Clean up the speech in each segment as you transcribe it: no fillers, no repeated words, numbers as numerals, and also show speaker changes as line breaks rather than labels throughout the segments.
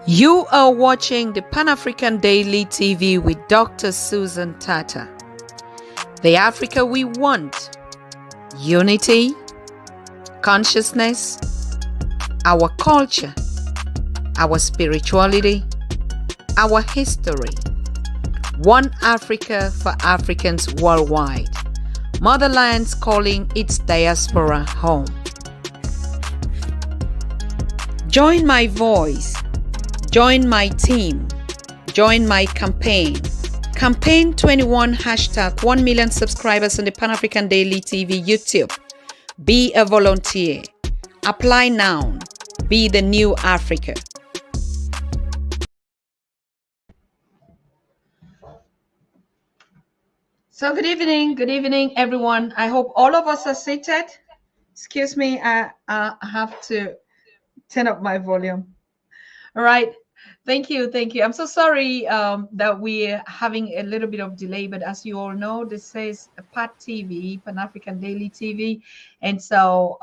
You are watching the Pan-African Daily TV with Dr. Susan Tata. The Africa we want. Unity, consciousness, our culture, our spirituality, our history. One Africa for Africans worldwide. Motherlands calling its diaspora home. Join my voice. Join my team. Join my campaign. Campaign 21 hashtag 1 million subscribers on the Pan-African Daily TV YouTube. Be a volunteer. Apply now. Be the new Africa. So good evening everyone. I hope all of us are seated. Excuse me, I have to turn up my volume. All right. Thank you. I'm so sorry that we're having a little bit of delay, but as you all know, this is PAT TV, Pan-African Daily TV, and so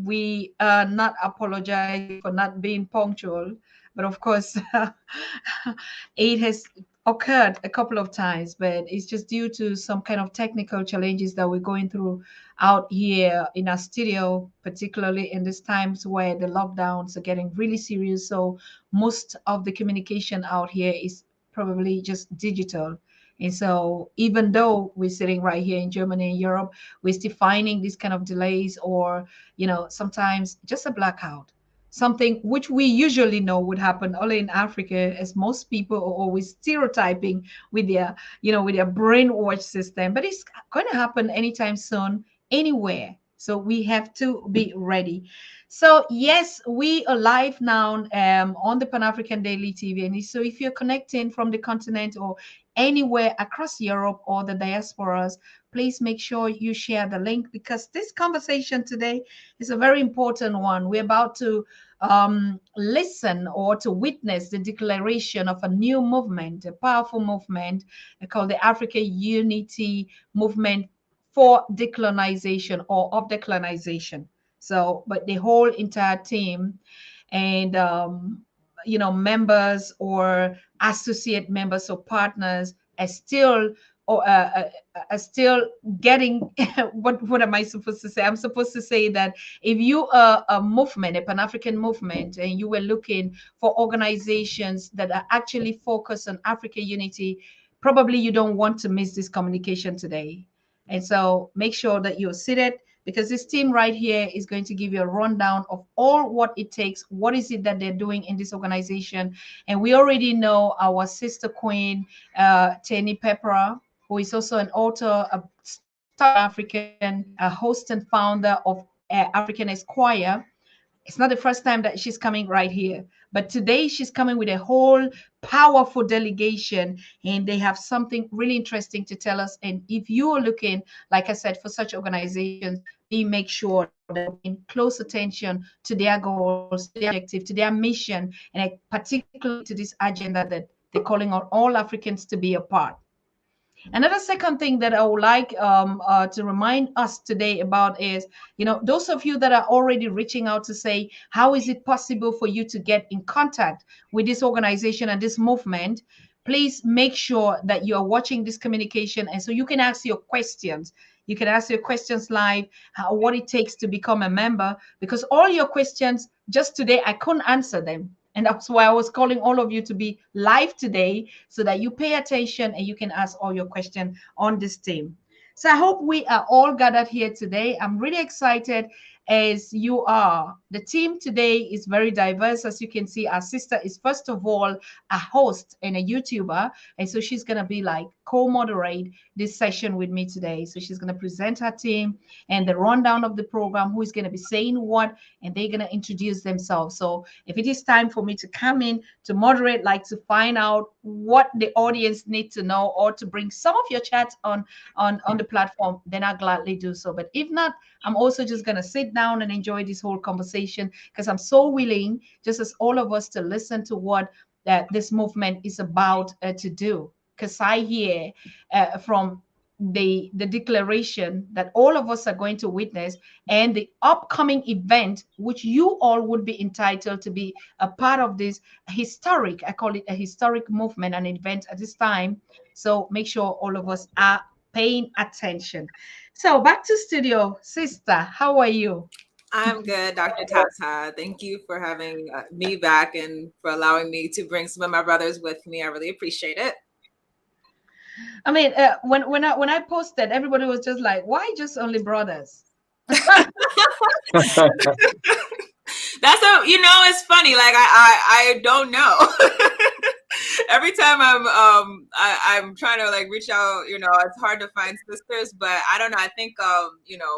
we are not apologizing for not being punctual, but of course, it has occurred a couple of times, but it's just due to some kind of technical challenges that we're going through out here in our studio, particularly in these times where the lockdowns are getting really serious. So most of the communication out here is probably just digital. And so even though we're sitting right here in Germany and Europe, we're still finding these kind of delays or, sometimes just a blackout, something which we usually know would happen only in Africa, as most people are always stereotyping with their, with their brainwash system. But it's going to happen anytime soon, anywhere. So we have to be ready. So yes, we are live now on the Pan-African Daily TV. And so if you're connecting from the continent or anywhere across Europe or the diasporas, please make sure you share the link, because this conversation today is a very important one. We're about to listen or to witness the declaration of a new movement, a powerful movement called the Africa Unity Movement for Decolonization or of Decolonization. So, but the whole entire team and members or associate members or partners are still are still getting what am I supposed to say? I'm supposed to say that if you are a movement, a Pan-African movement, and you were looking for organizations that are actually focused on Africa unity, probably you don't want to miss this communication today. And so make sure that you're seated, because this team right here is going to give you a rundown of all what it takes, what is it that they're doing in this organization. And we already know our sister queen, Tenny Pepper, who is also an author, a Star African, a host and founder of African Esquire. It's not the first time that she's coming right here, but today she's coming with a whole powerful delegation, and they have something really interesting to tell us. And if you are looking, like I said, for such organizations, we make sure that we pay close attention to their goals, to their objective, to their mission, and particularly to this agenda that they're calling on all Africans to be a part. Another second thing that I would like to remind us today about is, those of you that are already reaching out to say, how is it possible for you to get in contact with this organization and this movement? Please make sure that you are watching this communication, and so you can ask your questions. You can ask your questions live, what it takes to become a member, because all your questions just today, I couldn't answer them. And that's why I was calling all of you to be live today, so that you pay attention and you can ask all your questions on this team. So I hope we are all gathered here today. I'm really excited as you are. The team today is very diverse. As you can see, our sister is first of all a host and a YouTuber. And so she's going to be like co-moderate this session with me today. So she's going to present her team and the rundown of the program, who is going to be saying what, and they're going to introduce themselves. So if it is time for me to come in to moderate, like to find out what the audience need to know, or to bring some of your chats on the platform, then I'll gladly do so. But if not, I'm also just going to sit down and enjoy this whole conversation, because I'm so willing, just as all of us, to listen to what this movement is about to do. Because I hear from the declaration that all of us are going to witness, and the upcoming event, which you all would be entitled to be a part of this historic, I call it a historic movement, an event at this time. So make sure all of us are paying attention. So back to studio, sister, how are you?
I'm good, Dr. Tata. Thank you for having me back and for allowing me to bring some of my brothers with me. I really appreciate it.
I mean, when I posted, everybody was just like, "Why just only brothers?"
That's it's funny. Like I don't know. Every time I'm trying to like reach out, it's hard to find sisters, but I don't know. I think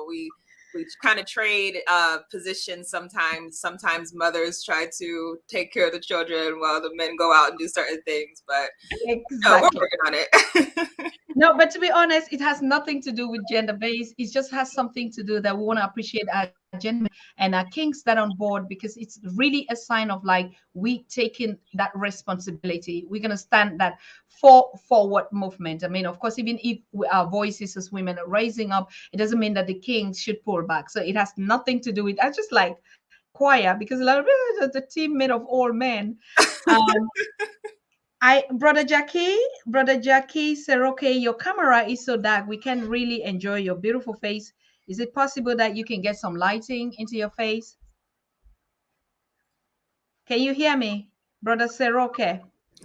we kind of trade positions sometimes. Sometimes mothers try to take care of the children while the men go out and do certain things, but
exactly.
We're working on it.
No, but to be honest, it has nothing to do with gender based. It just has something to do that we want to appreciate our gentlemen and our kings that are on board, because it's really a sign of like we taking that responsibility. We're gonna stand that forward movement. I mean, of course, even if our voices as women are raising up, it doesn't mean that the kings should pull back. So it has nothing to do with. I just like choir, because a lot of the team made of all men. Brother Jackie Seroke, your camera is so dark. We can really enjoy your beautiful face. Is it possible that you can get some lighting into your face? Can you hear me, Brother Seroke?
I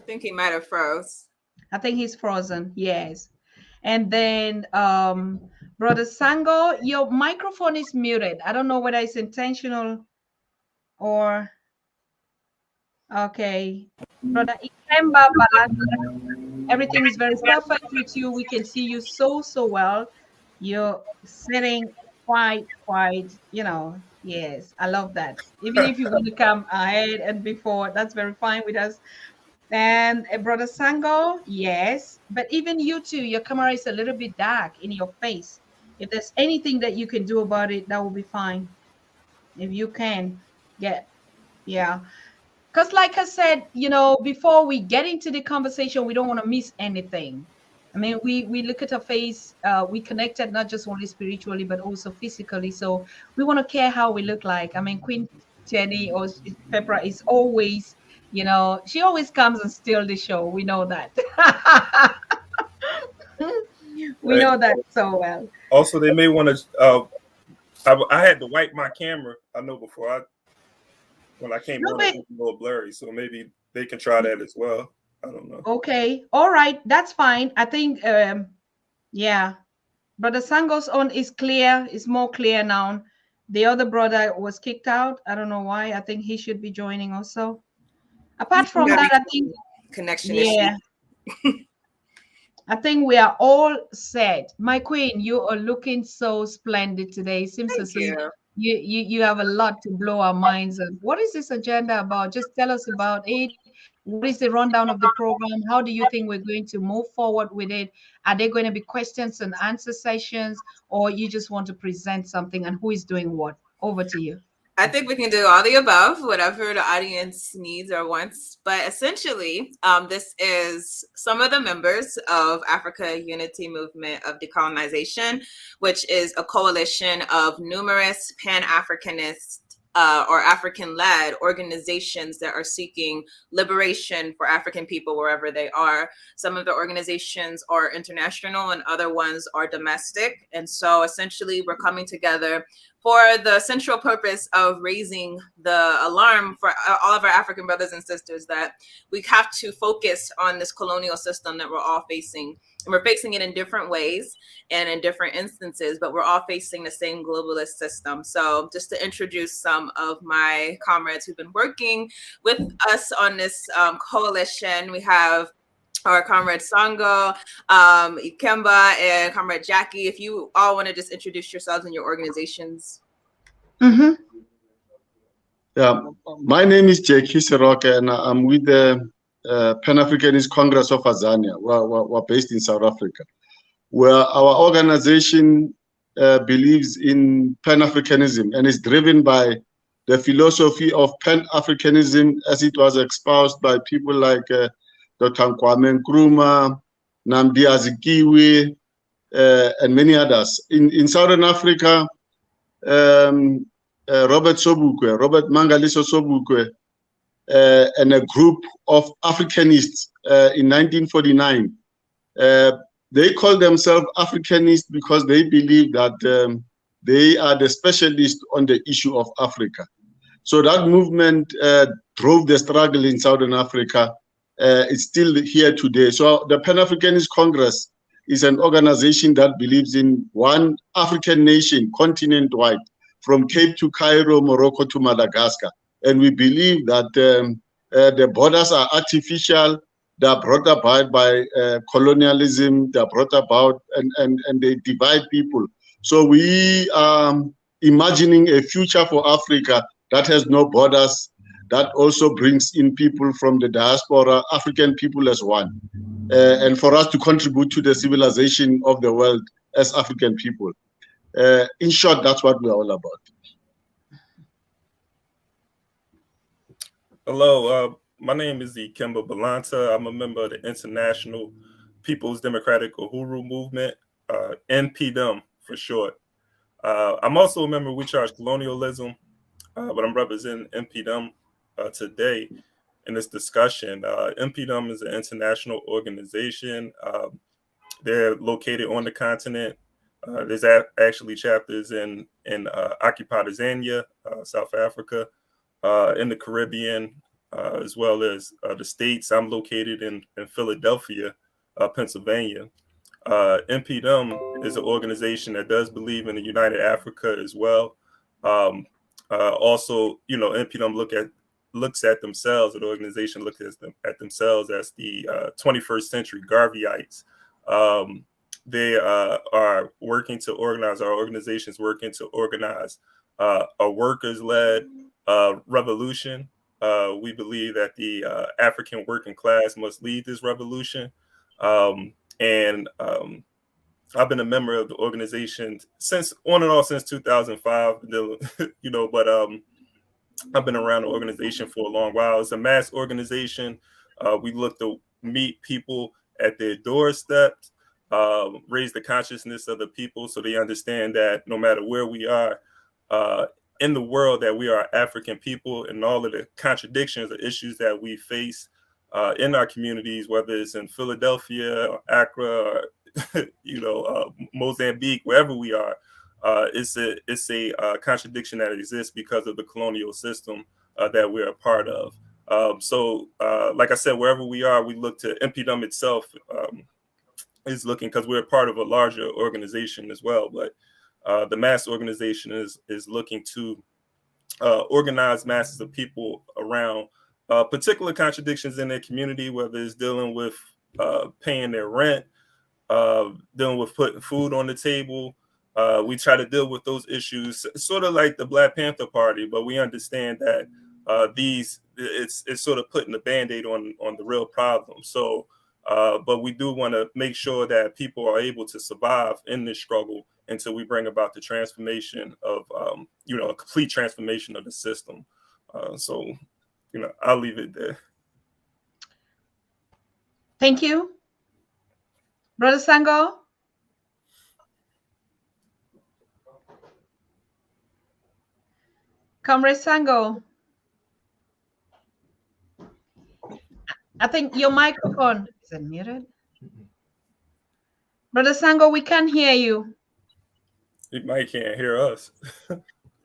think he might have froze.
I think he's frozen. Yes. And then Brother Sango, your microphone is muted. I don't know whether it's intentional or okay. Brother Ikemba Balaka, everything is very perfect with you. We can see you so well. You're sitting quite, yes, I love that. Even if you want to come ahead and before, that's very fine with us. And Brother Sango, yes, but even you too, your camera is a little bit dark in your face. If there's anything that you can do about it, that will be fine. If you can yeah. Because like I said, before we get into the conversation, we don't want to miss anything. I mean, we look at our face, we connected not just only spiritually, but also physically. So we want to care how we look like. I mean, Queen Jenny or Pepper is always, she always comes and steals the show. We know that. We know that so well.
Also, they may want to, I had to wipe my camera, I know, when I came on, it was a little blurry, so maybe they can try that as well. I don't know.
Okay, all right, that's fine. I think, yeah, Brother Sango's on is clear. It's more clear now. The other brother was kicked out. I don't know why. I think he should be joining also. Apart from that, I think
connection.
Yeah, I think we are all set. My queen, you are looking so splendid today. Seems as if you have a lot to blow our minds on. What is this agenda about? Just tell us about it. What is the rundown of the program? How do you think we're going to move forward with it? Are there going to be questions and answer sessions, or you just want to present something, and who is doing what? Over to you.
I think we can do all the above, whatever the audience needs or wants. But essentially, this is some of the members of Africa Unity Movement of Decolonization, which is a coalition of numerous Pan-Africanist or African-led organizations that are seeking liberation for African people wherever they are. Some of the organizations are international and other ones are domestic. And so essentially we're coming together for the central purpose of raising the alarm for all of our African brothers and sisters that we have to focus on this colonial system that we're all facing. And we're facing it in different ways and in different instances, but we're all facing the same globalist system. So just to introduce some of my comrades who've been working with us on this coalition, we have our comrade Sango, Ikemba, and comrade Jackie. If you all want to just introduce yourselves and your organizations.
Mm-hmm.
Yeah, my name is Jackie Seroke, and I'm with the Pan-Africanist Congress of Azania. We're based in South Africa, where our organization believes in Pan-Africanism and is driven by the philosophy of Pan-Africanism as it was espoused by people like Dr. Kwame Nkrumah, Nnamdi Azikiwe, and many others. In Southern Africa, Robert Mangaliso Sobukwe, and a group of Africanists in 1949. They call themselves Africanists because they believe that they are the specialists on the issue of Africa. So that movement drove the struggle in Southern Africa. It's still here today. So the Pan-Africanist Congress is an organization that believes in one African nation, continent-wide, from Cape to Cairo, Morocco to Madagascar. And we believe that the borders are artificial. They are brought about by colonialism. They are brought about and they divide people. So we are imagining a future for Africa that has no borders, that also brings in people from the diaspora, African people as one, and for us to contribute to the civilization of the world as African people. In short, that's what we're all about.
Hello, my name is Ikemba Balanta. I'm a member of the International People's Democratic Uhuru Movement, NPDM for short. I'm also a member of We Charge Colonialism, but I'm representing NPDM today in this discussion. NPDM is an international organization. They're located on the continent. There's actually chapters in occupied Tanzania, South Africa, in the Caribbean, as well as the States. I'm located in Philadelphia, Pennsylvania. NPDM is an organization that does believe in a united Africa as well. Also, NPDM looks at themselves, the organization looks at themselves as the 21st century Garveyites. They are working to organize, our organization's working to organize a workers-led revolution. We believe that the African working class must lead this revolution. And I've been a member of the organization since 2005, but I've been around the organization for a long while. It's a mass organization. We look to meet people at their doorsteps, raise the consciousness of the people so they understand that no matter where we are in the world, that we are African people, and all of the contradictions or issues that we face in our communities, whether it's in Philadelphia or Accra or Mozambique, wherever we are, it's a contradiction that exists because of the colonial system that we're a part of. So like I said, wherever we are, we look to NPDM itself is looking, because we're a part of a larger organization as well. But the mass organization is looking to organize masses of people around particular contradictions in their community, whether it's dealing with paying their rent, dealing with putting food on the table. We try to deal with those issues, sort of like the Black Panther Party, but we understand that it's sort of putting a Band-Aid on the real problem. So, but we do want to make sure that people are able to survive in this struggle until we bring about the transformation of, a complete transformation of the system. So, I'll leave it there.
Thank you. Brother Sango? Comrade Sango? I think your microphone, is it muted? Brother Sango, we can't hear you.
He might can't hear us.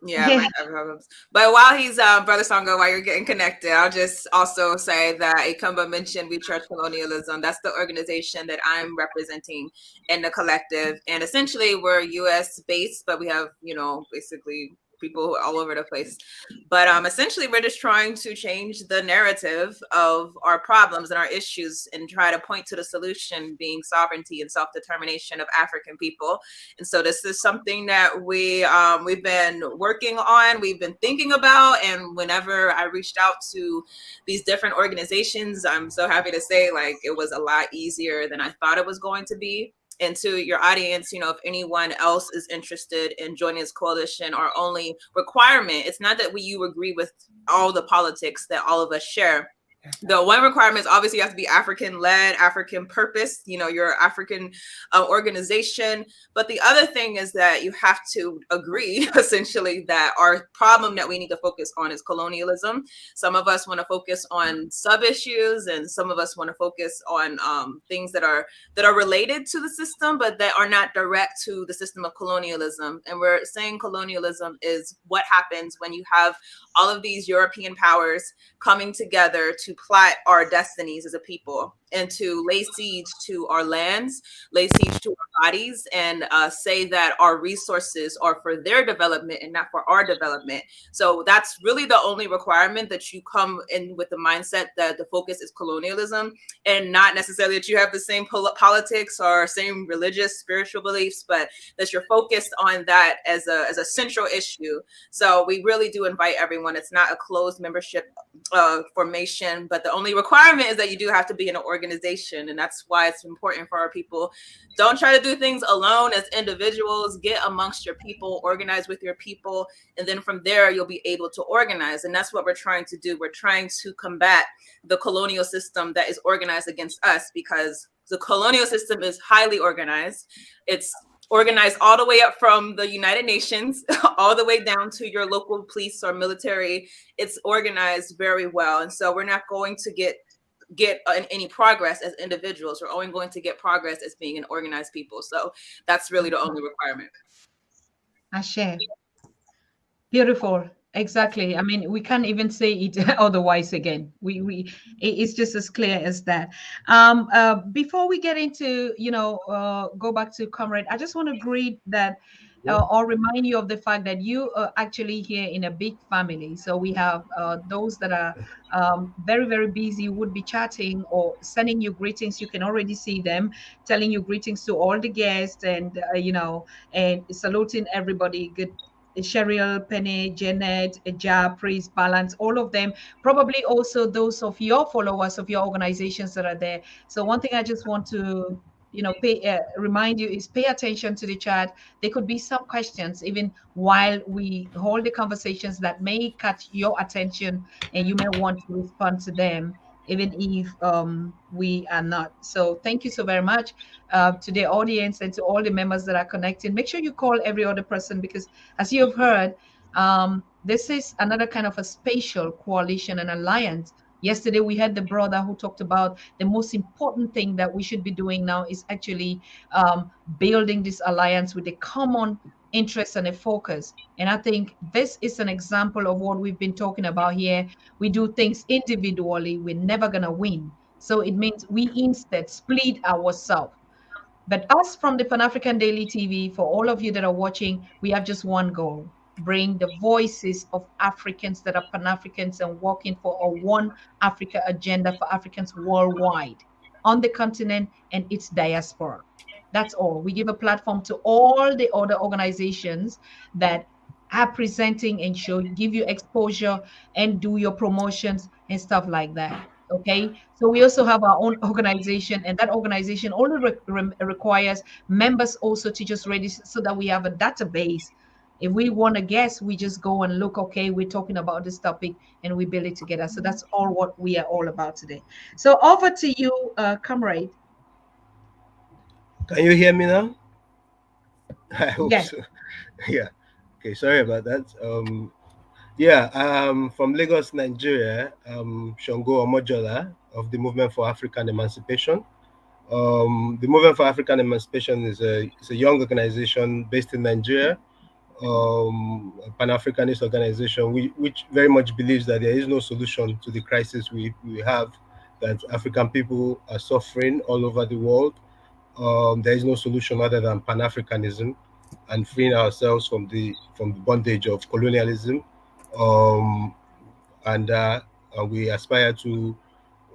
Yeah, I might have problems. But while he's Brother Songo, while you're getting connected, I'll just also say that Ikemba mentioned We Charge Colonialism. That's the organization that I'm representing in the collective. And essentially we're US based, but we have, basically people all over the place. But essentially we're just trying to change the narrative of our problems and our issues and try to point to the solution being sovereignty and self-determination of African people. And so this is something that we've been working on, we've been thinking about. And whenever I reached out to these different organizations, I'm so happy to say, it was a lot easier than I thought it was going to be. And to your audience, if anyone else is interested in joining this coalition, our only requirement, it's not that you agree with all the politics that all of us share. The one requirement is obviously you have to be African led, African purpose, your African organization. But the other thing is that you have to agree essentially that our problem that we need to focus on is colonialism. Some of us want to focus on sub issues, and some of us want to focus on things that are related to the system, but that are not direct to the system of colonialism. And we're saying colonialism is what happens when you have all of these European powers coming together to plot our destinies as a people and to lay siege to our lands, lay siege to our bodies, and say that our resources are for their development and not for our development. So that's really the only requirement, that you come in with the mindset that the focus is colonialism, and not necessarily that you have the same politics or same religious, spiritual beliefs, but that you're focused on that as a central issue. So we really do invite everyone. It's not a closed membership formation, but the only requirement is that you do have to be in an organization, and that's why it's important for our people. Don't try to do things alone as individuals. Get amongst your people, organize with your people, and then from there you'll be able to organize. And that's what we're trying to do. We're trying to combat the colonial system that is organized against us, because the colonial system is highly organized. It's organized all the way up from the United Nations, all the way down to your local police or military. It's organized very well. And so we're not going to get any progress as individuals. We're only going to get progress as being an organized people. So that's really the only requirement.
Ashe. Beautiful. Exactly. I mean, we can't even say it otherwise again. It's just as clear as that. Before we get into, go back to Comrade, I just want to greet that or remind you of the fact that you are actually here in a big family. So we have those that are very, very busy, would be chatting or sending you greetings. You can already see them telling you greetings to all the guests, and, and saluting everybody. Good. Cheryl, Penny, Janet, Ja, Priest, Balance, all of them, probably also those of your followers of your organizations that are there. So one thing I just want to, remind you is pay attention to the chat. There could be some questions even while we hold the conversations that may catch your attention, and you may want to respond to them, even if we are not. So thank you so very much to the audience and to all the members that are connected. Make sure you call every other person, because as you have heard, this is another kind of a spatial coalition and alliance. Yesterday, we had the brother who talked about the most important thing that we should be doing now is actually building this alliance with a common interest and a focus. And I think this is an example of what we've been talking about here. We do things individually, we're never going to win. So it means we instead split ourselves. But us from the Pan-African Daily TV, for all of you that are watching, we have just one goal: bring the voices of Africans that are Pan-Africans and working for a One Africa agenda for Africans worldwide, on the continent and its diaspora. That's all. We give a platform to all the other organizations that are presenting and give you exposure and do your promotions and stuff like that. Okay, so we also have our own organization, and that organization only requires members also to just register, so that we have a database. If we want to guess, we just go and look, okay, we're talking about this topic, and we build it together. So that's all what we are all about today. So over to you, Comrade.
Can you hear me now? I hope
Yes.
so. Yeah. Okay, sorry about that. From Lagos, Nigeria. Shongo Omojola of the Movement for African Emancipation. The Movement for African Emancipation is a young organization based in Nigeria, a Pan-Africanist organization, which very much believes that there is no solution to the crisis we have, that African people are suffering all over the world. There is no solution other than Pan-Africanism and freeing ourselves from the bondage of colonialism. We aspire to.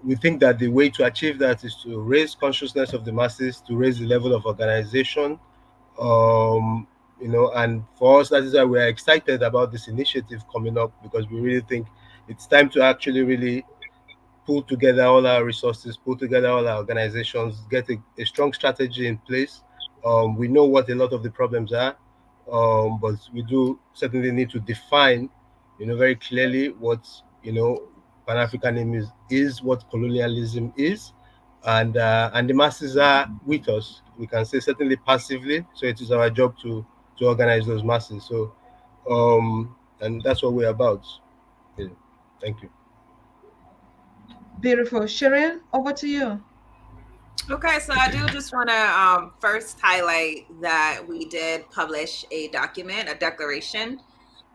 We think that the way to achieve that is to raise consciousness of the masses, to raise the level of organization. And for us, that is why we are excited about this initiative coming up, because we really think it's time to actually really pull together all our resources, pull together all our organizations, get a strong strategy in place. We know what a lot of the problems are, but we do certainly need to define, very clearly what, Pan-Africanism is what colonialism is, and the masses are with us. We can say certainly passively. So it is our job to organize those masses. So, and that's what we're about. Yeah. Thank you.
Beautiful. Cheryl, over to you.
Okay, so I do just want to first highlight that we did publish a document, a declaration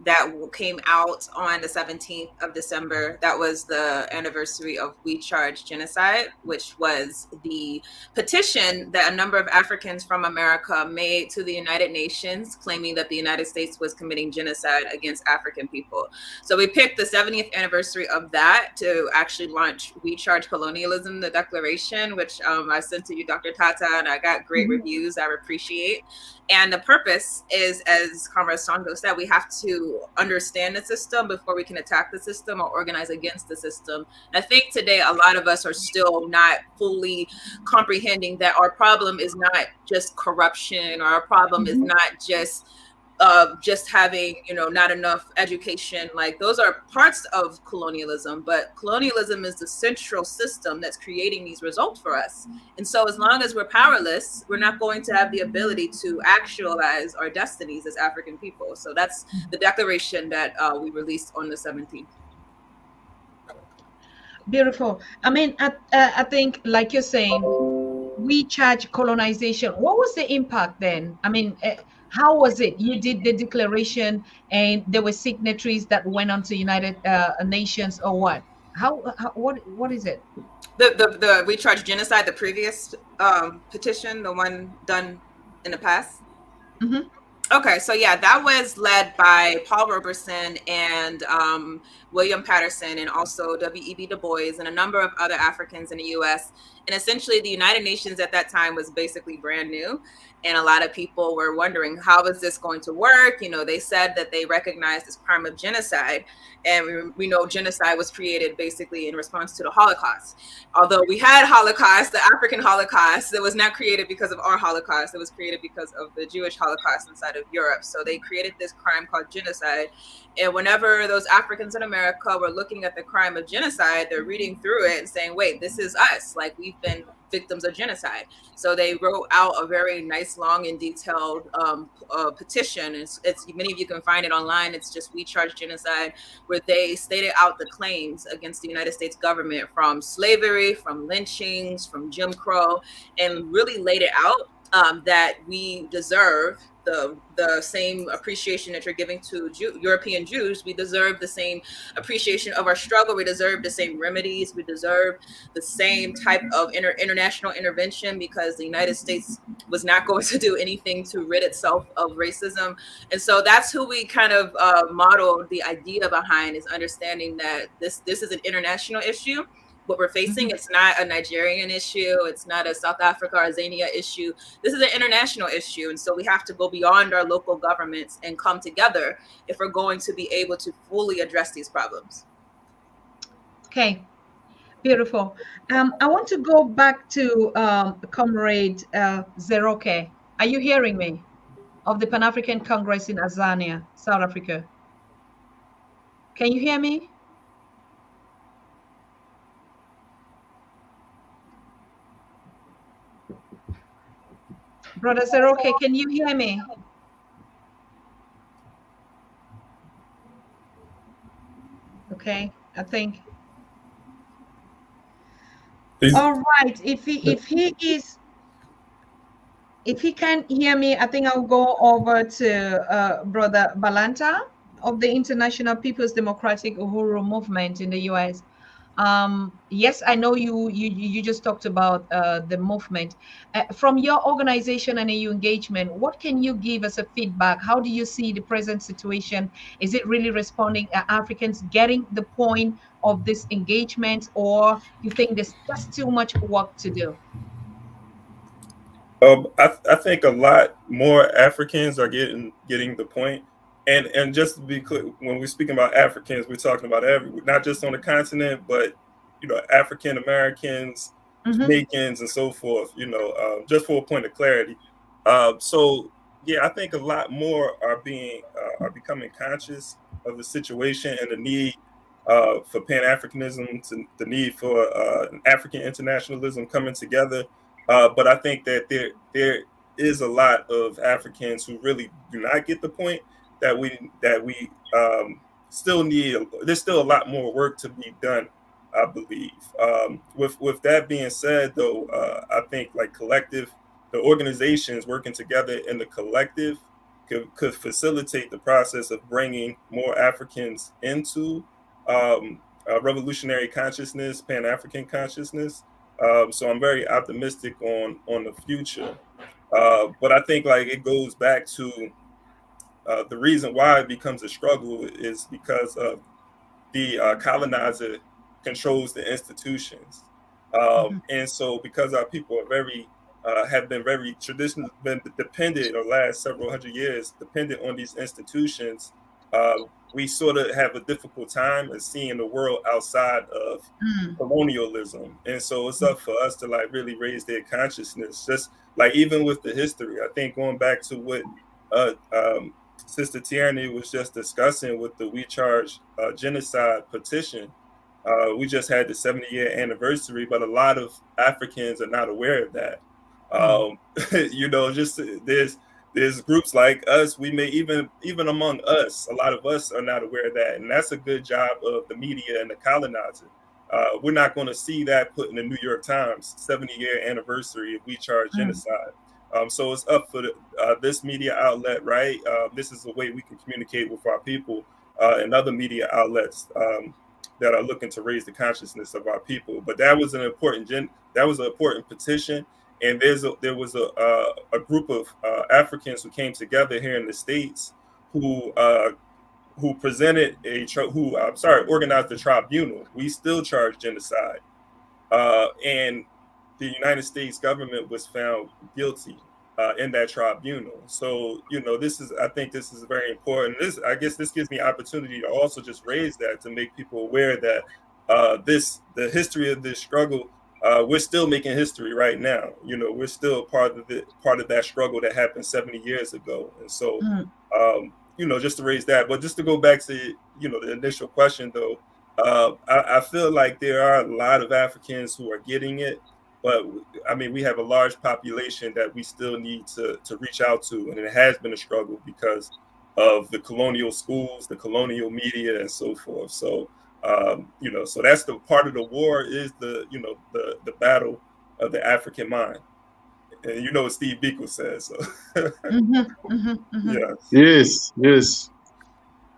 that came out on the 17th of December. That was the anniversary of We Charge Genocide, which was the petition that a number of Africans from America made to the United Nations, claiming that the United States was committing genocide against African people. So we picked the 70th anniversary of that to actually launch We Charge Colonialism, the declaration, which I sent to you, Dr. Tata, and I got great reviews I appreciate. And the purpose is, as Comrade Songo said, we have to understand the system before we can attack the system or organize against the system. And I think today a lot of us are still not fully comprehending that our problem is not just corruption, or our problem is not just having, not enough education. Like, those are parts of colonialism, but colonialism is the central system that's creating these results for us. And so as long as we're powerless, we're not going to have the ability to actualize our destinies as African people. So that's the declaration that we released on the 17th.
Beautiful. I mean, I think, like you're saying, we charge colonization. What was the impact then? I mean, how was it? You did the declaration and there were signatories that went on to United Nations, or what? What is it?
The We Charge Genocide, the previous petition, the one done in the past? Okay, so yeah, that was led by Paul Robeson and William Patterson, and also W.E.B. Du Bois, and a number of other Africans in the U.S. And essentially, the United Nations at that time was basically brand new. And a lot of people were wondering, how is this going to work? They said that they recognized this crime of genocide. And we know genocide was created basically in response to the Holocaust. Although we had Holocaust, the African Holocaust, it was not created because of our Holocaust. It was created because of the Jewish Holocaust inside of Europe. So they created this crime called genocide. And whenever those Africans in America were looking at the crime of genocide, they're reading through it and saying, wait, this is us. Like, we've been victims of genocide. So they wrote out a very nice, long and detailed petition. It's many of you can find it online. It's just We Charge Genocide, where they stated out the claims against the United States government, from slavery, from lynchings, from Jim Crow, and really laid it out that we deserve the same appreciation that you're giving to European Jews. We deserve the same appreciation of our struggle. We deserve the same remedies. We deserve the same type of international intervention, because the United States was not going to do anything to rid itself of racism. And so that's who we kind of modeled the idea behind, is understanding that this is an international issue. What we're facing, it's not a Nigerian issue, it's not a South Africa or Zania issue. This is an international issue. And so we have to go beyond our local governments and come together if we're going to be able to fully address these problems.
Okay, beautiful. I want to go back to Comrade Zeroke. Are you hearing me? Of the Pan-African Congress in Azania, South Africa. Can you hear me? Brother Zeroke, can you hear me? Okay, I think. All right. If he can hear me, I think I'll go over to Brother Balanta of the International People's Democratic Uhuru Movement in the US. Yes, I know you just talked about the movement. From your organization and your engagement, what can you give as a feedback? How do you see the present situation? Is it really responding? Are Africans getting the point of this engagement, or you think there's just too much work to do?
I think a lot more Africans are getting the point. And just to be clear, when we're speaking about Africans, we're talking about not just on the continent, but African Americans, Jamaicans, and so forth. Just for a point of clarity. So yeah, I think a lot more are becoming conscious of the situation and the need for Pan-Africanism, to the need for African internationalism coming together. But I think that there is a lot of Africans who really do not get the point that we still need. There's still a lot more work to be done, I believe. With that being said, though, I think like the organizations working together in the collective could facilitate the process of bringing more Africans into revolutionary consciousness, Pan-African consciousness. So I'm very optimistic on the future. But I think like it goes back to the reason why it becomes a struggle is because of the colonizer controls the institutions. And so because our people are have been very traditionally been dependent, or last several hundred years dependent on these institutions, we sort of have a difficult time of seeing the world outside of colonialism. And so it's up for us to like really raise their consciousness, just like even with the history. I think going back to what Sister Tierney was just discussing with the We Charge Genocide petition, we just had the 70-year anniversary, but a lot of Africans are not aware of that. Just there's groups like us. We may even among us, a lot of us are not aware of that, and that's a good job of the media and the colonizer. We're not going to see that put in the New York Times 70-year anniversary of We Charge Genocide. So it's up for this media outlet, right? This is a way we can communicate with our people and other media outlets that are looking to raise the consciousness of our people. But that was an important petition. And there was a group of Africans who came together here in the States who organized the tribunal. We still charge genocide, and the United States government was found guilty in that tribunal. So I think this is very important. I guess this gives me opportunity to also just raise that, to make people aware that the history of this struggle. We're still making history right now. We're still part of that struggle that happened 70 years ago. And so, just to raise that. But just to go back to, the initial question, though, I feel like there are a lot of Africans who are getting it. But, I mean, we have a large population that we still need to reach out to. And it has been a struggle because of the colonial schools, the colonial media, and so forth. So, so that's the part of the war, is the battle of the African mind. And what Steve Biko says. So.
Yes.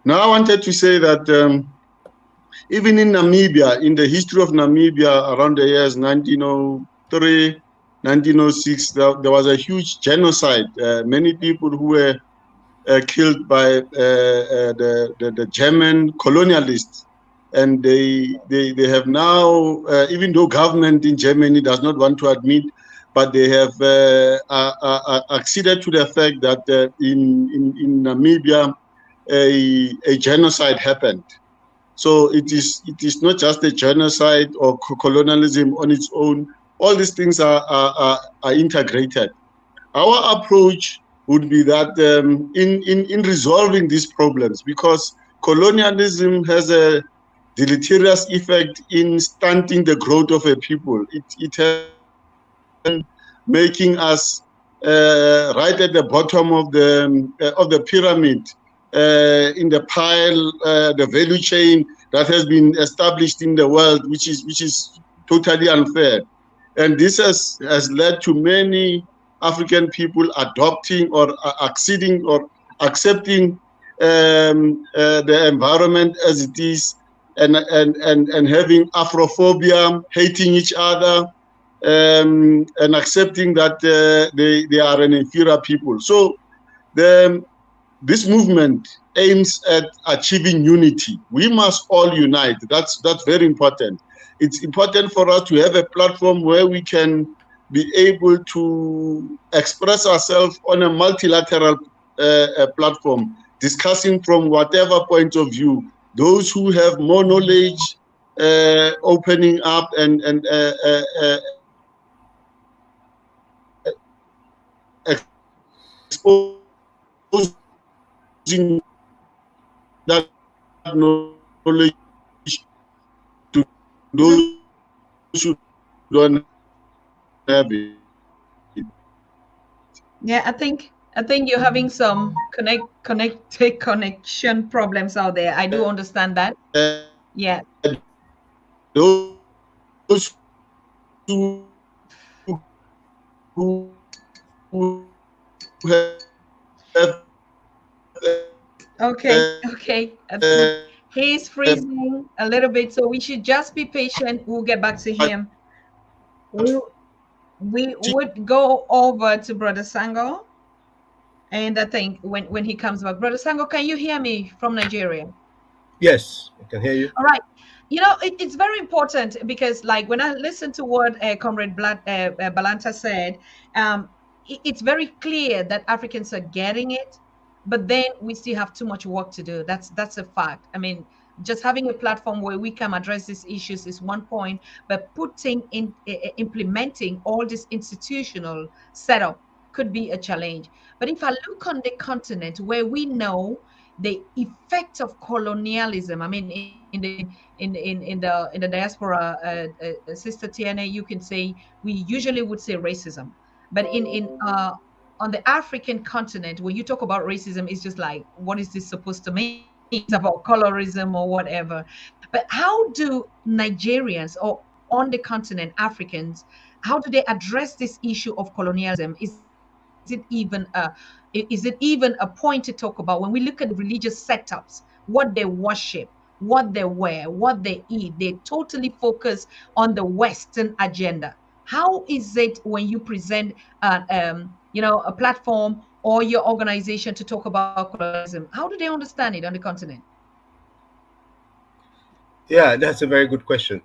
Now I wanted to say that even in Namibia, in the history of Namibia around the years 1903, 1906, there was a huge genocide. Many people who were killed by the German colonialists. And they have now, even though government in Germany does not want to admit, but they have acceded to the fact that in Namibia a genocide happened. So it is not just a genocide or colonialism on its own. All these things are integrated. Our approach would be that in resolving these problems, because colonialism has a deleterious effect in stunting the growth of a people. It has making us right at the bottom of the pyramid, in the pile, the value chain that has been established in the world, which is totally unfair. And this has led to many African people adopting or acceding or accepting the environment as it is, and having Afrophobia, hating each other, and accepting that they are an inferior people. So this movement aims at achieving unity. We must all unite. That's very important. It's important for us to have a platform where we can be able to express ourselves on a multilateral platform, discussing from whatever point of view. Those who have more knowledge, opening up and exposing that knowledge those who don't have it.
Yeah, I think you're having some connection problems out there. I do understand that. Yeah.
Those who have
Okay. Okay. He's freezing a little bit, so we should just be patient. We'll get back to him. We would go over to Brother Sango, and I think when he comes back, Brother Sango, can you hear me from Nigeria?
Yes, I can hear you.
All right. It's very important because, like, when I listen to what Comrade Balanta said, it's very clear that Africans are getting it, but then we still have too much work to do. That's a fact. I mean, just having a platform where we can address these issues is one point, but implementing all this institutional setup could be a challenge. But if I look on the continent where we know the effect of colonialism, I mean, in the diaspora, Sister TNA, you can say we usually would say racism, but in on the African continent, when you talk about racism, it's just like, what is this supposed to mean? It's about colorism or whatever. But how do Nigerians or on the continent, Africans, how do they address this issue of colonialism? Is it even a point to talk about when we look at the religious setups, what they worship, what they wear, what they eat? They totally focus on the Western agenda. How is it when you present, a platform or your organization to talk about colonialism? How do they understand it on the continent?
Yeah, that's a very good question.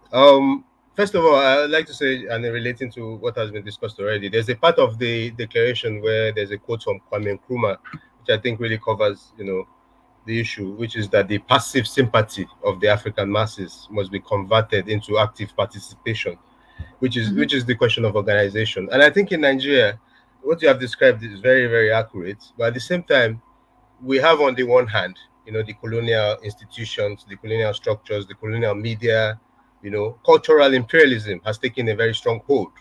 First of all, I'd like to say, and relating to what has been discussed already, there's a part of the declaration where there's a quote from Kwame Nkrumah, which I think really covers, the issue, which is that the passive sympathy of the African masses must be converted into active participation, which is the question of organization. And I think in Nigeria, what you have described is very, very accurate. But at the same time, we have on the one hand, the colonial institutions, the colonial structures, the colonial media, cultural imperialism has taken a very strong hold,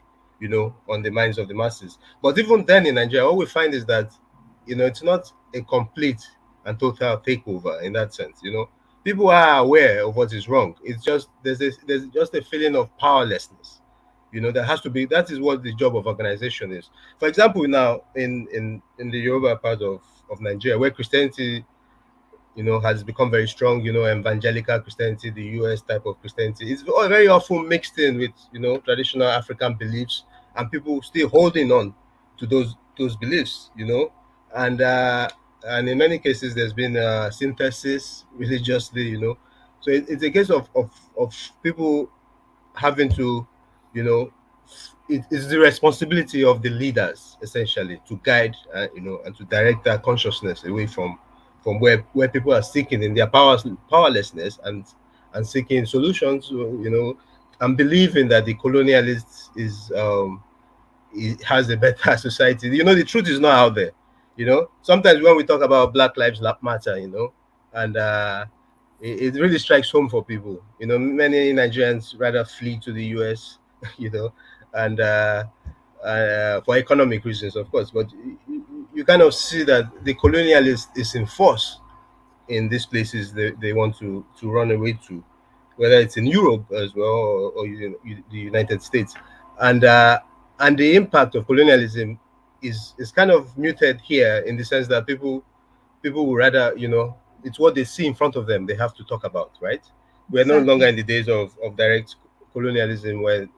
on the minds of the masses. But even then in Nigeria, what we find is that, it's not a complete and total takeover in that sense. People are aware of what is wrong. It's just there's just a feeling of powerlessness. That is what the job of organization is. For example, now in the Yoruba part of Nigeria, where Christianity, has become very strong, evangelical Christianity, the US type of Christianity, it's very often mixed in with, traditional African beliefs, and people still holding on to those beliefs, and in many cases there's been synthesis religiously, so it's a case of people having to, you know, it is the responsibility of the leaders essentially to guide, and to direct their consciousness away from where people are seeking in their powerlessness and seeking solutions, and believing that the colonialist it has a better society. The truth is not out there. Sometimes when we talk about Black Lives Matter, and it really strikes home for people. Many Nigerians rather flee to the US, you know, and for economic reasons, of course. But you kind of see that the colonialist is in force in these places they want to run away to, whether it's in Europe as well, or the United States, and the impact of colonialism is kind of muted here in the sense that people would rather, it's what they see in front of them they have to talk about, right? We're no longer
Exactly.
in the days of direct colonialism where,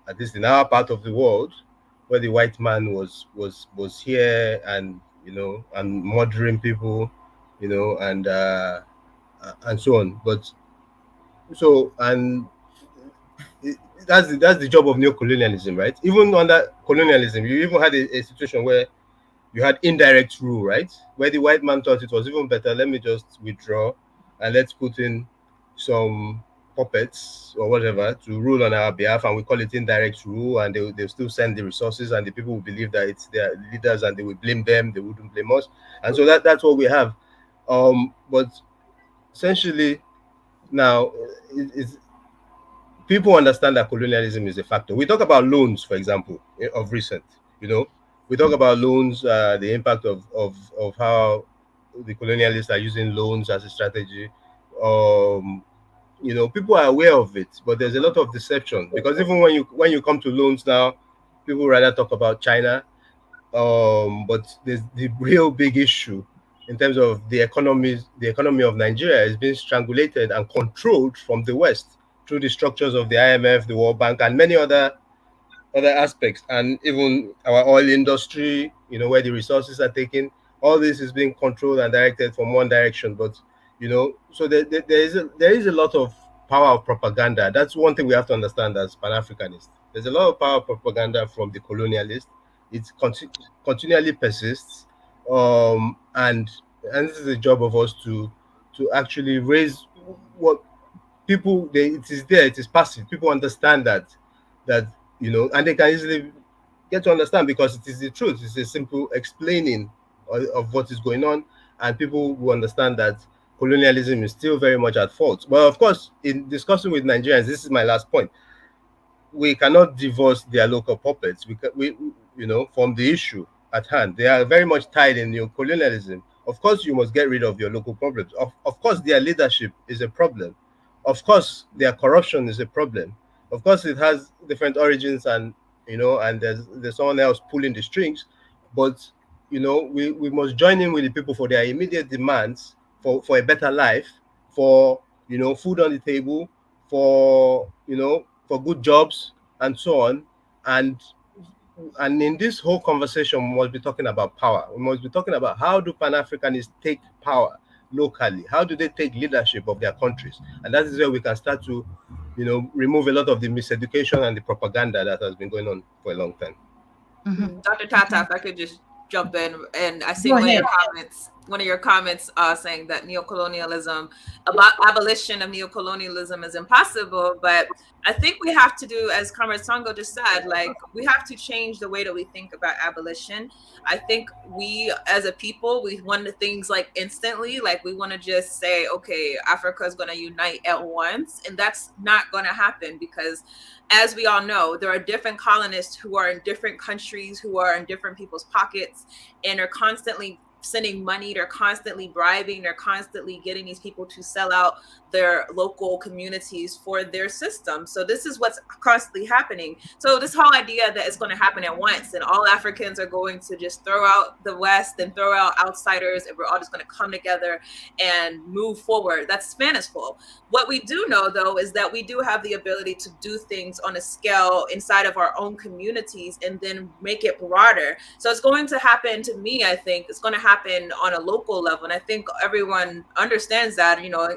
at least in our part of the world, where the white man was here and, and murdering people, and so on. But so, and it, that's the job of neocolonialism, right? Even under colonialism, you even had a situation where you had indirect rule, right? Where the white man thought it was even better. Let me just withdraw and let's put in some puppets or whatever to rule on our behalf, and we call it indirect rule. And they'll still send the resources, and the people will believe that it's their leaders, and they will blame them. They wouldn't blame us, and so that's what we have. But essentially now, people understand that colonialism is a factor. We talk about loans, for example, of recent. We talk about loans, the impact of how the colonialists are using loans as a strategy. People are aware of it, but there's a lot of deception, because even when you come to loans now, people rather talk about China. But there's the real big issue in terms of the economy of Nigeria is being strangulated and controlled from the West through the structures of the IMF, the World Bank, and many other aspects, and even our oil industry, where the resources are taken. All this is being controlled and directed from one direction. But so there is a lot of power of propaganda. That's one thing we have to understand as Pan-Africanists. There's a lot of power of propaganda from the colonialists. It continually persists, and this is the job of us to actually raise what people, it is there, it is passive. People understand that and they can easily get to understand, because it is the truth. It's a simple explaining of what is going on, and people will understand that colonialism is still very much at fault. Well, of course, in discussing with Nigerians, this is my last point, we cannot divorce their local puppets from the issue at hand. They are very much tied in neocolonialism. Of course, you must get rid of your local problems. Of course, their leadership is a problem. Of course, their corruption is a problem. Of course, it has different origins, and and there's someone else pulling the strings. But we must join in with the people for their immediate demands for a better life, for food on the table, for for good jobs, and so on. And in this whole conversation, we must be talking about power. We must be talking about, how do Pan-Africanists take power locally? How do they take leadership of their countries? And that is where we can start to remove a lot of the miseducation and the propaganda that has been going on for a long time.
Dr. Tata, if I could just jump in, and I see one of your comments saying that neocolonialism, about abolition of neocolonialism, is impossible. But I think we have to do, as Comrade Songo just said, like, we have to change the way that we think about abolition. I think we as a people, we want the things like instantly, like we want to just say, okay, Africa is going to unite at once, and that's not going to happen, because as we all know, there are different colonists who are in different countries, who are in different people's pockets, and are constantly sending money, they're constantly bribing, they're constantly getting these people to sell out their local communities for their system. So this is what's constantly happening. So this whole idea that it's going to happen at once and all Africans are going to just throw out the West and throw out outsiders and we're all just going to come together and move forward, that's fanciful. What we do know, though, is that we do have the ability to do things on a scale inside of our own communities and then make it broader. So it's going to happen, to me, I think it's going to happen on a local level. And I think everyone understands that. Brother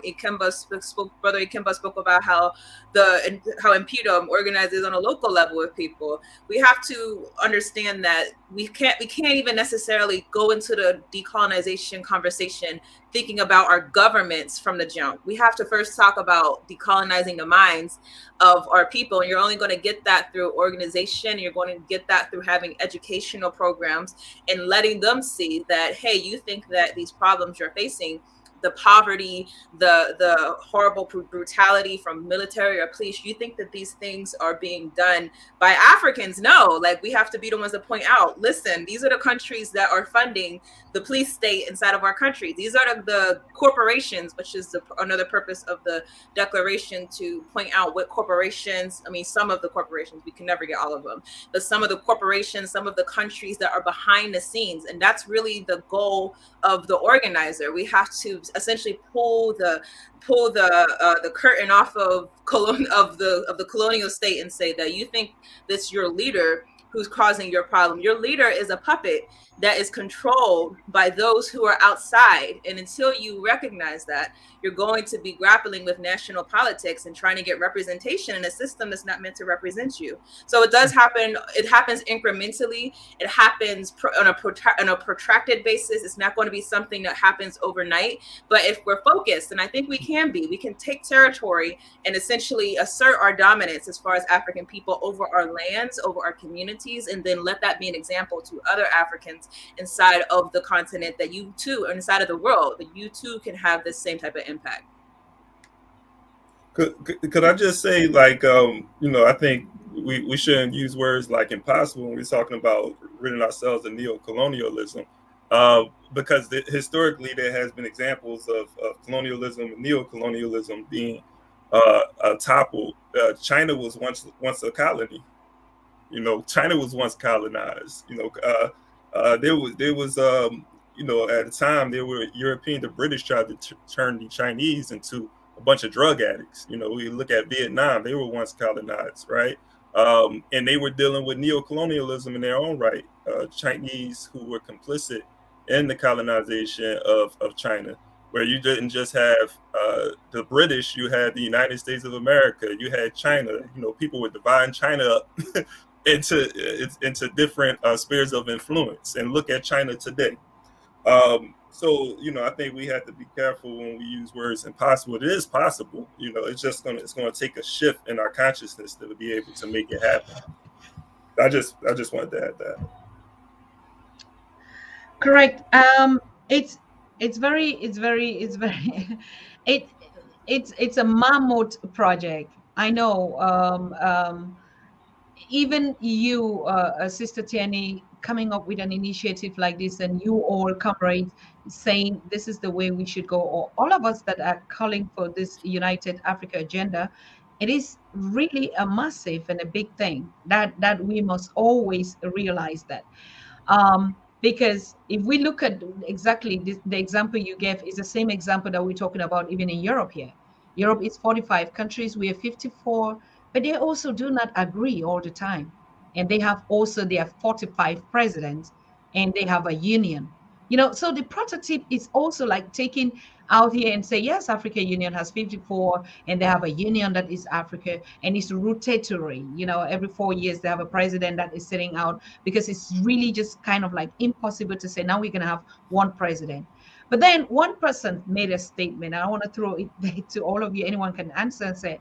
Ikemba spoke about how Impedum organizes on a local level with people. We have to understand that we can't even necessarily go into the decolonization conversation thinking about our governments from the jump. We have to first talk about decolonizing the minds of our people. And you're only going to get that through organization. You're going to get that through having educational programs and letting them see that, hey, you think that these problems you're facing, the poverty, the horrible brutality from military or police, you think that these things are being done by Africans? No, like, we have to be the ones to point out, listen, these are the countries that are funding the police state inside of our country. These are the corporations, which is another purpose of the declaration, to point out what corporations, I mean, some of the corporations, we can never get all of them, but some of the corporations, some of the countries that are behind the scenes. And that's really the goal of the organizer. We have to essentially pull the curtain off of the colonial state and say that you think this your leader who's causing your problem. Your leader is a puppet that is controlled by those who are outside. And until you recognize that, you're going to be grappling with national politics and trying to get representation in a system that's not meant to represent you. So it does happen. It happens incrementally. It happens on a protracted basis. It's not going to be something that happens overnight. But if we're focused, and I think we can take territory and essentially assert our dominance as far as African people over our lands, over our communities, and then let that be an example to other Africans inside of the continent, that you too, or inside of the world, that you too can have this same type of impact.
Could I just say, like, I think we shouldn't use words like impossible when we're talking about ridding ourselves of neocolonialism, because historically there has been examples of colonialism and neocolonialism being toppled. China was once a colony. China was once colonized. There was at the time there were the British tried to turn the Chinese into a bunch of drug addicts. We look at Vietnam; they were once colonized, right? And they were dealing with neocolonialism in their own right. Chinese who were complicit in the colonization of China, where you didn't just have the British, you had the United States of America, you had China. People were dividing China up into different spheres of influence. And look at China today. So I think we have to be careful when we use words impossible. It is possible. It's gonna take a shift in our consciousness to be able to make it happen. I just wanted to add that.
Correct. It's it's a mammoth project. I know. Even you, Sister Tierney, coming up with an initiative like this, and you all comrades saying this is the way we should go, or all of us that are calling for this United Africa agenda, it is really a massive and a big thing that we must always realize that. Because if we look at exactly the example you gave is the same example that we're talking about even in Europe here. Europe is 45 countries, we are 54, but they also do not agree all the time. And they have also their 45 presidents, and they have a union. So the prototype is also like taking out here and say, yes, African Union has 54, and they have a union that is Africa, and it's rotatory. Every 4 years they have a president that is sitting out, because it's really just kind of like impossible to say now we're going to have one president. But then one person made a statement, and I want to throw it to all of you, anyone can answer and say,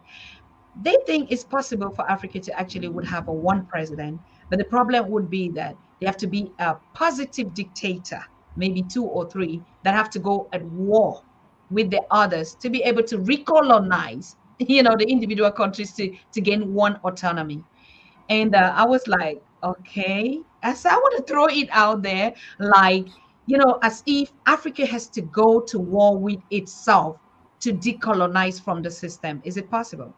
they think it's possible for Africa to actually would have a one president, but the problem would be that they have to be a positive dictator, maybe two or three, that have to go at war with the others to be able to recolonize, the individual countries to gain one autonomy. And I was like, okay. As I want to throw it out there, like, as if Africa has to go to war with itself to decolonize from the system. Is it possible?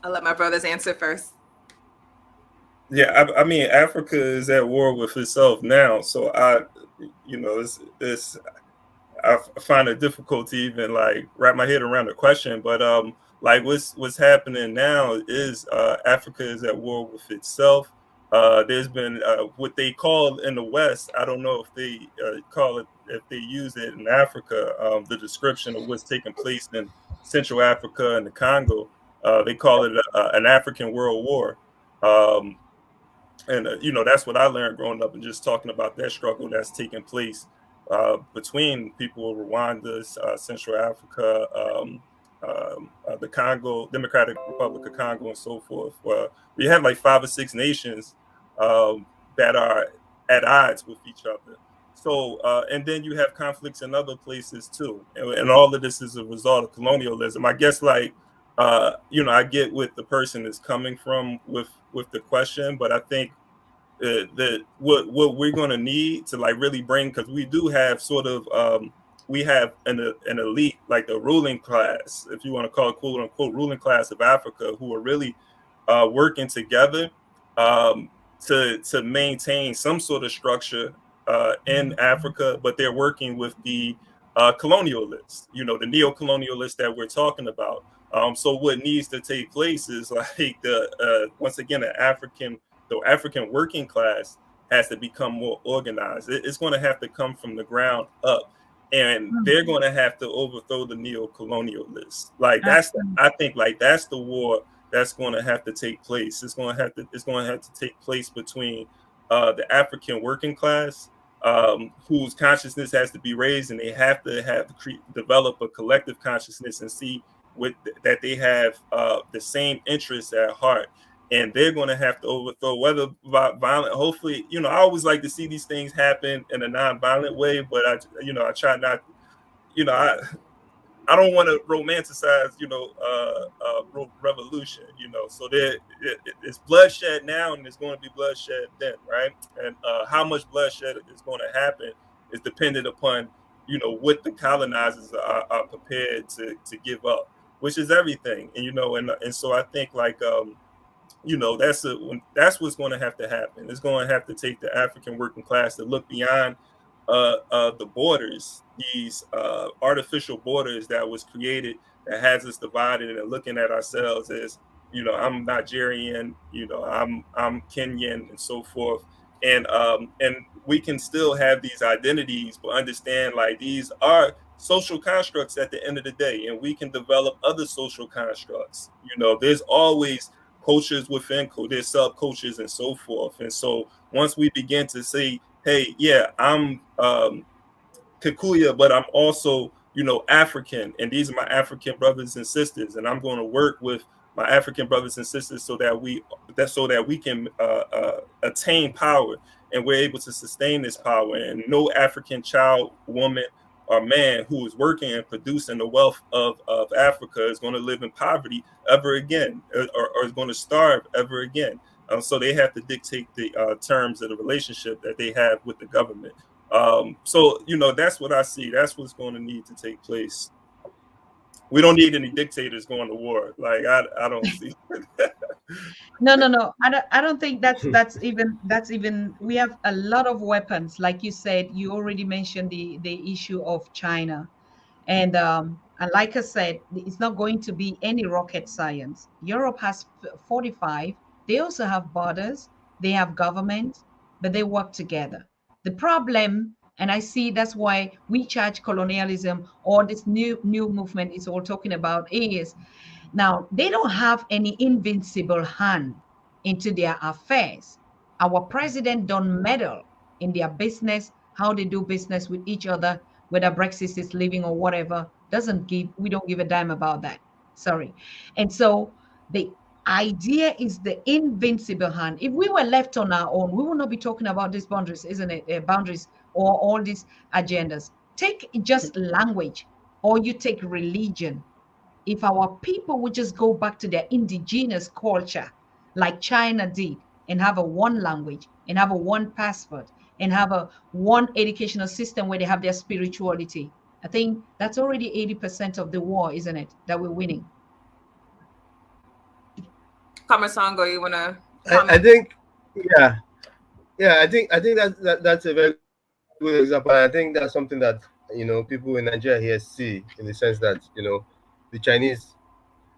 I'll let my brothers answer first.
Yeah, I mean, Africa is at war with itself now, so I find it difficult to even like wrap my head around the question. But like what's happening now is Africa is at war with itself. There's been what they call in the West. I don't know if they call it, if they use it in Africa. The description of what's taking place in Central Africa and the Congo. They call it an African World War. And that's what I learned growing up and just talking about that struggle that's taking place between people of Rwanda, Central Africa, the Congo, Democratic Republic of Congo, and so forth. We have like 5 or 6 nations that are at odds with each other. So, and then you have conflicts in other places too. And all of this is a result of colonialism. I guess I get what the person is coming from with the question, but I think that what we're going to need to like really bring, because we do have sort of we have an elite, like the ruling class, if you want to call it quote unquote ruling class of Africa, who are really working together to maintain some sort of structure in Africa, but they're working with the colonialists, the neocolonialists that we're talking about. So what needs to take place is like once again the African working class has to become more organized. It's going to have to come from the ground up, and they're going to have to overthrow the neocolonialists. Like I think like that's the war that's going to have to take place. It's going to have to take place between the African working class, whose consciousness has to be raised, and they have to develop a collective consciousness and see that they have the same interests at heart, and they're going to have to overthrow, whether violent. Hopefully, I always like to see these things happen in a non-violent way, but I try not. I don't want to romanticize, revolution, So it's bloodshed now, and it's going to be bloodshed then, right? And how much bloodshed is going to happen is dependent upon, what the colonizers are prepared to give up, which is everything. And and so I think that's what's going to have to happen. It's going to have to take the African working class to look beyond the borders, these artificial borders that was created that has us divided and looking at ourselves as, I'm Nigerian, I'm Kenyan and so forth. And we can still have these identities, but understand like these are social constructs at the end of the day, and we can develop other social constructs. There's always cultures within there's subcultures and so forth. And so once we begin to say, hey, yeah, I'm Kikuya, but I'm also, African, and these are my African brothers and sisters, and I'm going to work with my African brothers and sisters so that we can attain power, and we're able to sustain this power. And no African child, woman, or man who is working and producing the wealth of Africa is going to live in poverty ever again, or is going to starve ever again. So they have to dictate the terms of the relationship that they have with the government. So that's what I see. That's what's going to need to take place. We don't need any dictators going to war. Like I don't see.
No. I don't think that's even. We have a lot of weapons, like you said. You already mentioned the issue of China, and like I said, it's not going to be any rocket science. Europe has 45. They also have borders. They have government, but they work together. The problem, and I see that's why we charge colonialism, or this new movement is all talking about, is now they don't have any invincible hand into their affairs. Our president don't meddle in their business, how they do business with each other, whether Brexit is leaving or whatever. We don't give a damn about that. Sorry. And so the idea is the invincible hand. If we were left on our own, we would not be talking about these boundaries, isn't it? Boundaries or all these agendas. Take just language, or you take religion. If our people would just go back to their indigenous culture, like China did, and have a one language, and have a one passport, and have a one educational system where they have their spirituality, I think that's already 80% of the war, isn't it? That we're winning.
Kamasango, you wanna
comment? I think, I think that's a very good example. I think that's something that people in Nigeria here see, in the sense that the Chinese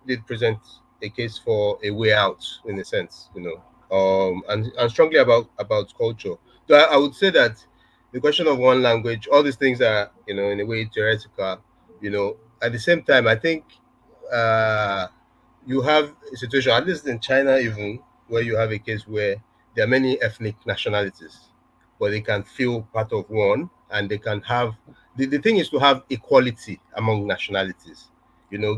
did present a case for a way out, in a sense, and strongly about culture. So I would say that the question of one language, all these things are in a way theoretical. At the same time, I think you have a situation, at least in China even, where you have a case where there are many ethnic nationalities, but they can feel part of one, and they can have the thing is to have equality among nationalities,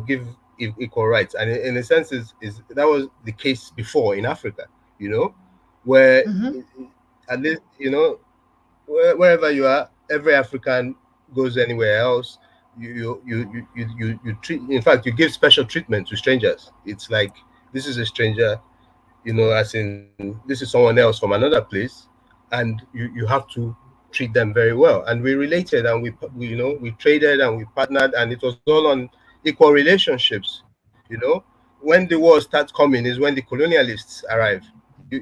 give equal rights. And in a sense, is that was the case before in Africa, where at least wherever you are, every African goes anywhere else. You treat, in fact, you give special treatment to strangers. It's like, this is a stranger, as in this is someone else from another place, and you have to treat them very well. And we related, and we traded, and we partnered, and it was all on equal relationships. When the war starts coming is when the colonialists arrive. The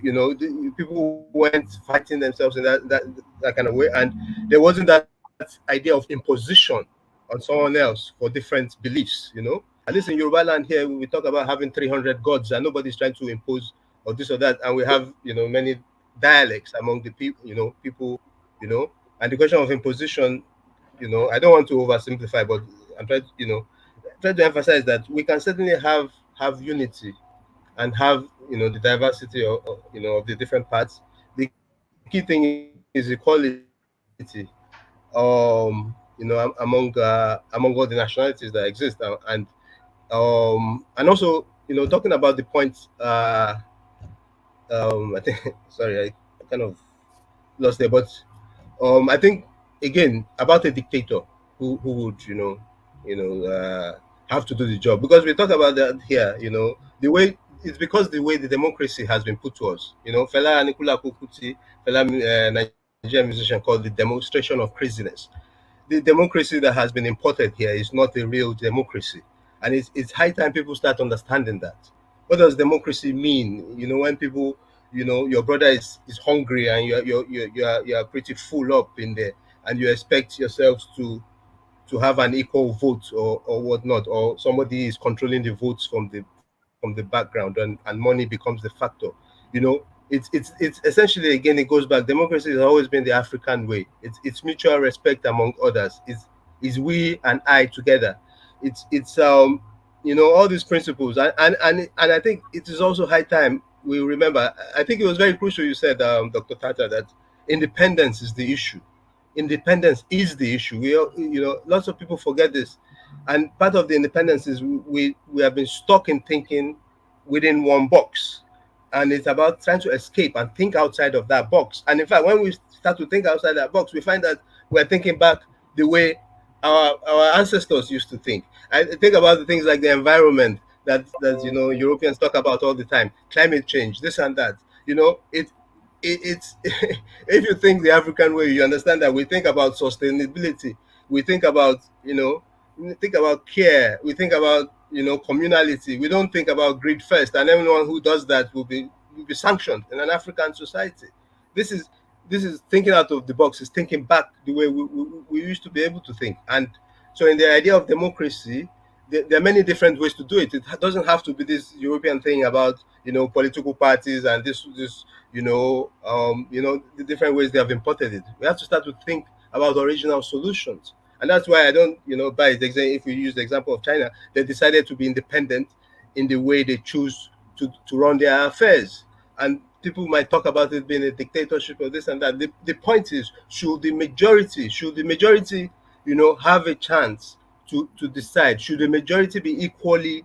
people went fighting themselves in that kind of way, and there wasn't that idea of imposition on someone else for different beliefs. At least in Yoruba land here, we talk about having 300 gods, and nobody's trying to impose or this or that, and we have many dialects among the people, and the question of imposition, I don't want to oversimplify, but I'm trying to emphasize that we can certainly have unity and have the diversity of the different parts. The key thing is equality, among all the nationalities that exist, and also talking about the point, I think sorry, I kind of lost there, but I think again about a dictator who would have to do the job. Because we talk about that here, the way it's because the way the democracy has been put to us. Fela Anikulapo Kuti, Fela Nigerian musician, called the demonstration of craziness. The democracy that has been imported here is not a real democracy, and it's high time people start understanding that. What does democracy mean? When people, your brother is hungry and you're pretty full up in there, and you expect yourselves to have an equal vote or whatnot, or somebody is controlling the votes from the background, and money becomes the factor. It's essentially, again, it goes back. Democracy has always been the African way. It's mutual respect among others. It's we and I together. It's all these principles, and I think it is also high time we remember. I think it was very crucial you said, Dr. Tata, that independence is the issue. Independence is the issue. Lots of people forget this, and part of the independence is we have been stuck in thinking within one box, and it's about trying to escape and think outside of that box. And in fact, when we start to think outside that box, we find that we're thinking back the way our ancestors used to think. I think about the things like the environment that Europeans talk about all the time, climate change, this and that. It's if you think the African way, you understand that we think about sustainability, we think about care, we think about communality. We don't think about greed first, and anyone who does that will be sanctioned in an African society. This is thinking out of the box. Is thinking back the way we used to be able to think. And so, in the idea of democracy, there are many different ways to do it. It doesn't have to be this European thing about political parties and the different ways they have imported it. We have to start to think about original solutions. And that's why I don't buy it. If we use the example of China, they decided to be independent in the way they choose to run their affairs. And people might talk about it being a dictatorship or this and that. The point is, should the majority have a chance to decide? Should the majority be equally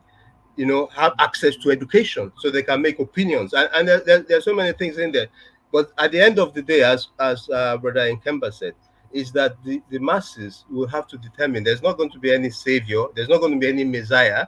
have access to education so they can make opinions? And there are so many things in there. But at the end of the day, as Brother Nkemba said, is that the masses will have to determine. There's not going to be any savior. There's not going to be any messiah.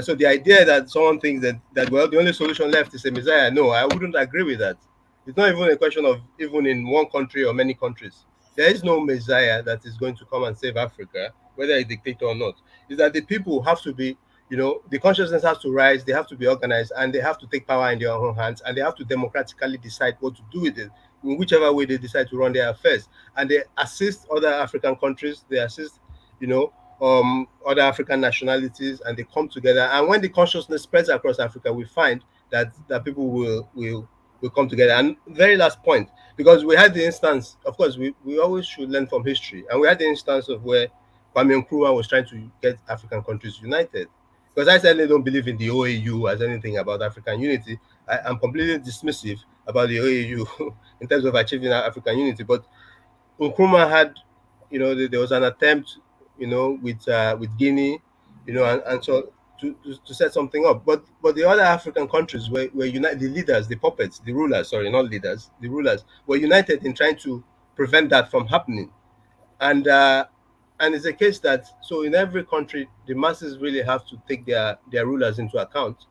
So the idea that someone thinks that well, the only solution left is a messiah, no, I wouldn't agree with that. It's not even a question of even in one country or many countries. There is no messiah that is going to come and save Africa, whether a dictator or not. Is that the people have to be, the consciousness has to rise, they have to be organized, and they have to take power in their own hands, and they have to democratically decide what to do with it, in whichever way they decide to run their affairs. And they assist other African countries, they assist, other African nationalities, and they come together. And when the consciousness spreads across Africa, we find that people will come together. And very last point, because we had the instance, of course, we always should learn from history, and we had the instance of where Kwame Nkrumah was trying to get African countries united. Because I certainly don't believe in the OAU as anything about African unity. I'm completely dismissive about the OAU in terms of achieving African unity. But Nkrumah had, there was an attempt, with Guinea, and so to set something up. But the other African countries were united. The leaders, the puppets, the rulers, sorry, not leaders, the rulers were united in trying to prevent that from happening. And it's a case that, so in every country, the masses really have to take their rulers into account.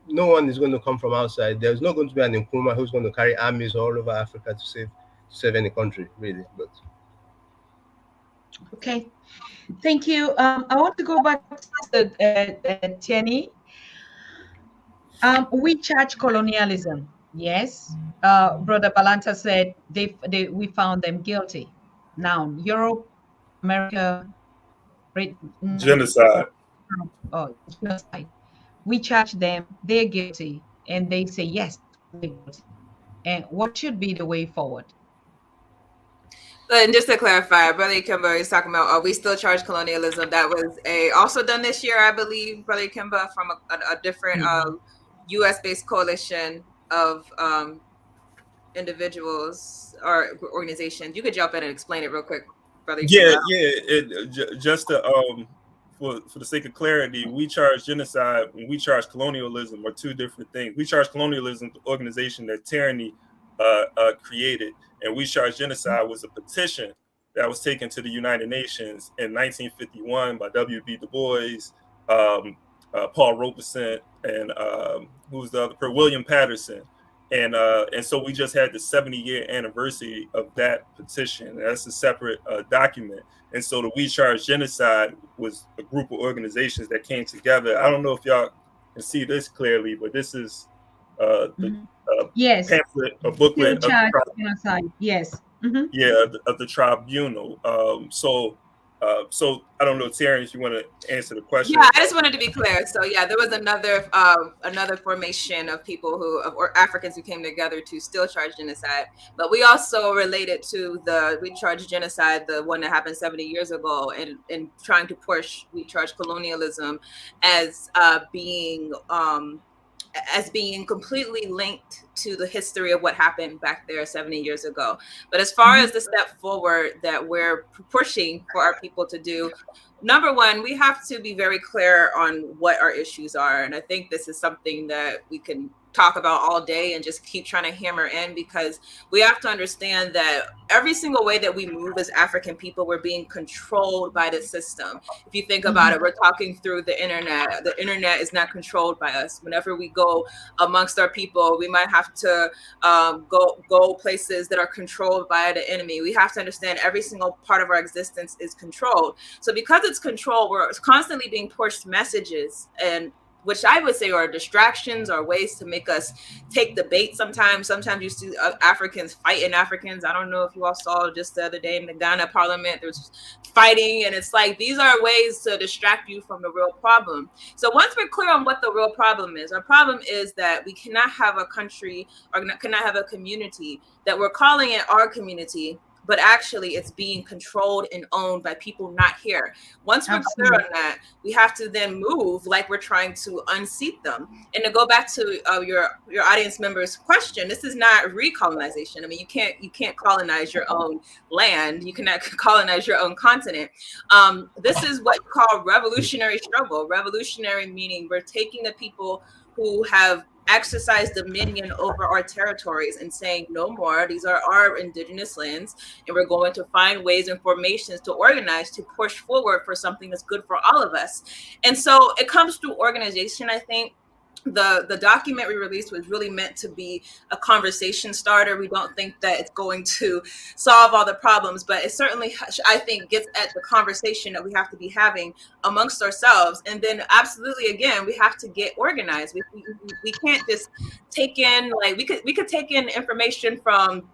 No one is going to come from outside. There's not going to be an Nkrumah who's going to carry armies all over Africa to save any country, really. But
okay, thank you. I want to go back to Tierney. We charge colonialism. Yes, Brother Balanta said we found them guilty. Now Europe, America,
genocide.
Oh, genocide. We charge them, they're guilty, and they say yes, they're guilty. And what should be the way forward?
And just to clarify, Brother Ikemba is talking about, we still charge colonialism. That was also done this year, I believe, Brother Ikemba, from a different U.S.-based coalition of individuals or organizations. You could jump in and explain it real quick, Brother Ikemba.
Yeah. Just to for the sake of clarity, we charge genocide and we charge colonialism are two different things. We charge colonialism, the organization that tyranny created, and we charge genocide was a petition that was taken to the United Nations in 1951 by W.B. Du Bois, Paul Robeson, and who's the other? William Patterson. And so we just had the 70-year anniversary of that petition. That's a separate document. And so the We Charge Genocide was a group of organizations that came together. I don't know if y'all can see this clearly, but this is the
yes,
pamphlet, a booklet of
genocide. Yes.
of the tribunal. So I don't know, Terry, if you want to answer the question.
Yeah, I just wanted to be clear. So yeah, there was another formation of people or Africans who came together to still charge genocide. But we also related to We Charge Genocide, the one that happened 70 years ago, and trying to push We Charge Colonialism as being completely linked to the history of what happened back there 70 years ago. But as far as the step forward that we're pushing for our people to do, number one, we have to be very clear on what our issues are. And I think this is something that we can talk about all day and just keep trying to hammer in, because we have to understand that every single way that we move as African people, we're being controlled by the system. If you think about it, we're talking through the internet. The internet is not controlled by us. Whenever we go amongst our people, we might have to go places that are controlled by the enemy. We have to understand every single part of our existence is controlled. So because it's controlled, we're constantly being pushed messages, and which I would say are distractions or ways to make us take the bait sometimes. Sometimes you see Africans fighting Africans. I don't know if you all saw just the other day in the Ghana parliament, there's fighting, and it's like, these are ways to distract you from the real problem. So once we're clear on what the real problem is, our problem is that we cannot have a country or cannot have a community that we're calling it our community, but actually it's being controlled and owned by people not here. Once we're clear on that, we have to then move like we're trying to unseat them. And to go back to your audience member's question, this is not recolonization. I mean, you can't colonize your own land. You cannot colonize your own continent. This is what you call revolutionary struggle. Revolutionary meaning we're taking the people who have exercise dominion over our territories and saying no more, these are our indigenous lands, and we're going to find ways and formations to organize to push forward for something that's good for all of us. And so it comes through organization. I think the document we released was really meant to be a conversation starter. We don't think that it's going to solve all the problems, but it certainly, I think, gets at the conversation that we have to be having amongst ourselves. And then absolutely, again, we have to get organized. We can't just take in, like, we could take in information from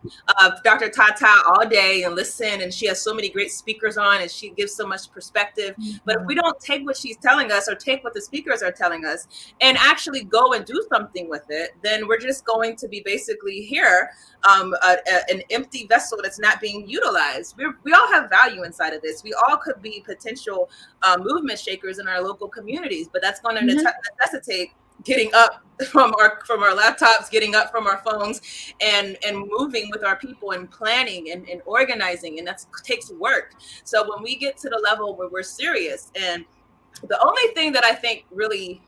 Dr. Tata all day and listen, and she has so many great speakers on and she gives so much perspective. But if we don't take what she's telling us or take what the speakers are telling us and actually go and do something with it, then we're just going to be basically here, an empty vessel that's not being utilized. We all have value inside of this. We all could be potential movement shakers in our local communities, but that's going to necessitate getting up from our laptops, getting up from our phones, and moving with our people and planning and organizing, and that takes work. So when we get to the level where we're serious, and the only thing that I think really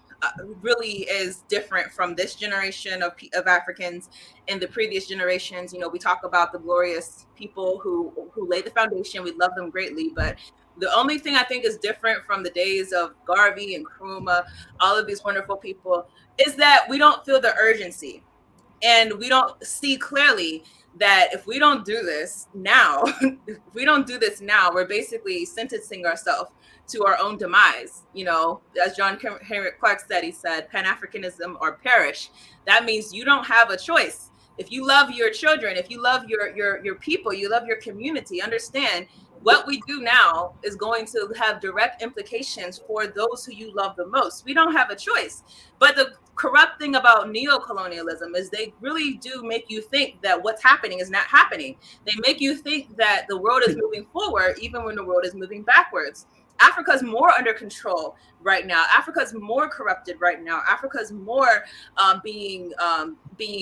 is different from this generation of Africans and the previous generations, we talk about the glorious people who laid the foundation. We love them greatly, but the only thing I think is different from the days of Garvey and Nkrumah, all of these wonderful people, is that we don't feel the urgency, and we don't see clearly that if we don't do this now, we're basically sentencing ourselves to our own demise. As John Henrik Clarke said, he said, Pan-Africanism or perish. That means you don't have a choice. If you love your children, if you love your people, you love your community, understand what we do now is going to have direct implications for those who you love the most. We don't have a choice. But the corrupt thing about neocolonialism is they really do make you think that what's happening is not happening. They make you think that the world is moving forward, even when the world is moving backwards. Africa is more under control right now. Africa is more corrupted right now. Africa is more being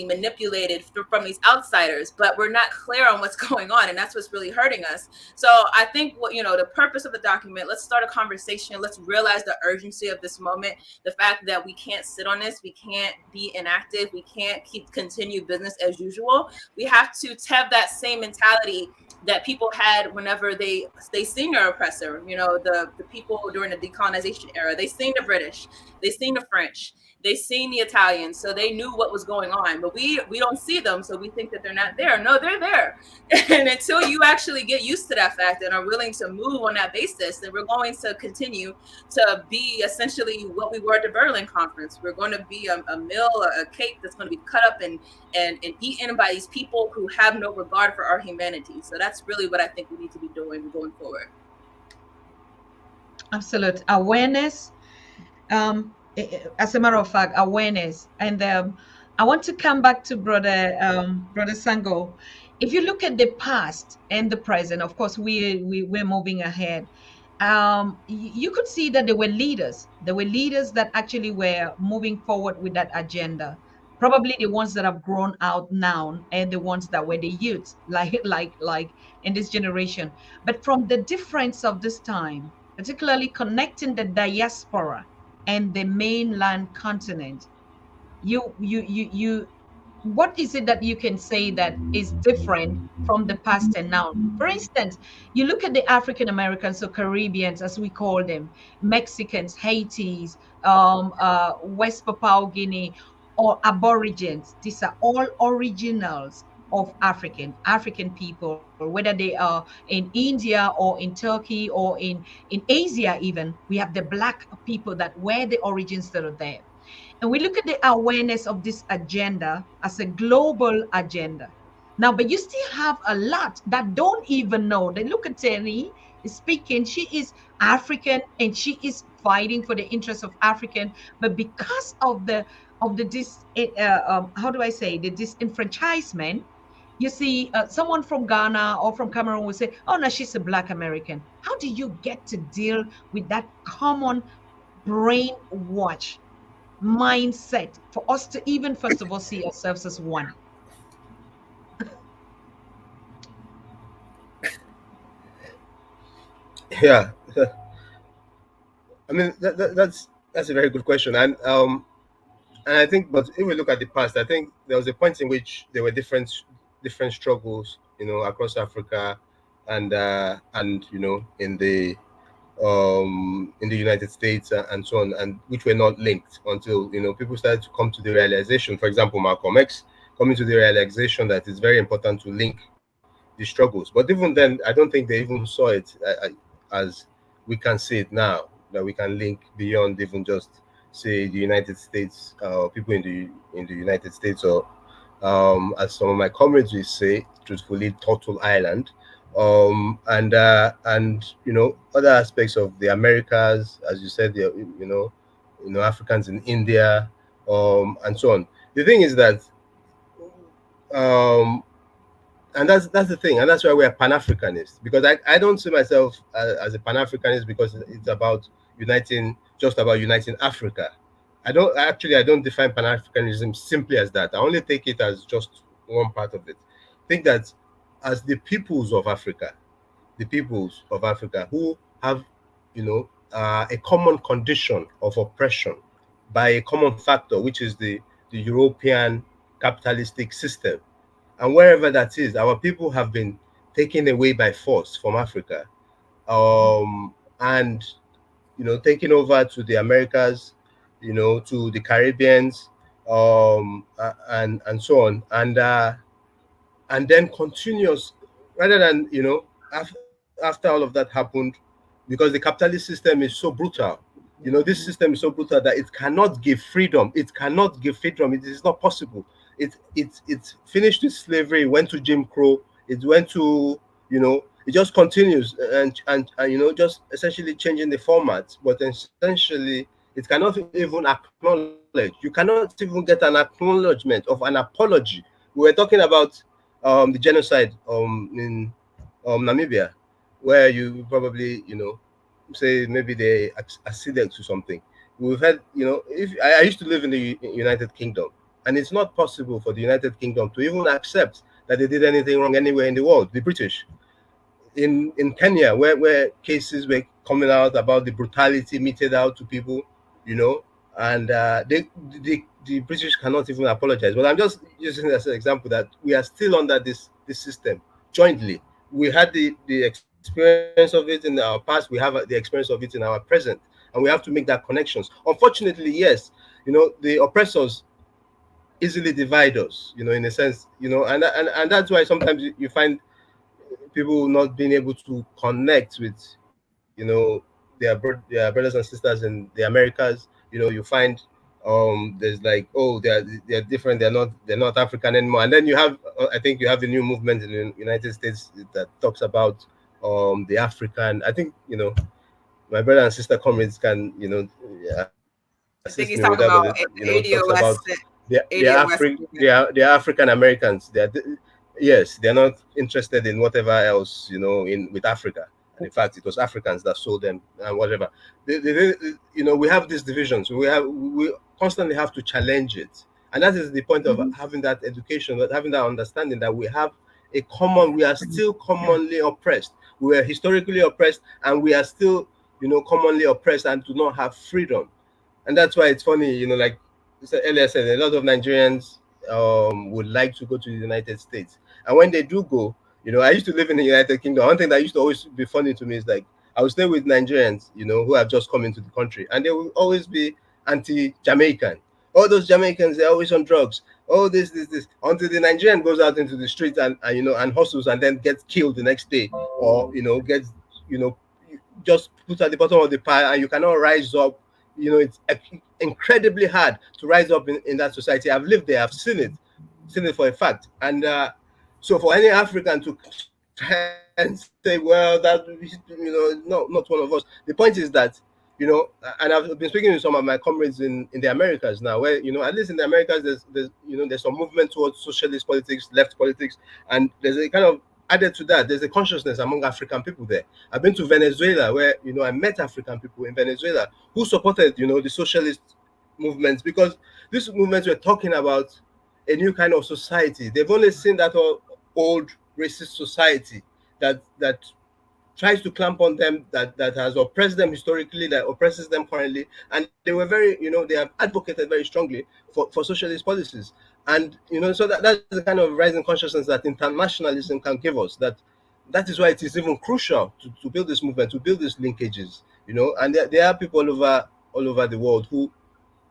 manipulated from these outsiders, but we're not clear on what's going on, and that's what's really hurting us. So I think the purpose of the document, let's start a conversation. Let's realize the urgency of this moment, the fact that we can't sit on this, we can't be inactive, we can't continue business as usual. We have to have that same mentality that people had whenever they seen their oppressor. The people during the decolonization era, they seen the British, they seen the French, they seen the Italians, so they knew what was going on. But we don't see them, so we think that they're not there. No, they're there. And until you actually get used to that fact and are willing to move on that basis, then we're going to continue to be essentially what we were at the Berlin Conference. We're going to be a meal, a cake that's going to be cut up and eaten by these people who have no regard for our humanity. So that's really what I think we need to be doing going forward.
Absolute awareness. As a matter of fact, awareness. And I want to come back to brother Sango. If you look at the past and the present, of course, we're moving ahead. You could see that there were leaders. There were leaders that actually were moving forward with that agenda. Probably the ones that have grown out now, and the ones that were the youths, like in this generation. But from the difference of this time, particularly connecting the diaspora and the mainland continent, what is it that you can say that is different from the past and now? For instance, you look at the African Americans or Caribbeans, as we call them, Mexicans, Haitis, West Papua Guinea, or Aborigines. These are all originals of African people, whether they are in India or in Turkey or in Asia even. We have the Black people that were the origins that are there. And we look at the awareness of this agenda as a global agenda. Now, but you still have a lot that don't even know. They look at Terry speaking, she is African and she is fighting for the interests of African, but because of the disenfranchisement, you see someone from Ghana or from Cameroon will say, oh no, she's a Black American. How do you get to deal with that common brainwash mindset for us to even first of all see ourselves as one?
Yeah, I mean that's a very good question, and I think, but if we look at the past, I think there was a point in which there were different struggles, across Africa, and in the United States and so on, and which were not linked until people started to come to the realization. For example, Malcolm X coming to the realization that it's very important to link the struggles. But even then, I don't think they even saw it as we can see it now, that we can link beyond even just say the United States, people in the United States, or as some of my comrades will say, truthfully, Turtle Island, and other aspects of the Americas, as you said, Africans in India, and so on. The thing is that, and that's the thing, and that's why we're Pan-Africanists, because I don't see myself as a Pan-Africanist because it's about uniting Africa. I don't define Pan-Africanism simply as that. I only take it as just one part of it. I think that as the peoples of Africa who have, a common condition of oppression by a common factor, which is the European capitalistic system. And wherever that is, our people have been taken away by force from Africa, and taken over to the Americas, to the Caribbeans, and so on, and then continuous, rather than after all of that happened, because the capitalist system is so brutal. This system is so brutal that it cannot give freedom. It is not possible. It's finished with slavery. It went to Jim Crow. It went to, it just continues and just essentially changing the format. But essentially, it cannot even acknowledge. You cannot even get an acknowledgement of an apology. We were talking about the genocide in Namibia, where you probably say maybe they acceded to something. We've had, if I used to live in the United Kingdom, and it's not possible for the United Kingdom to even accept that they did anything wrong anywhere in the world. The British, in Kenya, where cases were coming out about the brutality meted out to people, and the British cannot even apologize. But I'm just using this as an example that we are still under this system jointly. We had the experience of it in our past. We have the experience of it in our present, and we have to make that connections. Unfortunately, yes, the oppressors easily divide us. In a sense, and that's why sometimes you find people not being able to connect with, their brothers and sisters in the Americas. You find there's like, oh, they're different, they're not African anymore. And then you have, I think you have a new movement in the United States that talks about the African. I think my brother and sister comrades can
I think
assist
he's
me with
talking
that, but
about
talks about
ADOS.
they're African Americans. Yes, they're not interested in whatever else, with Africa. And in fact, it was Africans that sold them and whatever. We have these divisions. We constantly have to challenge it, and that is the point of having that education, that having that understanding that we are still commonly oppressed. We were historically oppressed, and we are still, commonly oppressed, and do not have freedom. And that's why it's funny, like earlier said, a lot of Nigerians would like to go to the United States. And when they do go, I used to live in the United Kingdom. One thing that used to always be funny to me is like, I would stay with Nigerians, who have just come into the country, and they will always be anti-Jamaican. All those Jamaicans, they're always on drugs. Oh, this, until the Nigerian goes out into the streets and hustles and then gets killed the next day, or, gets, just put at the bottom of the pile, and you cannot rise up. It's incredibly hard to rise up in that society. I've lived there. I've seen it for a fact. And so for any African to try and say, well, that, not one of us. The point is that, and I've been speaking to some of my comrades in the Americas now, where, at least in the Americas, there's some movement towards socialist politics, left politics, and there's a kind of, added to that, there's a consciousness among African people there. I've been to Venezuela, where, I met African people in Venezuela who supported, the socialist movements, because these movements were talking about a new kind of society. They've only seen that old racist society that tries to clamp on them, that has oppressed them historically, that oppresses them currently. And they were very, they have advocated very strongly for socialist policies. And, so that's the kind of rising consciousness that internationalism can give us. That is why it is even crucial to build this movement, to build these linkages, and there are people all over the world who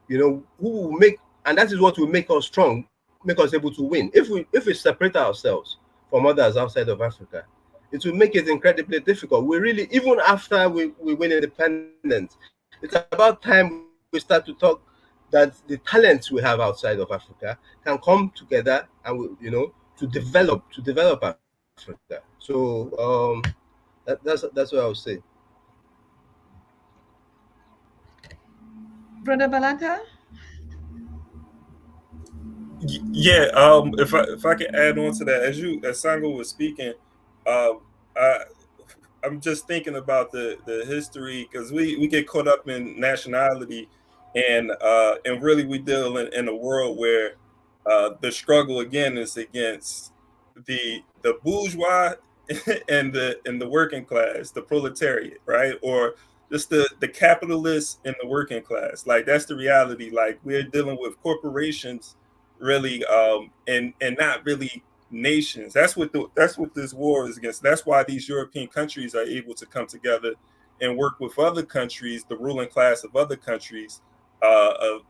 will make, and that is what will make us strong, make us able to win. If we separate ourselves from others outside of Africa, it will make it incredibly difficult. We really, even after we win independence, it's about time we start to talk that the talents we have outside of Africa can come together and to develop Africa. So that's what I would say.
Brother Balanta?
Yeah, if I can add on to that, as Sango was speaking, I'm just thinking about the history, because we get caught up in nationality, and really we deal in a world where the struggle again is against the bourgeois and the working class, the proletariat, right? Or just the capitalists and the working class. Like, that's the reality. Like, we're dealing with corporations, really, and not really nations. That's what this war is against. That's why these European countries are able to come together and work with other countries, the ruling class of other countries of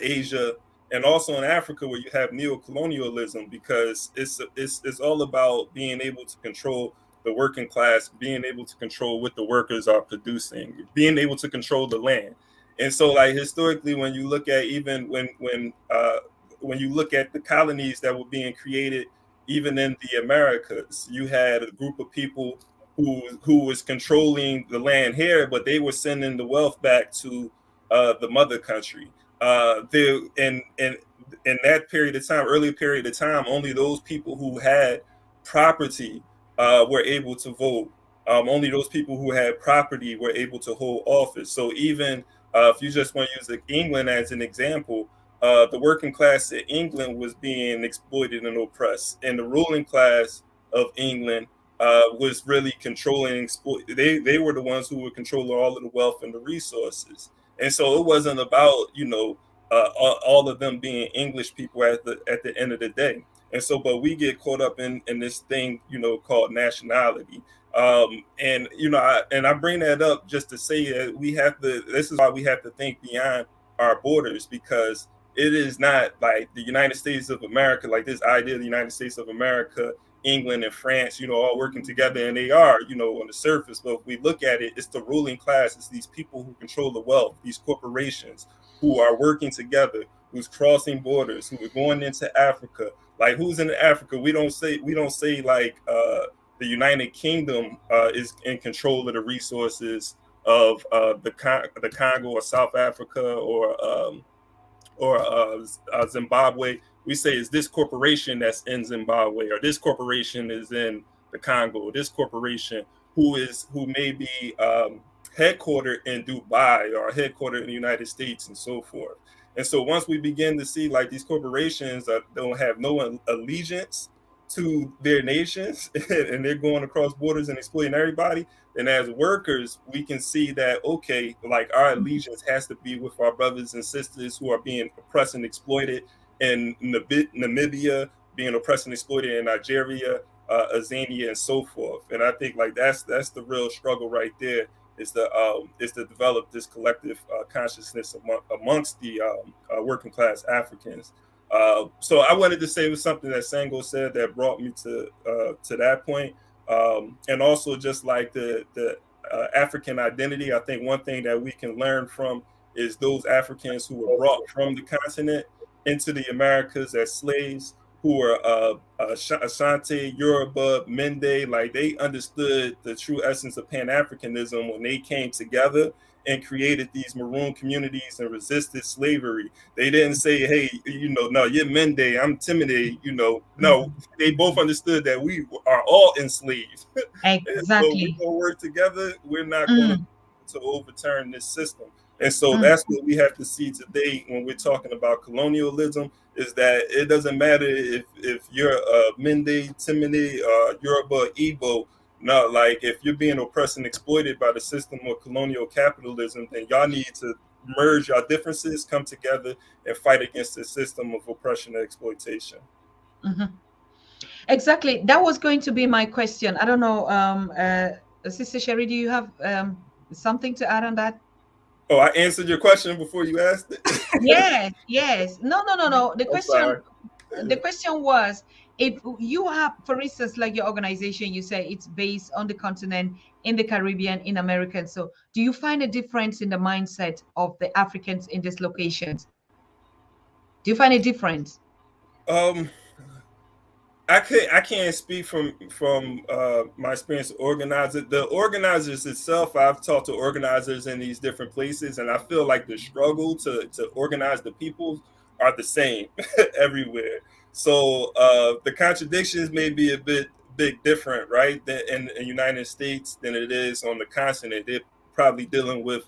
Asia, and also in Africa, where you have neocolonialism, because it's all about being able to control the working class, being able to control what the workers are producing, being able to control the land. And so, like, historically, when you look at even when you look at the colonies that were being created, even in the Americas, you had a group of people who was controlling the land here, but they were sending the wealth back to the mother country. In that period of time, early period of time, only those people who had property were able to vote. only those people who had property were able to hold office. So even if you just want to use England as an example, the working class in England was being exploited and oppressed, and the ruling class of England was really controlling. They were the ones who were controlling all of the wealth and the resources. And so it wasn't about all of them being English people at the end of the day. And so, but we get caught up in this thing called nationality. And I bring that up just to say that we have to. This is why we have to think beyond our borders, because it is not like the United States of America, like this idea of the United States of America, England and France, all working together, and they are, on the surface. But if we look at it, it's the ruling class. It's these people who control the wealth, these corporations who are working together, who's crossing borders, who are going into Africa. Like, who's in Africa? We don't say like the United Kingdom is in control of the resources of the Congo or South Africa or Zimbabwe. We say is this corporation that's in Zimbabwe, or this corporation is in the Congo, or this corporation who may be headquartered in Dubai or headquartered in the United States and so forth. And so once we begin to see like these corporations don't have no allegiance to their nations and they're going across borders and exploiting everybody, then as workers, we can see that, okay, like our allegiance has to be with our brothers and sisters who are being oppressed and exploited in Namibia, being oppressed and exploited in Nigeria, Azania, and so forth. And I think like that's the real struggle right there, is to develop this collective consciousness amongst the working class Africans. So I wanted to say it was something that Sango said that brought me to that point. And also just like the African identity, I think one thing that we can learn from is those Africans who were brought from the continent into the Americas as slaves, who were Ashanti, Yoruba, Mende. Like, they understood the true essence of Pan-Africanism when they came together and created these maroon communities and resisted slavery. They didn't say, hey, no, you're Mende, I'm Timide, No, they both understood that we are all enslaved.
Exactly.
So we gonna work together. We're not going to overturn this system. And so that's what we have to see today when we're talking about colonialism, is that it doesn't matter if you're Mende, Timide, Yoruba, Igbo. No, like, if you're being oppressed and exploited by the system of colonial capitalism, then y'all need to merge your differences, come together, and fight against the system of oppression and exploitation.
Exactly. That was going to be my question. I don't know, Sister Sherry, do you have something to add on that?
Oh, I answered your question before you asked it?
Yes. No. The question was, if you have, for instance, like your organization, you say it's based on the continent, in the Caribbean, in America. So do you find a difference in the mindset of the Africans in these locations? Do you find a difference?
I can't speak from my experience organizing. The organizers itself, I've talked to organizers in these different places, and I feel like the struggle to organize the people are the same everywhere. So the contradictions may be a bit different, right, in the United States than it is on the continent. They're probably dealing with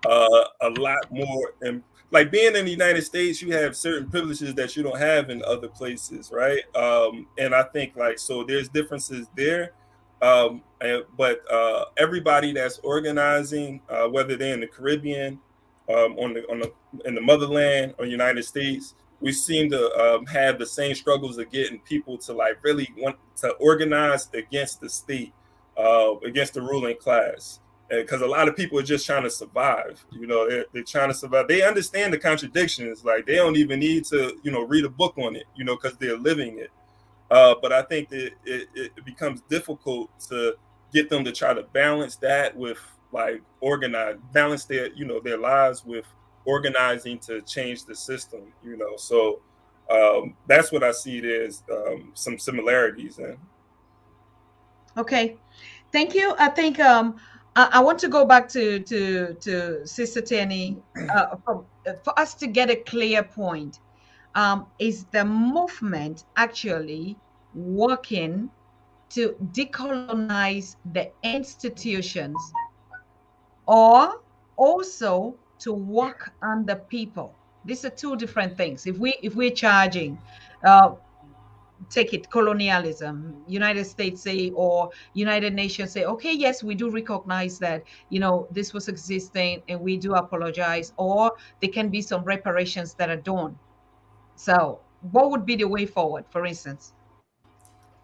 a lot more. And like, being in the United States, you have certain privileges that you don't have in other places, right? And I think, like, so there's differences there. But everybody that's organizing, whether they're in the Caribbean, in the motherland or United States, we seem to have the same struggles of getting people to like really want to organize against the state, against the ruling class. Because a lot of people are just trying to survive. They're trying to survive. They understand the contradictions. Like, they don't even need to, read a book on it, because they're living it. But I think that it becomes difficult to get them to try to balance that with like balance their lives with organizing to change the system. So that's what I see there's some similarities in.
Okay, thank you. I think I want to go back to Sister Tenny for us to get a clear point. Is the movement actually working to decolonize the institutions, or also to work on the people. These are two different things. If we're charging, uh, take it, colonialism, United States say, or United Nations say, okay, yes, we do recognize that, this was existing and we do apologize, or there can be some reparations that are done. So what would be the way forward, for instance?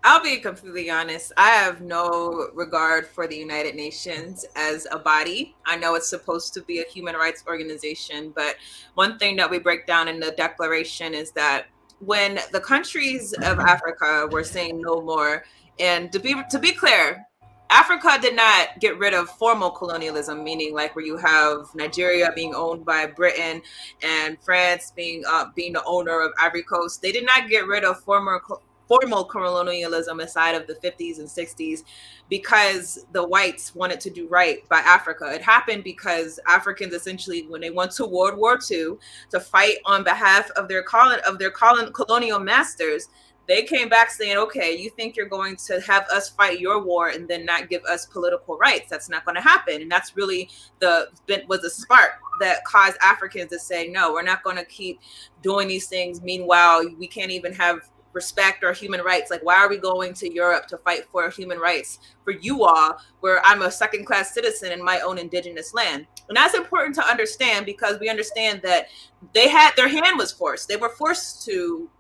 I'll be completely honest. I have no regard for the United Nations as a body. I know it's supposed to be a human rights organization, but one thing that we break down in the declaration is that when the countries of Africa were saying no more, and to be clear, Africa did not get rid of formal colonialism, meaning like where you have Nigeria being owned by Britain and France being the owner of Ivory Coast. They did not get rid of formal colonialism aside of the 50s and 60s because the whites wanted to do right by Africa. It happened because Africans essentially, when they went to World War II to fight on behalf of their colonial masters, they came back saying, okay, you think you're going to have us fight your war and then not give us political rights? That's not going to happen. And that's really was a spark that caused Africans to say, no, we're not going to keep doing these things. Meanwhile, we can't even have respect or human rights. Like, why are we going to Europe to fight for human rights for you all, where I'm a second-class citizen in my own indigenous land? And that's important to understand, because we understand that their hand was forced. They were forced to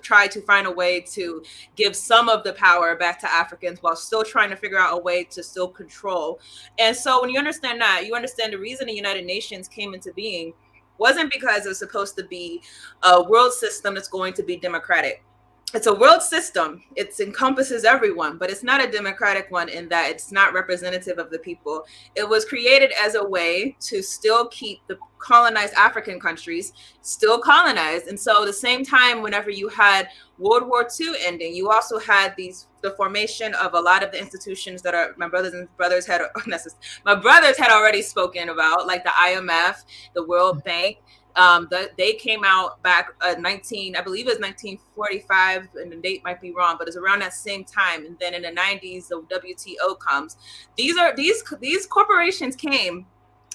try to find a way to give some of the power back to Africans while still trying to figure out a way to still control. And so when you understand that, you understand the reason the United Nations came into being wasn't because it was supposed to be a world system that's going to be democratic. It's a world system. It encompasses everyone, but it's not a democratic one in that it's not representative of the people. It was created as a way to still keep the colonized African countries still colonized. And so the same time, whenever you had World War II ending, you also had the formation of a lot of the institutions that my brothers had already spoken about, like the IMF, the World Bank. They came out back I believe it was 1945, and the date might be wrong, but it's around that same time. And then in the 90s, the WTO comes. These corporations came,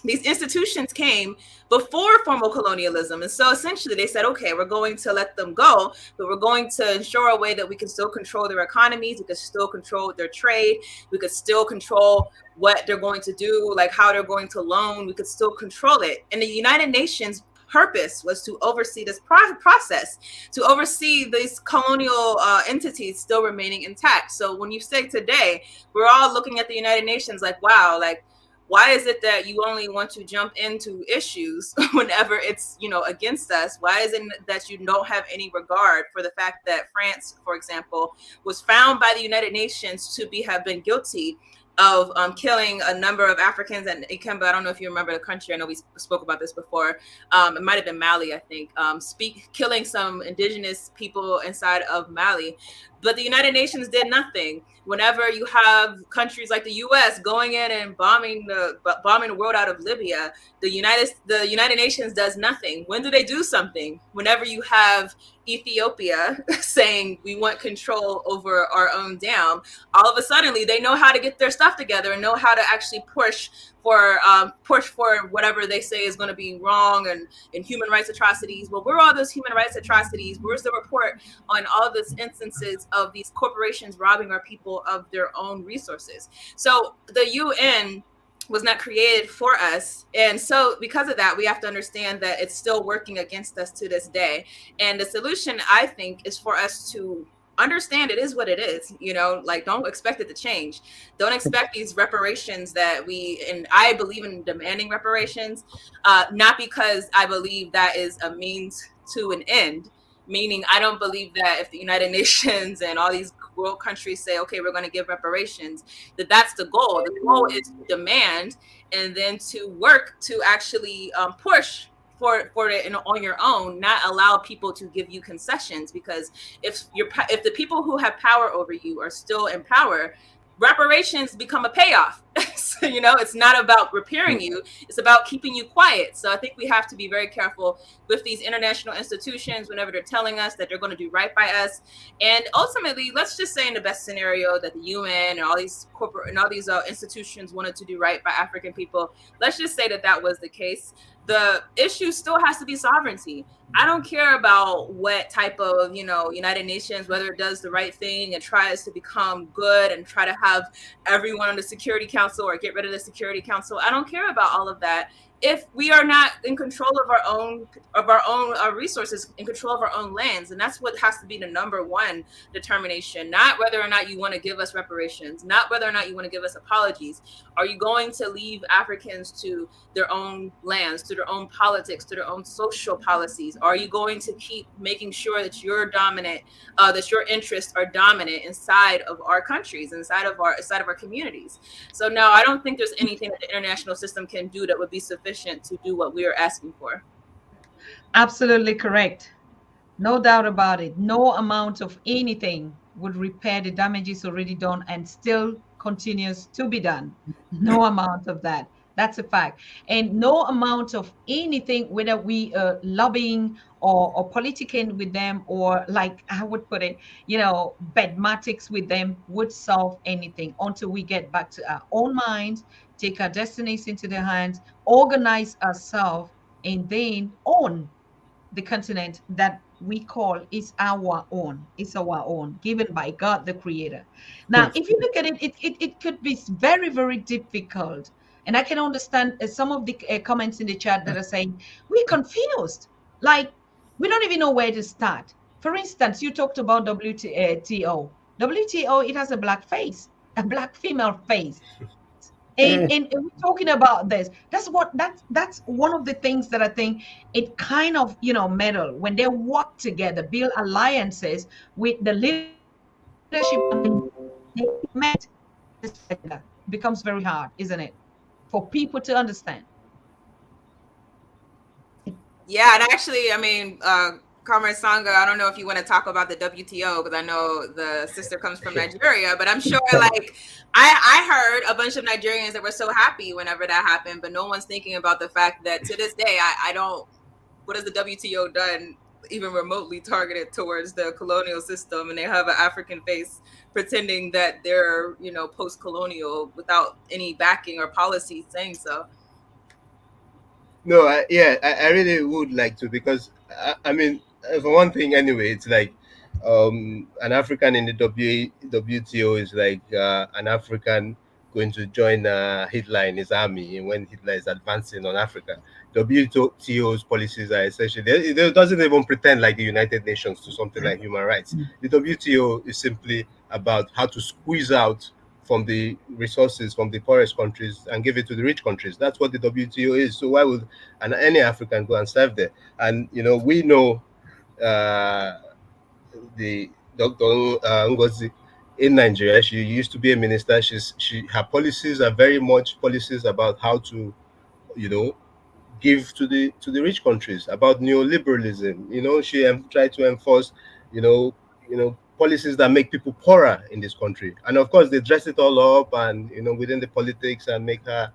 these institutions came before formal colonialism. And so essentially they said, okay, we're going to let them go, but we're going to ensure a way that we can still control their economies. We could still control their trade. We could still control what they're going to do, like how they're going to loan. We could still control it. And the United Nations purpose was to oversee this process, to oversee these colonial entities still remaining intact. So when you say today, we're all looking at the United Nations like, wow, like, why is it that you only want to jump into issues whenever it's, against us? Why is it that you don't have any regard for the fact that France, for example, was found by the United Nations to have been guilty of killing a number of Africans? And Ikemba, I don't know if you remember the country. I know we spoke about this before. It might have been Mali, I think. Killing some indigenous people inside of Mali. But the United Nations did nothing. Whenever you have countries like the U.S. going in and bombing the world out of Libya, the United Nations does nothing. When do they do something? Whenever you have Ethiopia saying we want control over our own dam, all of a sudden they know how to get their stuff together and know how to actually push for whatever they say is going to be wrong and human rights atrocities. Well, where are those human rights atrocities? Where's the report on all these instances of these corporations robbing our people of their own resources? So the UN was not created for us. And so because of that, we have to understand that it's still working against us to this day. And the solution, I think, is for us to understand it is what it is, like, don't expect it to change. Don't expect these reparations and I believe in demanding reparations, not because I believe that is a means to an end. Meaning, I don't believe that if the United Nations and all these world countries say, okay, we're going to give reparations, that's the goal. The goal is to demand and then to work to actually push for it on your own, not allow people to give you concessions. Because if the people who have power over you are still in power, reparations become a payoff. So, it's not about repairing you, it's about keeping you quiet. So I think we have to be very careful with these international institutions whenever they're telling us that they're going to do right by us. And ultimately, let's just say in the best scenario that the UN and all these corporate and all these institutions wanted to do right by African people. Let's just say that that was the case. The issue still has to be sovereignty. I don't care about what type of, United Nations, whether it does the right thing and tries to become good and try to have everyone on the Security Council or get rid of the Security Council. I don't care about all of that if we are not in control of our own resources, in control of our own lands. And that's what has to be the number one determination, not whether or not you want to give us reparations, not whether or not you want to give us apologies. Are you going to leave Africans to their own lands, to their own politics, to their own social policies? Are you going to keep making sure that you're dominant, that your interests are dominant inside of our countries, inside of our communities? So no, I don't think there's anything that the international system can do that would be sufficient to do what we are asking for.
Absolutely correct. No doubt about it. No amount of anything would repair the damages already done and still continues to be done. No amount of that. That's a fact. And no amount of anything, whether we lobbying or politicking with them, or like I would put it, bedmatics with them, would solve anything until we get back to our own minds, take our destinies into their hands, organize ourselves, and then own the continent that we call is our own. It's our own, given by God the Creator. Now, if you look at it, it could be very, very difficult. And I can understand some of the comments in the chat that are saying, we're confused. Like, we don't even know where to start. For instance, you talked about WTO. WTO, it has a black face, a black female face. And we're talking about this. That's one of the things that I think it kind of meddle when they work together, build alliances with the leadership. They met this together. It becomes very hard, isn't it, for people to understand?
Yeah, and actually, I mean, Comrade Sangha, I don't know if you want to talk about the WTO, because I know the sister comes from Nigeria, but I'm sure like I heard a bunch of Nigerians that were so happy whenever that happened, but no one's thinking about the fact that to this day, I don't, what has the WTO done even remotely targeted towards the colonial system? And they have an African face pretending that they're, post-colonial without any backing or policy saying so.
No, I really would like to, because I mean, for one thing, anyway, it's like an African in the WTO is like an African going to join Hitler in his army when Hitler is advancing on Africa. WTO's policies are essentially, it doesn't even pretend like the United Nations to something like human rights. The WTO is simply about how to squeeze out from the resources from the poorest countries and give it to the rich countries. That's what the WTO is. So why would any African go and serve there? And we know the Dr. Ngozi in Nigeria. She used to be a minister. Her policies are very much policies about how to, give to the rich countries, about neoliberalism. She tried to enforce, policies that make people poorer in this country. And of course, they dress it all up and, within the politics and make her,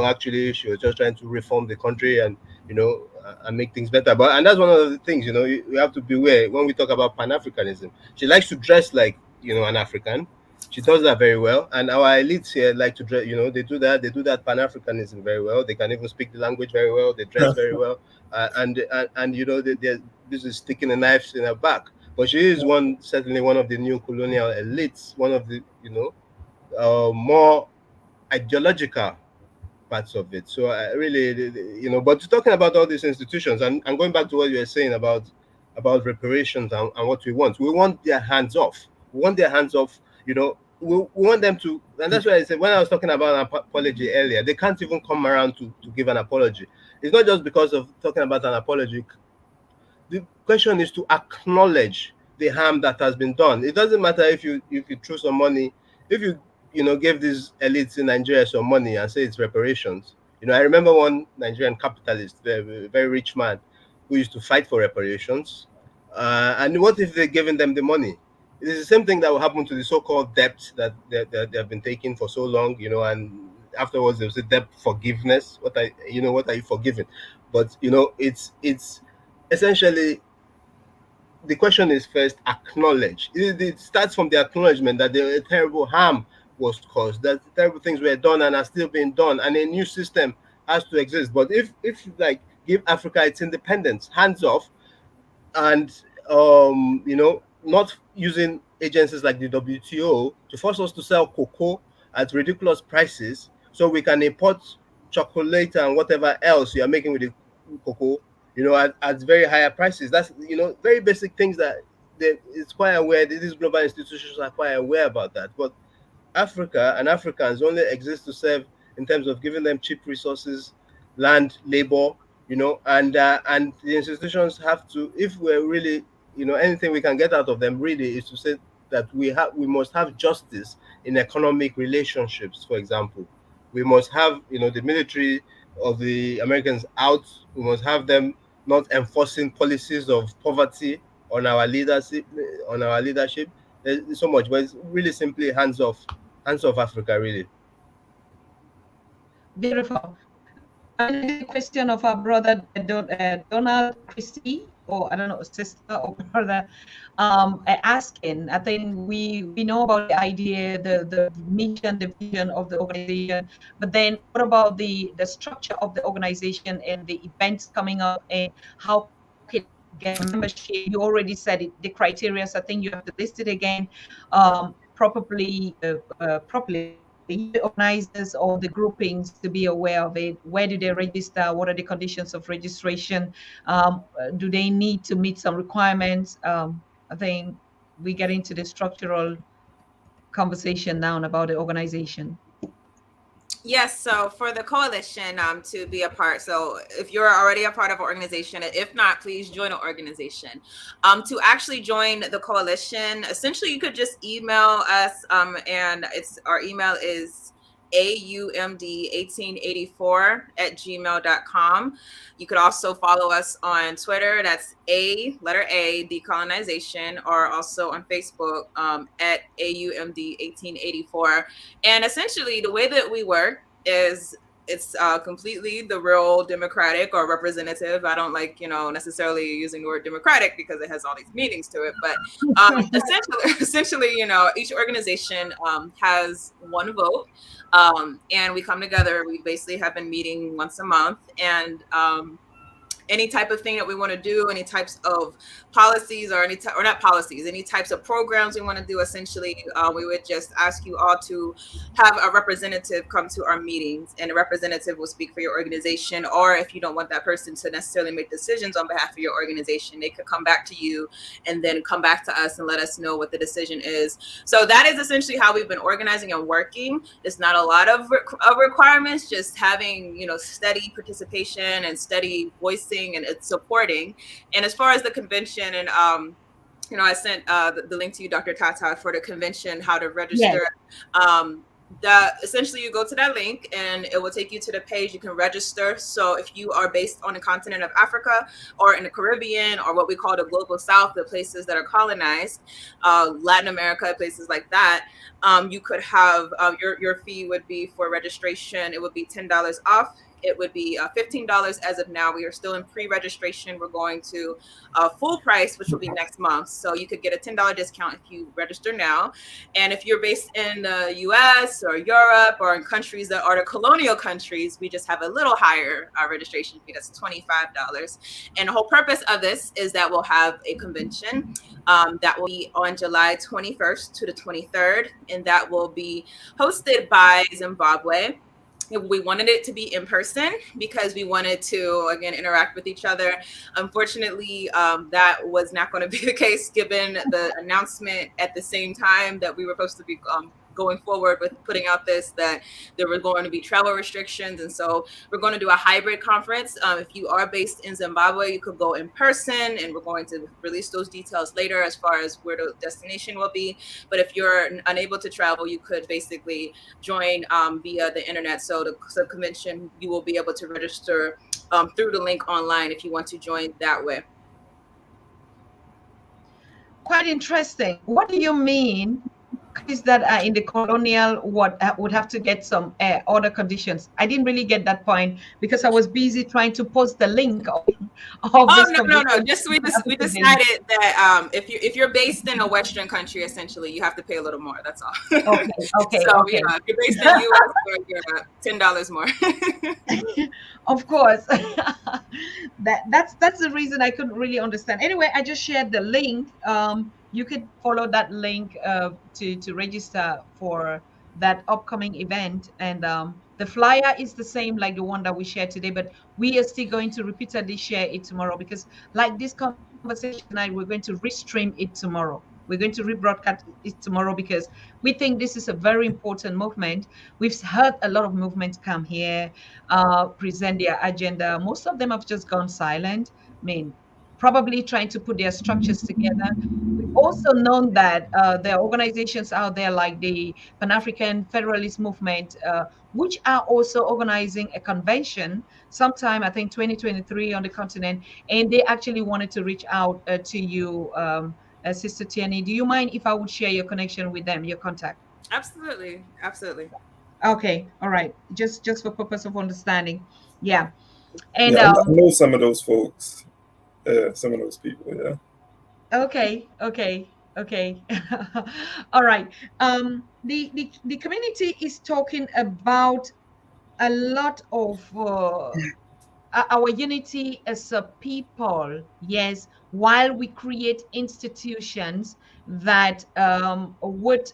actually she was just trying to reform the country and, and make things better. And that's one of the things, you have to beware when we talk about Pan-Africanism. She likes to dress like, an African. She does that very well. And our elites here like to dress, they do that Pan-Africanism very well. They can even speak the language very well. They dress very well. And this is sticking the knives in her back. But she is certainly one of the neocolonial elites, one of the, more ideological parts of it. So I really, but talking about all these institutions and going back to what you were saying about reparations and what we want their hands off. We want their hands off, we want them to, and that's why I said, when I was talking about an apology earlier, they can't even come around to give an apology. It's not just because of talking about an apology. The question is to acknowledge the harm that has been done. It doesn't matter if you throw some money, if you give these elites in Nigeria some money and say it's reparations. I remember one Nigerian capitalist, a very rich man, who used to fight for reparations. And what if they're giving them the money? It is the same thing that will happen to the so-called debt that they have been taking for so long, and afterwards they'll say debt forgiveness. What are you forgiving? But it's essentially, the question is first acknowledge. It starts from the acknowledgement that the terrible harm was caused, that terrible things were done and are still being done, and a new system has to exist. But if like give Africa its independence, hands off, and not using agencies like the WTO to force us to sell cocoa at ridiculous prices so we can import chocolate and whatever else you are making with the cocoa, at very higher prices. That's very basic things that it's quite aware that these global institutions are quite aware about that. But Africa and Africans only exist to serve in terms of giving them cheap resources, land, labor, and the institutions have to, if we're really, anything we can get out of them really is to say that we must have justice in economic relationships. For example, we must have, the military of the Americans out. We must have them not enforcing policies of poverty on our leadership. There's so much, but it's really simply hands off Africa, really.
Beautiful. And the question of our brother Donald Christie, or I don't know, sister or brother, asking. I think we know about the idea, the mission, the vision of the organization, but then what about the structure of the organization and the events coming up, and how can get membership? You already said it, the criteria. So I think you have to list it again, properly. The organizers or the groupings to be aware of it. Where do they register? What are the conditions of registration? Do they need to meet some requirements? I think we get into the structural conversation now about the organization.
Yes, so for the coalition to be a part, so if you're already a part of an organization, if not, please join an organization. To actually join the coalition, essentially you could just email us, and our email is aumd1884@gmail.com. You could also follow us on Twitter. That's letter A, decolonization, or also on Facebook at AUMD1884. And essentially the way that we work is it's completely the real democratic or representative. I don't like, necessarily using the word democratic because it has all these meanings to it. But essentially, each organization has one vote. And we come together. We basically have been meeting once a month, and any type of thing that we want to do, any types of policies or any types of programs we want to do, essentially, we would just ask you all to have a representative come to our meetings, and a representative will speak for your organization. Or if you don't want that person to necessarily make decisions on behalf of your organization, they could come back to you and then come back to us and let us know what the decision is. So that is essentially how we've been organizing and working. It's not a lot of requirements, just having, steady participation and steady voicing and it's supporting. And as far as the convention, and I sent the link to you, Dr. Tata, for the convention, how to register. Yes. Essentially you go to that link and it will take you to the page you can register. So if you are based on the continent of Africa or in the Caribbean, or what we call the global South, the places that are colonized, Latin America, places like that, you could have your fee would be for registration. It would be $10 off. It would be $15 as of now. We are still in pre-registration. We're going to full price, which will be next month. So you could get a $10 discount if you register now. And if you're based in the US or Europe or in countries that are the colonial countries, we just have a little higher registration fee. That's $25. And the whole purpose of this is that we'll have a convention that will be on July 21st to the 23rd. And that will be hosted by Zimbabwe. We wanted it to be in person because we wanted to, again, interact with each other. Unfortunately, that was not going to be the case, given the announcement at the same time that we were supposed to be going forward with putting out that there were going to be travel restrictions. And so we're going to do a hybrid conference. If you are based in Zimbabwe, you could go in person, and we're going to release those details later as far as where the destination will be. But if you're unable to travel, you could basically join via the internet. So the convention, you will be able to register through the link online if you want to join that way.
Quite interesting. What do you mean? Can that are in the colonial would have to get some other conditions. I didn't really get that point because I was busy trying to post the link of
Oh
this
no. Just we decided that if you're based in a Western country, essentially, you have to pay a little more. That's all.
Okay.
So
Okay.
if you're based in the US, you're $10 more.
Of course. That's the reason I couldn't really understand. Anyway, I just shared the link. You could follow that link to register for that upcoming event, and the flyer is the same like the one that we shared today, but we are still going to repeatedly share it tomorrow because, like this conversation tonight, we're going to restream it tomorrow. We're going to rebroadcast it tomorrow because we think this is a very important movement. We've heard a lot of movements come here, present their agenda. Most of them have just gone silent. I mean, probably trying to put their structures together. We've also known that there are organizations out there like the Pan-African Federalist Movement, which are also organizing a convention sometime, I think 2023 on the continent, and they actually wanted to reach out to you, Sister Tierney. Do you mind if I would share your connection with them, your contact?
Absolutely.
Okay, all right. Just for purpose of understanding. Yeah. And
Yeah, I know some of those folks. Some of those people. Yeah.
okay. All right. The community is talking about a lot of our unity as a people. Yes, while we create institutions that would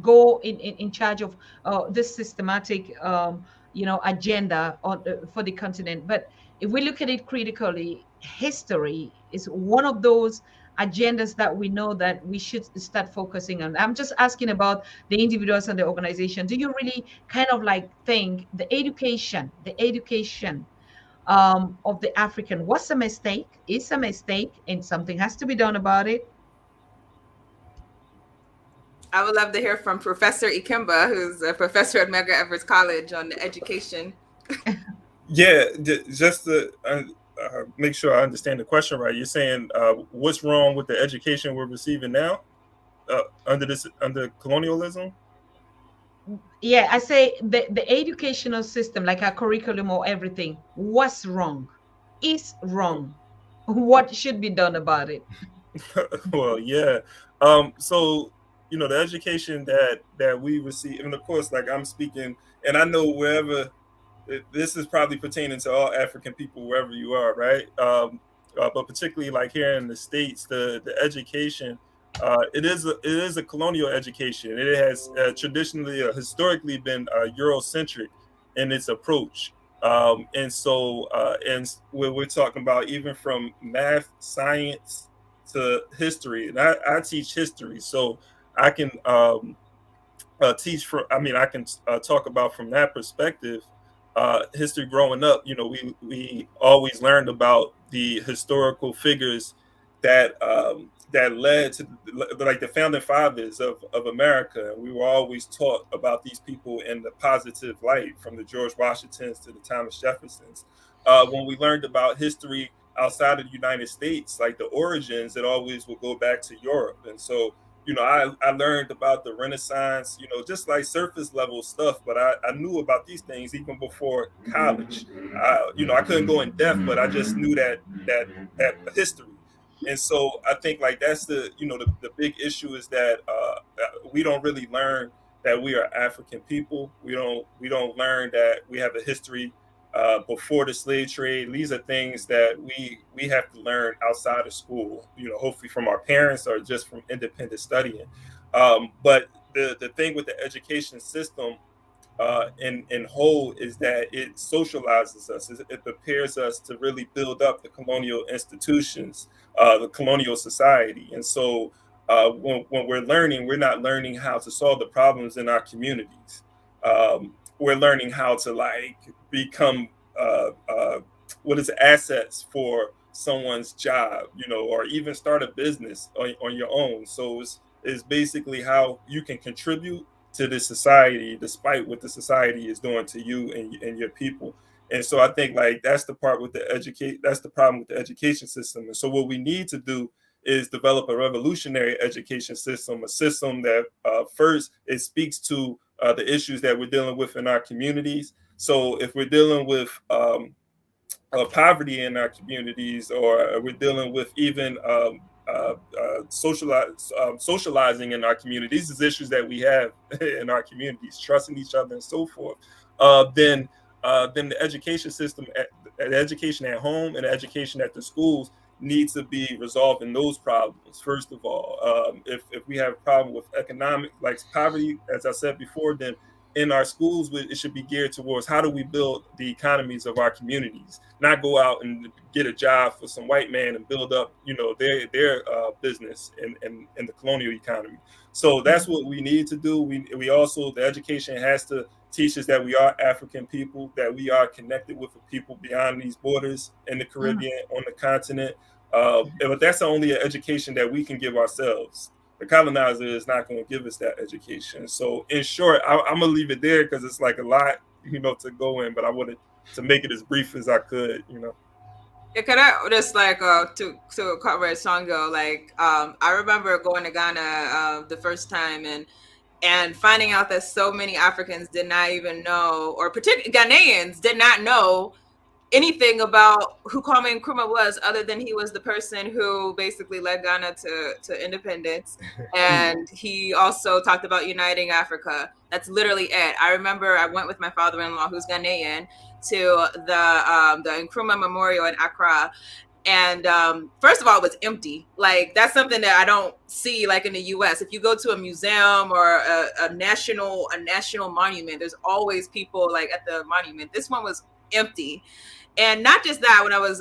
go in charge of this systematic agenda for the continent. But if we look at it critically, history is one of those agendas that we know that we should start focusing on. I'm just asking about the individuals and the organization. Do you really kind of like think the education of the African was a mistake, is a mistake, and something has to be done about it?
I would love to hear from Professor Ikemba, who's a professor at Medgar Evers College on the education.
Yeah, just to make sure I understand the question right. You're saying what's wrong with the education we're receiving now under colonialism?
Yeah, I say the educational system, like our curriculum or everything, what's wrong, is wrong. What should be done about it?
Well, yeah. So the education that we receive, and of course, like I'm speaking, and I know wherever this is probably pertaining to all African people, wherever you are, right? But particularly like here in the States, the education, it is a colonial education. It has traditionally, historically been Eurocentric in its approach. And so, and we're talking about even from math, science to history, and I teach history, so I can teach from. I mean, I can talk about from that perspective. History growing up, we always learned about the historical figures that led to like the founding fathers of America. We were always taught about these people in the positive light, from the George Washingtons to the Thomas Jeffersons. When we learned about history outside of the United States, like the origins, it always will go back to Europe. And so, I learned about the Renaissance, just like surface level stuff, but I knew about these things even before college. I couldn't go in depth, but I just knew that history. And so I think like that's the big issue is that we don't really learn that we are African people. We don't learn that we have a history before the slave trade. These are things that we have to learn outside of school, hopefully from our parents or just from independent studying. But the thing with the education system in whole is that it socializes us. It prepares us to really build up the colonial institutions, the colonial society. And so when we're learning, we're not learning how to solve the problems in our communities. We're learning how to become assets for someone's job, or even start a business on your own. So it's basically how you can contribute to the society despite what the society is doing to you and your people. And so I think like that's the problem with the education system. And so what we need to do is develop a revolutionary education system, a system that first it speaks to the issues that we're dealing with in our communities. So if we're dealing with poverty in our communities, or we're dealing with even socializing in our communities, these issues that we have in our communities, trusting each other and so forth, then the education system, the education at home and the education at the schools needs to be resolving those problems. First of all, if we have a problem with economic, like poverty, as I said before, then in our schools, it should be geared towards how do we build the economies of our communities, not go out and get a job for some white man and build up, their business in the colonial economy. So that's what we need to do. We also, the education has to teach us that we are African people, that we are connected with the people beyond these borders in the Caribbean, on the continent. But that's the only education that we can give ourselves. The colonizer is not going to give us that education. So in short, I'm going to leave it there because it's like a lot, to go in, but I wanted to make it as brief as I could,
Yeah, could I just to Comrade Songo, I remember going to Ghana the first time and finding out that so many Africans did not even know, or particularly Ghanaians did not know anything about who Kwame Nkrumah was, other than he was the person who basically led Ghana to independence. And he also talked about uniting Africa. That's literally it. I remember I went with my father-in-law, who's Ghanaian, to the Nkrumah Memorial in Accra. And first of all, it was empty. Like, that's something that I don't see like in the US. If you go to a museum or a national monument, there's always people like at the monument. This one was empty. And not just that, when I was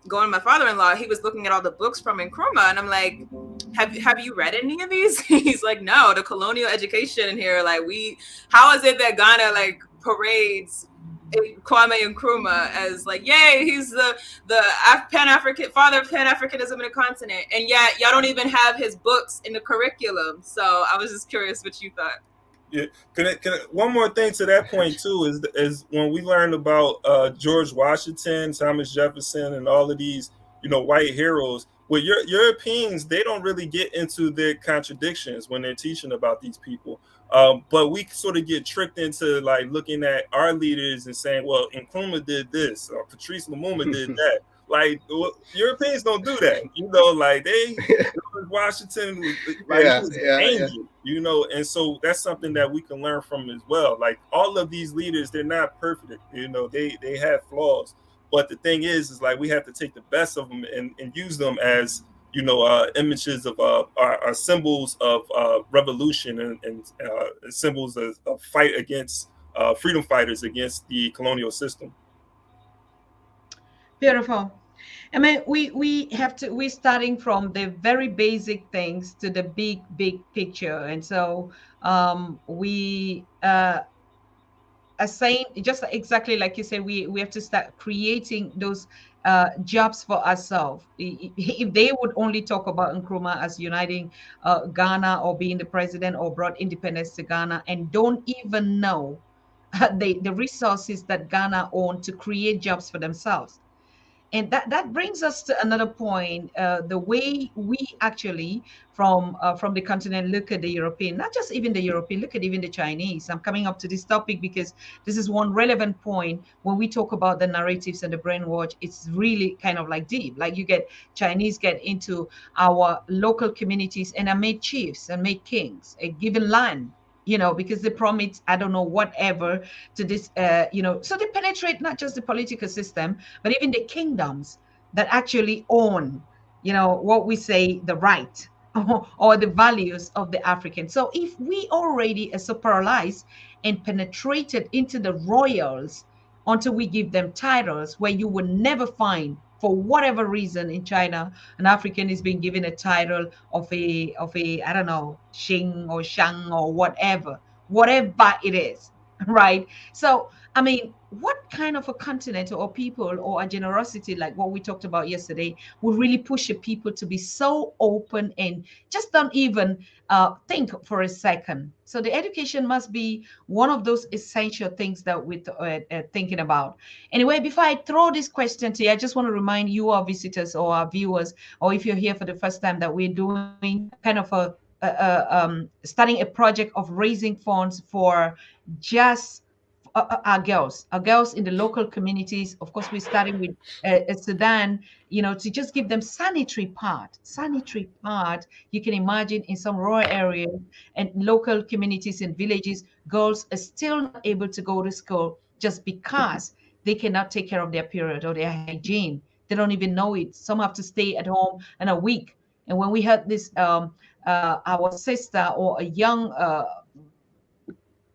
going to my father-in-law, he was looking at all the books from Nkrumah, and I'm like, have you read any of these? He's like, no, the colonial education in here, how is it that Ghana parades Kwame Nkrumah as yay, he's the Pan-African father of Pan-Africanism in the continent, and yet y'all don't even have his books in the curriculum. So I was just curious what you thought.
Yeah, one more thing to that point too is when we learned about George Washington, Thomas Jefferson, and all of these white heroes. Well, Europeans, they don't really get into their contradictions when they're teaching about these people. But we sort of get tricked into looking at our leaders and saying, well, Nkrumah did this, or Patrice Lumumba did that. Europeans don't do that, Washington was an angel, and so that's something that we can learn from as well. All of these leaders, they're not perfect, they have flaws, but the thing is we have to take the best of them and use them as images of our symbols of revolution and symbols of fight against freedom fighters against the colonial system.
Beautiful. I mean, we're starting from the very basic things to the big picture. And so we are saying, just exactly like you said, we have to start creating those jobs for ourselves. If they would only talk about Nkrumah as uniting Ghana or being the president or brought independence to Ghana and don't even know the resources that Ghana own to create jobs for themselves. And that brings us to another point, the way we actually from the continent look at the European, not just even the European, look at even the Chinese. I'm coming up to this topic because this is one relevant point when we talk about the narratives and the brainwash. It's really kind of deep. You get Chinese get into our local communities and are made chiefs and made kings, given land, because they promise, I don't know, whatever to this, so they penetrate not just the political system, but even the kingdoms that actually own, what we say, the right or the values of the African. So if we already are so paralyzed and penetrated into the royals until we give them titles where you will never find, for whatever reason, in China, an African is being given a title of a I don't know, Xing or Shang or whatever it is. right? So, I mean, what kind of a continent or people or a generosity like what we talked about yesterday would really push a people to be so open and just don't even think for a second? So, the education must be one of those essential things that we're thinking about. Anyway, before I throw this question to you, I just want to remind you, our visitors or our viewers, or if you're here for the first time, that we're doing kind of starting a project of raising funds for just our girls in the local communities. Of course, we're starting with Sudan, you know, to just give them sanitary part. You can imagine in some rural areas and local communities and villages, girls are still not able to go to school just because they cannot take care of their period or their hygiene. They don't even know it. Some have to stay at home in a week. And when we heard this, our sister or a young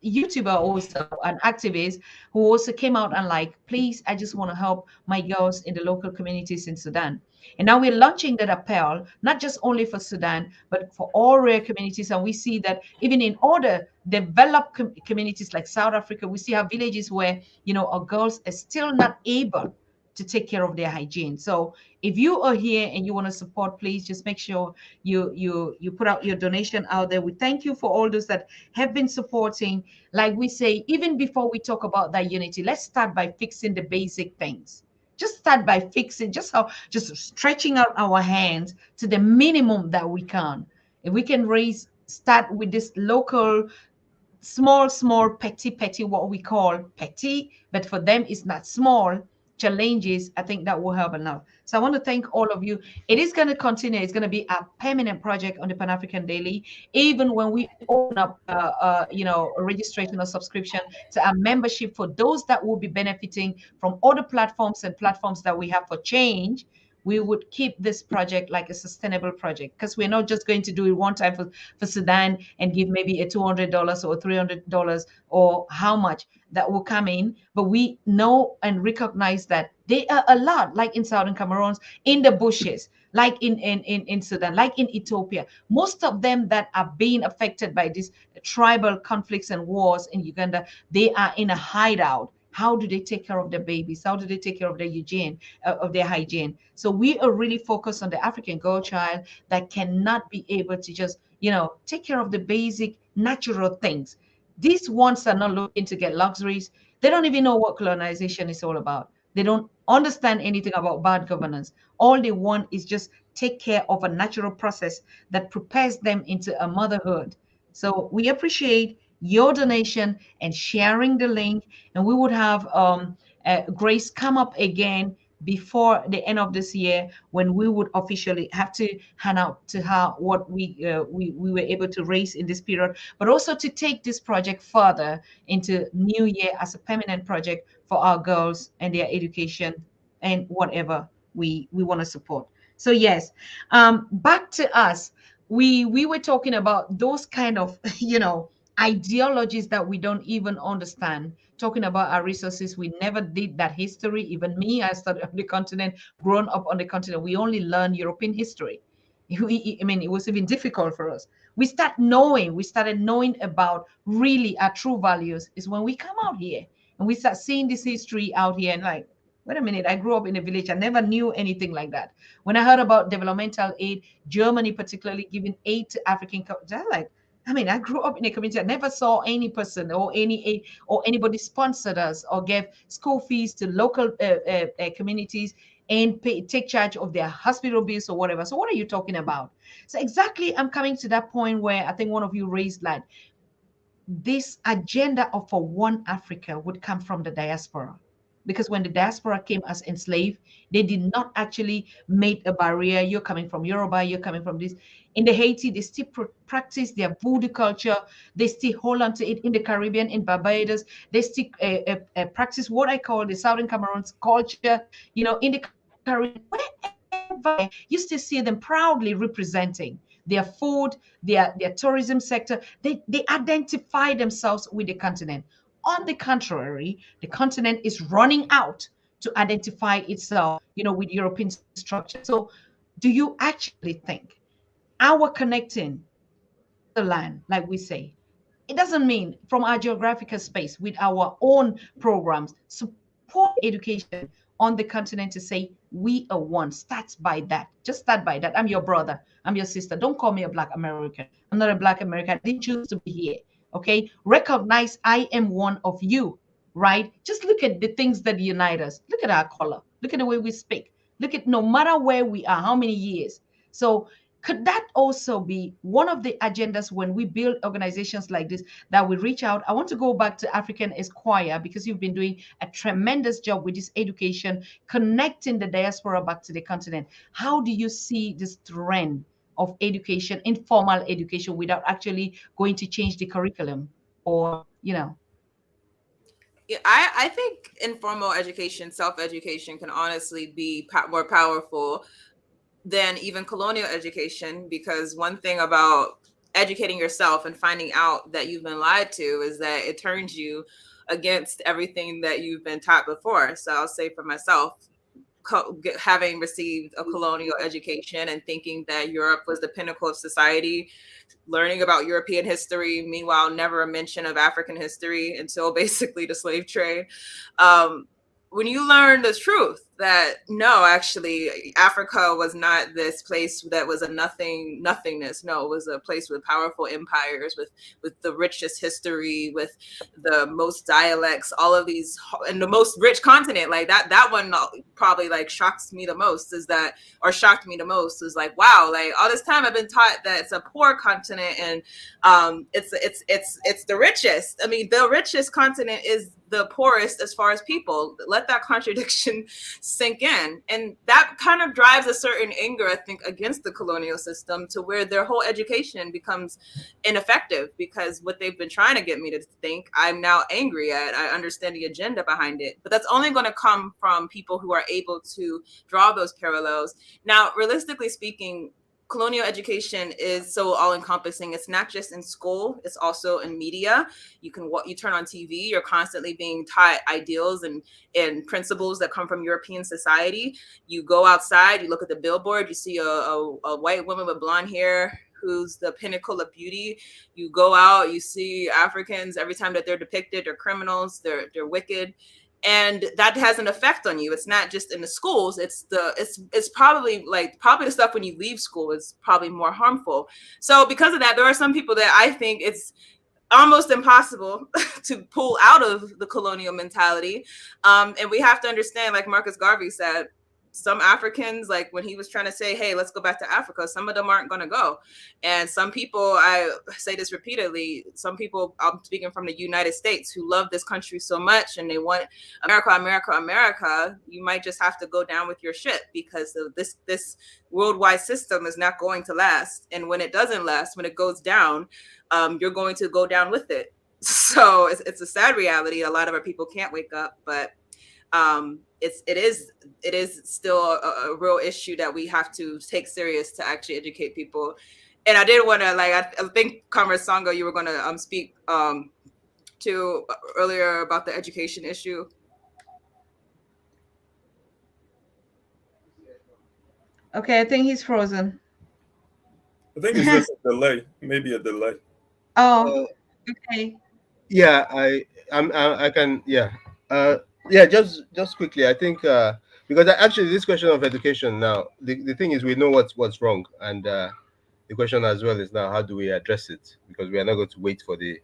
YouTuber, also an activist, who also came out and like, please, I just want to help my girls in the local communities in Sudan. And now we're launching that appeal, not just only for Sudan, but for all rural communities. And we see that even in other developed communities like South Africa, we see how villages where, you know, our girls are still not able to take care of their hygiene. So if you are here and you want to support, please just make sure you put out your donation out there. We thank you for all those that have been supporting. Like we say, even before we talk about that unity, let's start by fixing the basic things. Just start by fixing, just stretching out our hands to the minimum that we can. If we can start with this local, small, petty, what we call petty, but for them it's not small challenges. I think that will help enough. So I want to thank all of you. It is going to continue. It's going to be a permanent project on the Pan African Daily, even when we open up, a registration or subscription to our membership for those that will be benefiting from other platforms and platforms that we have for change. We would keep this project like a sustainable project, because we're not just going to do it one time for Sudan and give maybe a $200 or $300 or how much that will come in. But we know and recognize that they are a lot, like in Southern Cameroon, in the bushes, like in Sudan, like in Ethiopia. Most of them that are being affected by these tribal conflicts and wars in Uganda, they are in a hideout. How do they take care of their babies? How do they take care of their hygiene, So we are really focused on the African girl child that cannot be able to just, take care of the basic natural things. These ones are not looking to get luxuries. They don't even know what colonization is all about. They don't understand anything about bad governance. All they want is just take care of a natural process that prepares them into a motherhood. So we appreciate your donation and sharing the link. And we would have Grace come up again before the end of this year, when we would officially have to hand out to her what we were able to raise in this period, but also to take this project further into new year as a permanent project for our girls and their education and whatever we want to support. So yes, back to us. We were talking about those kind of ideologies that we don't even understand, talking about our resources. We never did that history. Even me, I studied on the continent, grown up on the continent. We only learn European history. I mean, it was even difficult for us. We started knowing about really our true values is when we come out here and we start seeing this history out here and like, wait a minute, I grew up in a village. I never knew anything like that. When I heard about developmental aid, Germany particularly giving aid to African countries, I like, I mean, I grew up in a community. I never saw any person or any aid or anybody sponsored us or gave school fees to local communities and take charge of their hospital bills or whatever. So what are you talking about? So exactly, I'm coming to that point where I think one of you raised like this agenda of for one Africa would come from the diaspora. Because when the diaspora came as enslaved, they did not actually make a barrier. You're coming from Yoruba, you're coming from this. In the Haiti, they still practice their voodoo culture. They still hold on to it. In the Caribbean, in Barbados, they still practice what I call the Southern Cameroon's culture. In the Caribbean, wherever you still see them proudly representing their food, their tourism sector. They identify themselves with the continent. On the contrary, the continent is running out to identify itself, with European structure. So do you actually think our connecting to the motherland, like we say, It doesn't mean from our geographical space with our own programs, support education on the continent to say we are one. Starts by that. Just start by that. I'm your brother. I'm your sister. Don't call me a Black American. I'm not a Black American. I didn't choose to be here. Okay. Recognize I am one of you, right? Just look at the things that unite us. Look at our color. Look at the way we speak. Look at no matter where we are, how many years. So could that also be one of the agendas when we build organizations like this, that we reach out? I want to go back to African Esquire, because you've been doing a tremendous job with this education, connecting the diaspora back to the continent. How do you see this trend of education, informal education, without actually going to change the curriculum? Or, you know?
Yeah, I think informal education, self-education can honestly be more powerful than even colonial education, because one thing about educating yourself and finding out that you've been lied to is that it turns you against everything that you've been taught before. So I'll say for myself, having received a colonial education and thinking that Europe was the pinnacle of society, learning about European history, meanwhile never a mention of African history until basically the slave trade. When you learn the truth that no, actually Africa was not this place that was a nothingness. No, it was a place with powerful empires, with the richest history, with the most dialects, all of these, and the most rich continent. Like that one probably like shocks me the most, is that, or shocked me the most, is like, wow, like all this time I've been taught that it's a poor continent, and it's the richest. I mean, the richest continent is the poorest as far as people. Let that contradiction sink in. And that kind of drives a certain anger, I think, against the colonial system, to where their whole education becomes ineffective, because what they've been trying to get me to think, I'm now angry at. I understand the agenda behind it, but that's only going to come from people who are able to draw those parallels. Now, realistically speaking, colonial education is so all-encompassing. It's not just in school, it's also in media. You turn on TV, you're constantly being taught ideals and principles that come from European society. You go outside, you look at the billboard, you see a white woman with blonde hair who's the pinnacle of beauty. You go out, you see Africans, every time that they're depicted, they're criminals, they're wicked. And that has an effect on you. It's not just in the schools. It's probably the stuff when you leave school is probably more harmful. So because of that, there are some people that I think it's almost impossible to pull out of the colonial mentality. And we have to understand, like Marcus Garvey said, some Africans, like when he was trying to say, hey, let's go back to Africa, some of them aren't going to go. And some people, I say this repeatedly, some people, I'm speaking from the United States, who love this country so much and they want America, America, America, you might just have to go down with your ship, because of this worldwide system is not going to last. And when it doesn't last, when it goes down, you're going to go down with it. So it's a sad reality. A lot of our people can't wake up, but it is still a real issue that we have to take serious to actually educate people. And I did want to, like, I think Comrade Songo, you were going to speak to earlier about the education issue.
Okay, I think he's frozen.
I think it's just a delay, maybe a delay.
Oh, okay.
Yeah, I can, yeah. Yeah, just quickly, I think because actually this question of education now, the thing is, we know what's wrong, and the question as well is now, how do we address it? Because we are not going to wait for the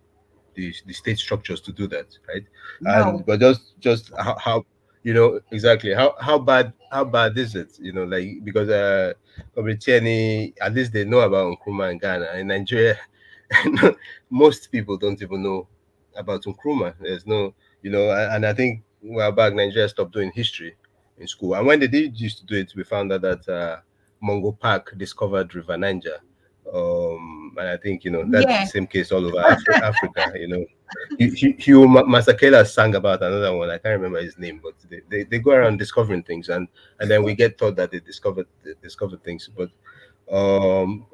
state structures to do that, right?
No.
And but just how you know exactly how bad is it? You know, like, because at least they know about Nkrumah in Ghana. In Nigeria, most people don't even know about Nkrumah. There's no, you know, and I think a while back Nigeria stopped doing history in school, and when they did used to do it, we found out that Mungo Park discovered River Niger, and I think, you know, that's the same case all over Africa. You know, Hugh Masakela sang about another one. I can't remember his name, but they go around discovering things, and then we get taught that they discovered things, but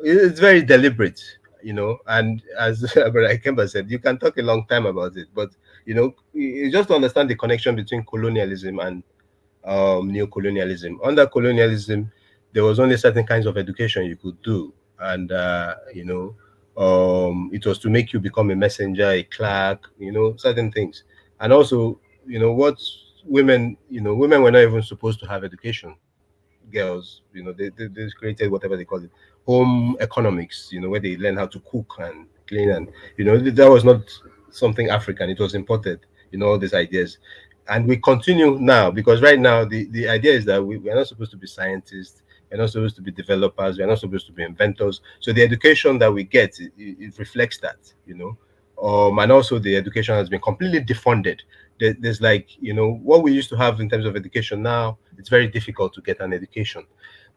it's very deliberate. You know, and as Ikemba said, you can talk a long time about it, but you know, you just to understand the connection between colonialism and neocolonialism. Under colonialism, there was only certain kinds of education you could do, and you know, It was to make you become a messenger, a clerk, certain things. And also, what women were not even supposed to have education. Girls, they created whatever they call it, home economics, where they learn how to cook and clean, and that was not something African. It was imported, all these ideas. And we continue now, because right now the idea is that we are not supposed to be scientists, we're not supposed to be developers, we're not supposed to be inventors. So the education that we get, it reflects that, and also the education has been completely defunded. There's like, what we used to have in terms of education, now it's very difficult to get an education.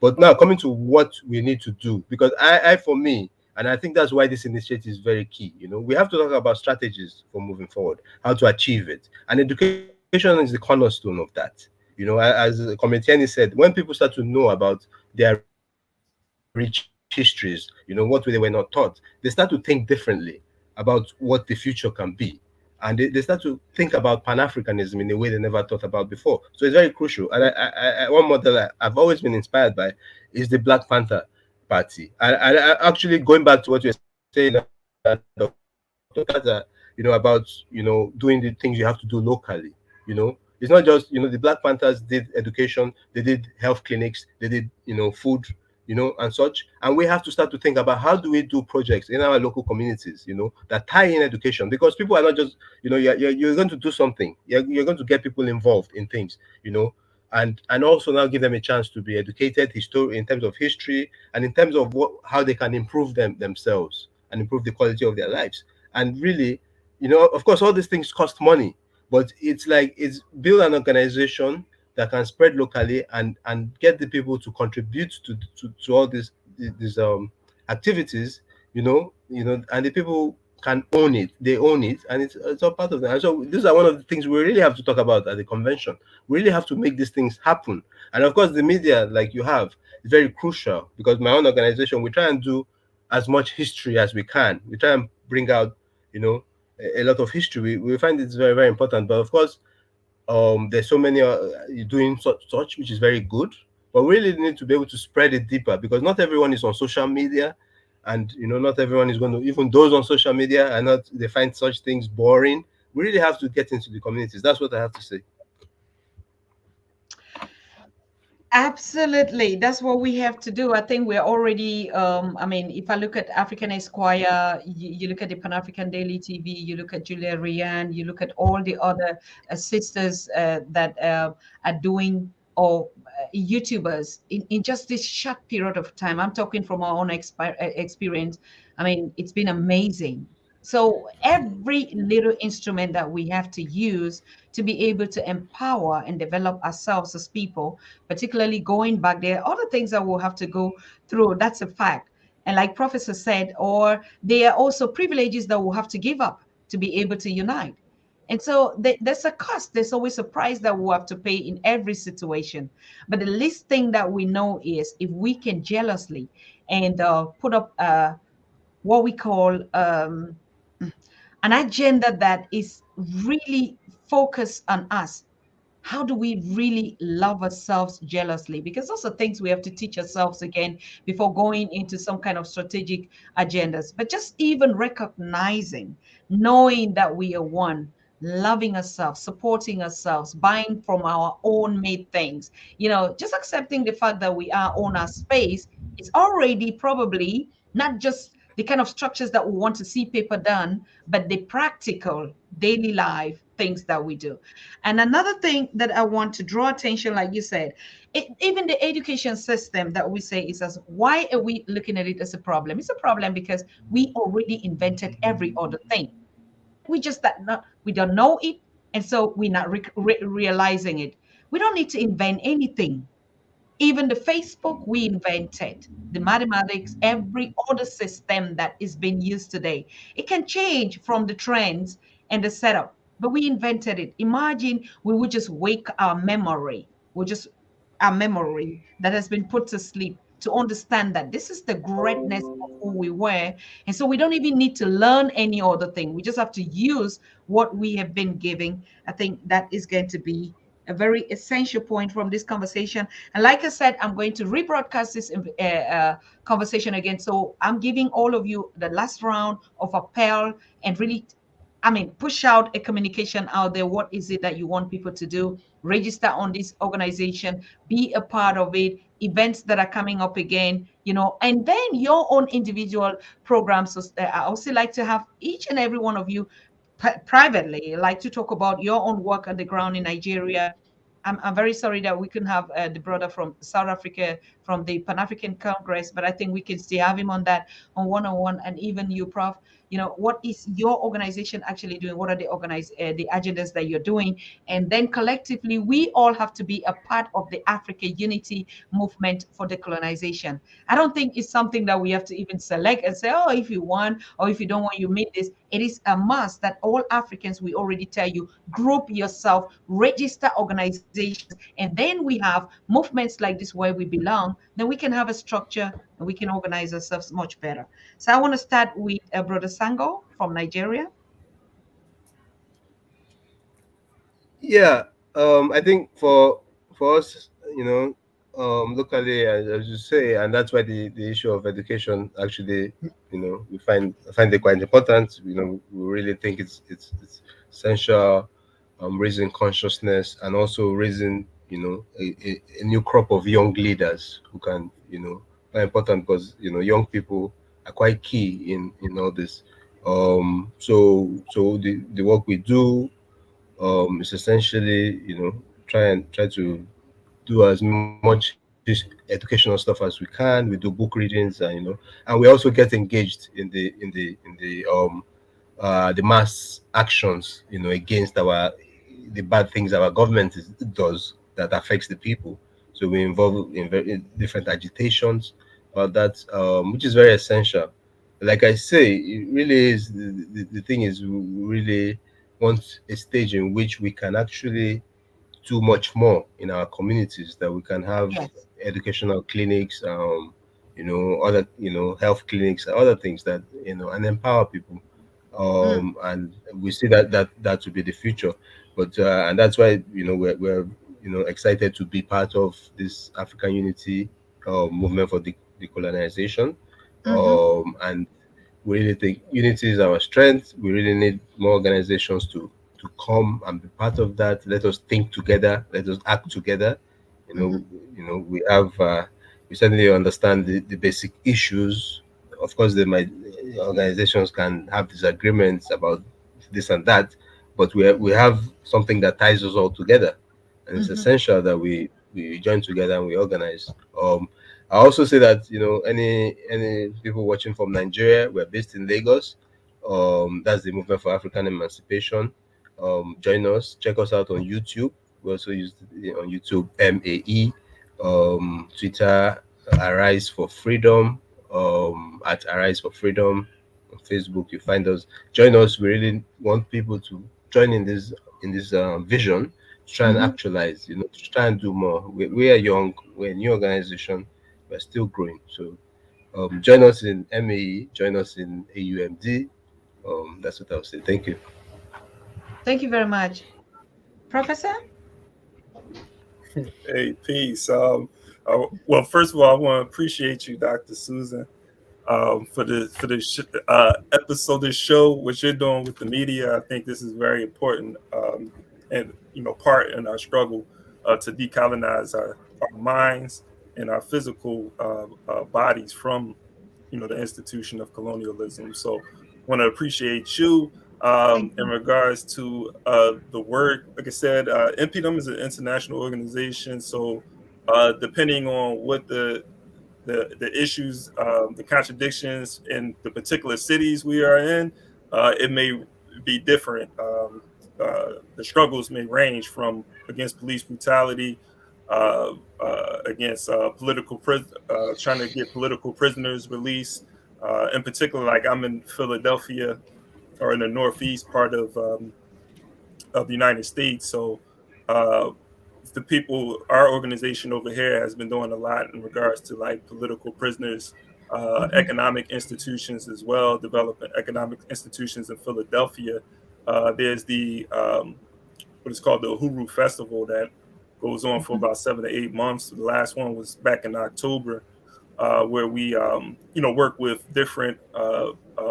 But now coming to what we need to do, because I for me, and I think that's why this initiative is very key. We have to talk about strategies for moving forward, how to achieve it. And education is the cornerstone of that. As Comitiani said, when people start to know about their rich histories, what they were not taught, they start to think differently about what the future can be. And they start to think about Pan-Africanism in a way they never thought about before. So it's very crucial. And one model I've always been inspired by is the Black Panther Party. Actually, going back to what you were saying, Dr. Carter, about, doing the things you have to do locally. It's not just, the Black Panthers did education, they did health clinics, they did, food, and such. And we have to start to think about, how do we do projects in our local communities, that tie in education, because people are not just, you're going to do something, you're going to get people involved in things, and also now give them a chance to be educated in terms of history, and in terms of how they can improve themselves and improve the quality of their lives. And really, of course, all these things cost money, but it's build an organization that can spread locally, and get the people to contribute to all these activities, and the people can own it. They own it, and it's all part of that. And so these are one of the things we really have to talk about at the convention. We really have to make these things happen. And of course, the media, like you have, is very crucial, because my own organization, we try and do as much history as we can. We try and bring out, a lot of history. We find it's very, very important. But of course, there's so many doing such, which is very good. But we really need to be able to spread it deeper, because not everyone is on social media, and not everyone is going to, even those on social media are not, they find such things boring. We really have to get into the communities. That's what I have to say.
Absolutely. That's what we have to do. I think we're already, I mean, if I look at African Esquire, you look at the Pan-African Daily TV, you look at Julia Rian, you look at all the other sisters that are doing, or YouTubers in just this short period of time. I'm talking from our own experience. I mean, it's been amazing. So every little instrument that we have to use to be able to empower and develop ourselves as people, particularly going back, there are other things that we'll have to go through. That's a fact. And like Professor said, or there are also privileges that we'll have to give up to be able to unite. And so there's a cost. There's always a price that we'll have to pay in every situation. But the least thing that we know is, if we can jealously and put up what we call an agenda that is really focused on us. How do we really love ourselves jealously? Because those are things we have to teach ourselves again before going into some kind of strategic agendas. But just even recognizing, knowing that we are one, loving ourselves, supporting ourselves, buying from our own made things, just accepting the fact that we are on our space is already probably not just the kind of structures that we want to see paper done, but the practical daily life things that we do. And another thing that I want to draw attention, like you said, even the education system that we say is, as why are we looking at it as a problem? It's a problem because we already invented every other thing. We just we don't know it, and so we're not realizing it. We don't need to invent anything. Even the Facebook we invented, the mathematics, every other system that is being used today, it can change from the trends and the setup, but we invented it. Imagine we would just wake our memory that has been put to sleep, to understand that this is the greatness of who we were. And so we don't even need to learn any other thing. We just have to use what we have been giving. I think that is going to be a very essential point from this conversation. And like I said, I'm going to rebroadcast this conversation again. So I'm giving all of you the last round of appel and really, I mean, push out a communication out there. What is it that you want people to do? Register on this organization, be a part of it, events that are coming up again, you know, and then your own individual programs. So I also like to have each and every one of you privately like to talk about your own work on the ground in Nigeria. I'm very sorry that we couldn't have the brother from South Africa from the Pan-African Congress, but I think we can still have him on that on one-on-one, and even you, Prof. You know, what is your organization actually doing? What are the agendas that you're doing? And then collectively, we all have to be a part of the Africa unity movement for decolonization. I don't think it's something that we have to even select and say, oh, if you want or if you don't want, you meet this. It is a must that all Africans, we already tell you, group yourself, register organizations, and then we have movements like this where we belong. Then we can have a structure and we can organize ourselves much better. So I want to start with Brother Sango from Nigeria.
Yeah, I think for us, locally, as you say, and that's why the issue of education actually, we find it quite important. We really think it's essential, raising consciousness and also raising, a new crop of young leaders who can, very important because young people are quite key in all this. So the work we do is essentially try to do as much educational stuff as we can. We do book readings, and we also get engaged in the mass actions against the bad things our government does that affects the people. So we involve in very different agitations about that, which is very essential. Like I say, it really is the thing is we really want a stage in which we can actually do much more in our communities, that we can have
Yes.
educational clinics, other, health clinics, other things that, and empower people. And we see that to be the future. But and that's why we're excited to be part of this African unity movement for decolonization.
Mm-hmm.
And we really think unity is our strength. We really need more organizations to come and be part of that. Let us think together. Let us act together. You
Mm-hmm.
know, we have we certainly understand the basic issues. Of course, organizations can have disagreements about this and that, but we have something that ties us all together, and it's
Mm-hmm.
essential that we join together and we organize. I also say that any people watching from Nigeria, we're based in Lagos. That's the Movement for African Emancipation. Join us. Check us out on YouTube. We also use on YouTube MAE, Twitter Arise for Freedom, at Arise for Freedom. On Facebook, you find us. Join us. We really want people to join in this vision to try and
Mm-hmm.
actualize. To try and do more. We are young. We're a new organization. We're still growing. So join us in MAE. Join us in AUMD. That's what I'll say. Thank you.
Thank you very much. Professor?
Hey, peace. Well, first of all, I want to appreciate you, Dr. Susan, for the episode, this show, what you're doing with the media. I think this is very important, and part in our struggle to decolonize our minds and our physical bodies from the institution of colonialism. So, want to appreciate you.
Thank
In
you.
regards to the work, like I said, NPDM is an international organization. So, depending on what the issues, the contradictions in the particular cities we are in, it may be different. The struggles may range from against police brutality, against trying to get political prisoners released. In particular, like I'm in Philadelphia or in the northeast part of the United States, so uh, our organization over here has been doing a lot in regards to like political prisoners,
Mm-hmm.
economic institutions as well, developing economic institutions in Philadelphia. There's the what is called the Uhuru Festival that goes on for about 7 to 8 months. The last one was back in October, where we, work with different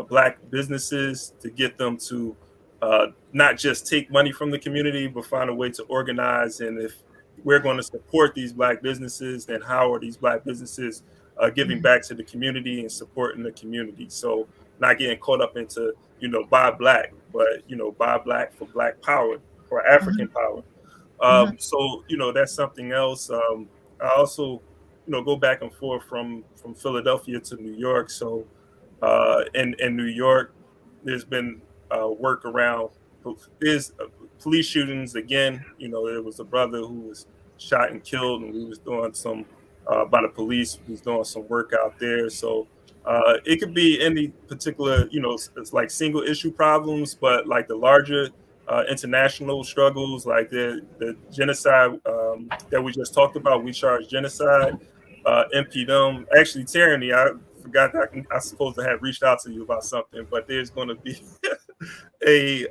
Black businesses to get them to not just take money from the community, but find a way to organize. And if we're going to support these Black businesses, then how are these Black businesses giving back to the community and supporting the community? So not getting caught up into, buy Black, but, buy Black for Black power or African power. So, that's something else. I also, go back and forth from Philadelphia to New York. So in New York, there's been work around there's police shootings again. There was a brother who was shot and killed, and we was doing some by the police. We was doing some work out there. So it could be any particular, it's like single issue problems, but like the larger international struggles, like the genocide that we just talked about. We charge genocide, MPDM, actually tyranny. I forgot that I supposed to have reached out to you about something, but there's going to be a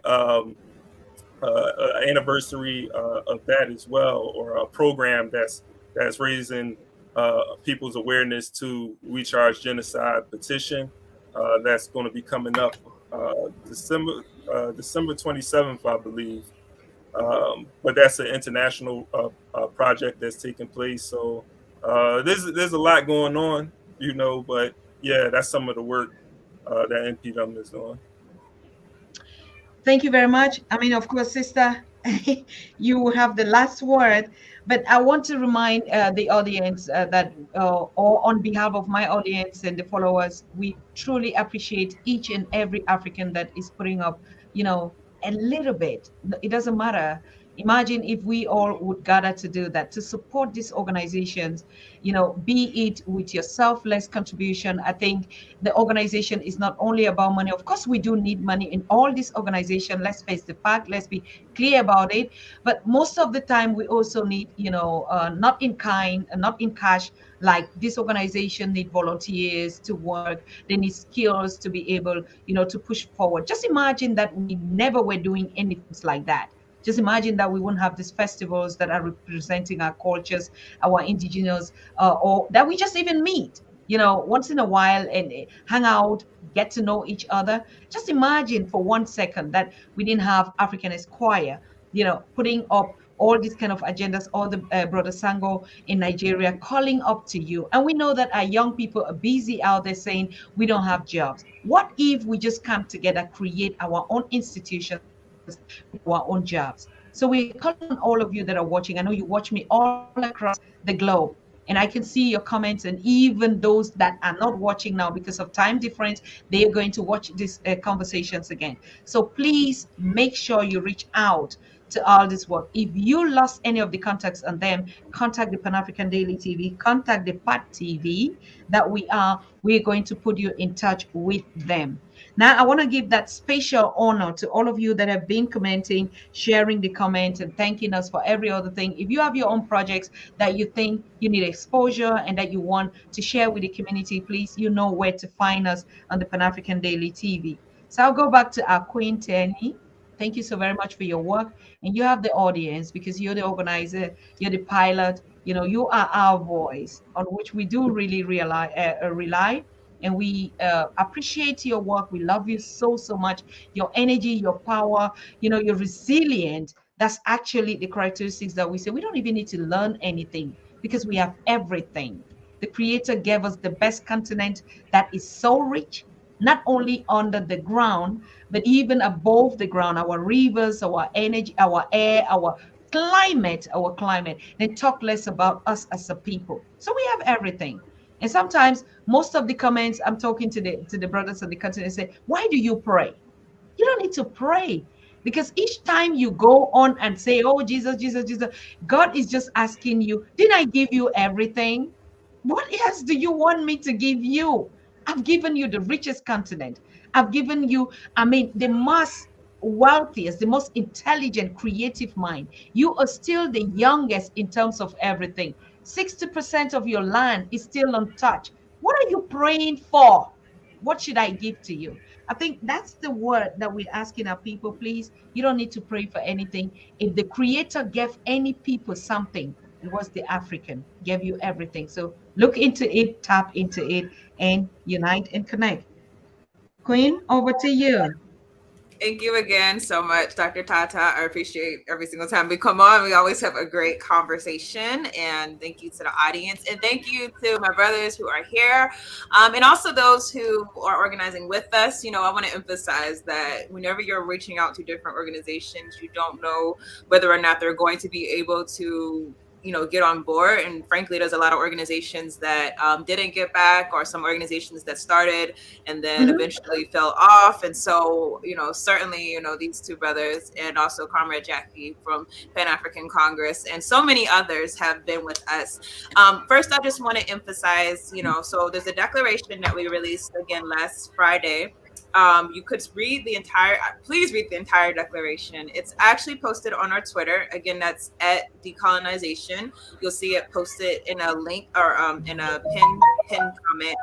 anniversary of that as well, or a program that's raising people's awareness to We Charge Genocide petition. That's going to be coming up December 27th, I believe. But that's an international project that's taking place. So there's a lot going on, but yeah, that's some of the work that NPW is doing.
Thank you very much. I mean, of course, sister, you have the last word, but I want to remind the audience that, or on behalf of my audience and the followers, we truly appreciate each and every African that is putting up, a little bit. It doesn't matter. Imagine if we all would gather to do that, to support these organizations, be it with your selfless contribution. I think the organization is not only about money. Of course, we do need money in all these organizations. Let's face the fact. Let's be clear about it. But most of the time, we also need, not in kind, not in cash. Like this organization need volunteers to work. They need skills to be able, to push forward. Just imagine that we never were doing anything like that. Just imagine that we wouldn't have these festivals that are representing our cultures, our indigenous, or that we just even meet, once in a while and hang out, get to know each other. Just imagine for 1 second that we didn't have African Esquire, putting up all these kind of agendas, all the Brother Sango in Nigeria calling up to you. And we know that our young people are busy out there saying we don't have jobs. What if we just come together, create our own institutions, our own jobs? So we're calling on all of you that are watching. I know you watch me all across the globe, and I can see your comments, and even those that are not watching now because of time difference, they are going to watch these conversations again. So please make sure you reach out to all this work. If you lost any of the contacts on them, contact the Pan-African Daily TV, contact the PAT TV that we're going to put you in touch with them. Now, I want to give that special honor to all of you that have been commenting, sharing the comments, and thanking us for every other thing. If you have your own projects that you think you need exposure and that you want to share with the community, please, you know where to find us on the Pan-African Daily TV. So I'll go back to our Queen Tenny. Thank you so very much for your work. And you have the audience because you're the organizer, you're the pilot, you are our voice on which we do really rely. And we appreciate your work. We love you so much. Your energy, your power, you're resilient. That's actually the characteristics that we say. We don't even need to learn anything because we have everything. The Creator gave us the best continent that is so rich, not only under the ground, but even above the ground, our rivers, our energy, our air, our climate. Then talk less about us as a people. So we have everything. And sometimes most of the comments I'm talking to the brothers on the continent say, why do you pray? You don't need to pray, because each time you go on and say, oh, Jesus, God is just asking you, didn't I give you everything? What else do you want me to give you? I've given you the richest continent. I've given you, the most wealthiest, the most intelligent, creative mind. You are still the youngest in terms of everything. 60% of your land is still untouched. What are you praying for? What should I give to you? I think that's the word that we're asking our people. Please, you don't need to pray for anything. If the creator gave any people something, it was the African, gave you everything. So look into it, tap into it, and unite and connect. Queen, over to you.
Thank you again so much, Dr. Tata. I appreciate every single time we come on. We always have a great conversation. And thank you to the audience. And thank you to my brothers who are here. And also those who are organizing with us. You know, I want to emphasize that whenever you're reaching out to different organizations, you don't know whether or not they're going to be able to get on board. And frankly, there's a lot of organizations that didn't get back, or some organizations that started and then eventually fell off. And so, certainly, these two brothers and also Comrade Jackie from Pan-African Congress and so many others have been with us. First, I just want to emphasize, so there's a declaration that we released again last Friday. You could please read the entire declaration. It's actually posted on our Twitter. Again, that's at Decolonization. You'll see it posted in a link or in a pinned comment.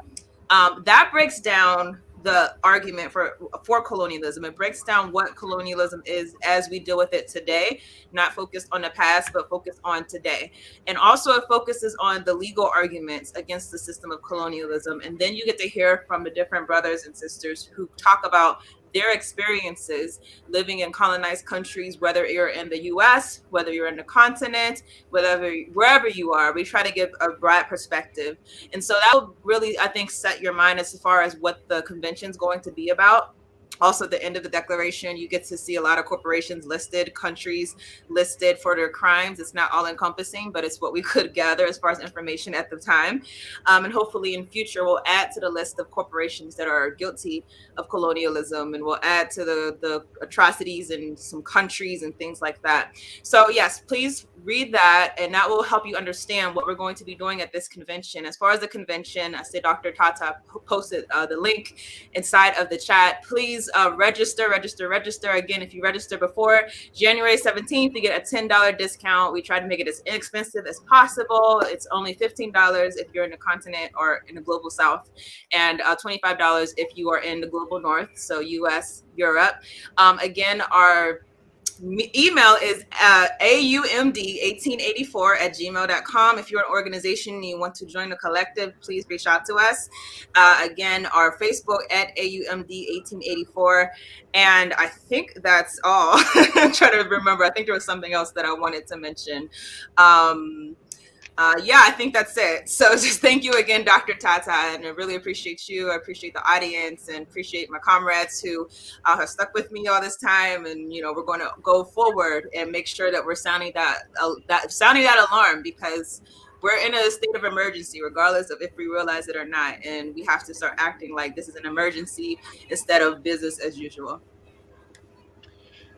That breaks down the argument for colonialism. It breaks down what colonialism is as we deal with it today, not focused on the past, but focused on today. And also it focuses on the legal arguments against the system of colonialism. And then you get to hear from the different brothers and sisters who talk about their experiences living in colonized countries, whether you're in the US, whether you're in the continent, wherever you are. We try to give a broad perspective. And so that will really, I think, set your mind as far as what the convention is going to be about. Also, at the end of the declaration, you get to see a lot of corporations listed, countries listed for their crimes. It's not all encompassing, but it's what we could gather as far as information at the time. And hopefully in future, we'll add to the list of corporations that are guilty of colonialism, and we'll add to the atrocities in some countries and things like that. So yes, please read that, and that will help you understand what we're going to be doing at this convention. As far as the convention, I say Dr. Tata posted the link inside of the chat. Please register. Again, if you register before January 17th, you get a $10 discount. We try to make it as inexpensive as possible. It's only $15 if you're in the continent or in the global south, and $25 if you are in the global north, so US, Europe. Again, our email is aumd1884@gmail.com. If you're an organization and you want to join the collective, please reach out to us. Again, our Facebook at AUMD1884. And I think that's all. I'm trying to remember. I think there was something else that I wanted to mention. Yeah, I think that's it. So just thank you again, Dr. Tata, and I really appreciate you. I appreciate the audience and appreciate my comrades who have stuck with me all this time. And we're going to go forward and make sure that we're sounding that alarm, because we're in a state of emergency, regardless of if we realize it or not. And we have to start acting like this is an emergency instead of business as usual.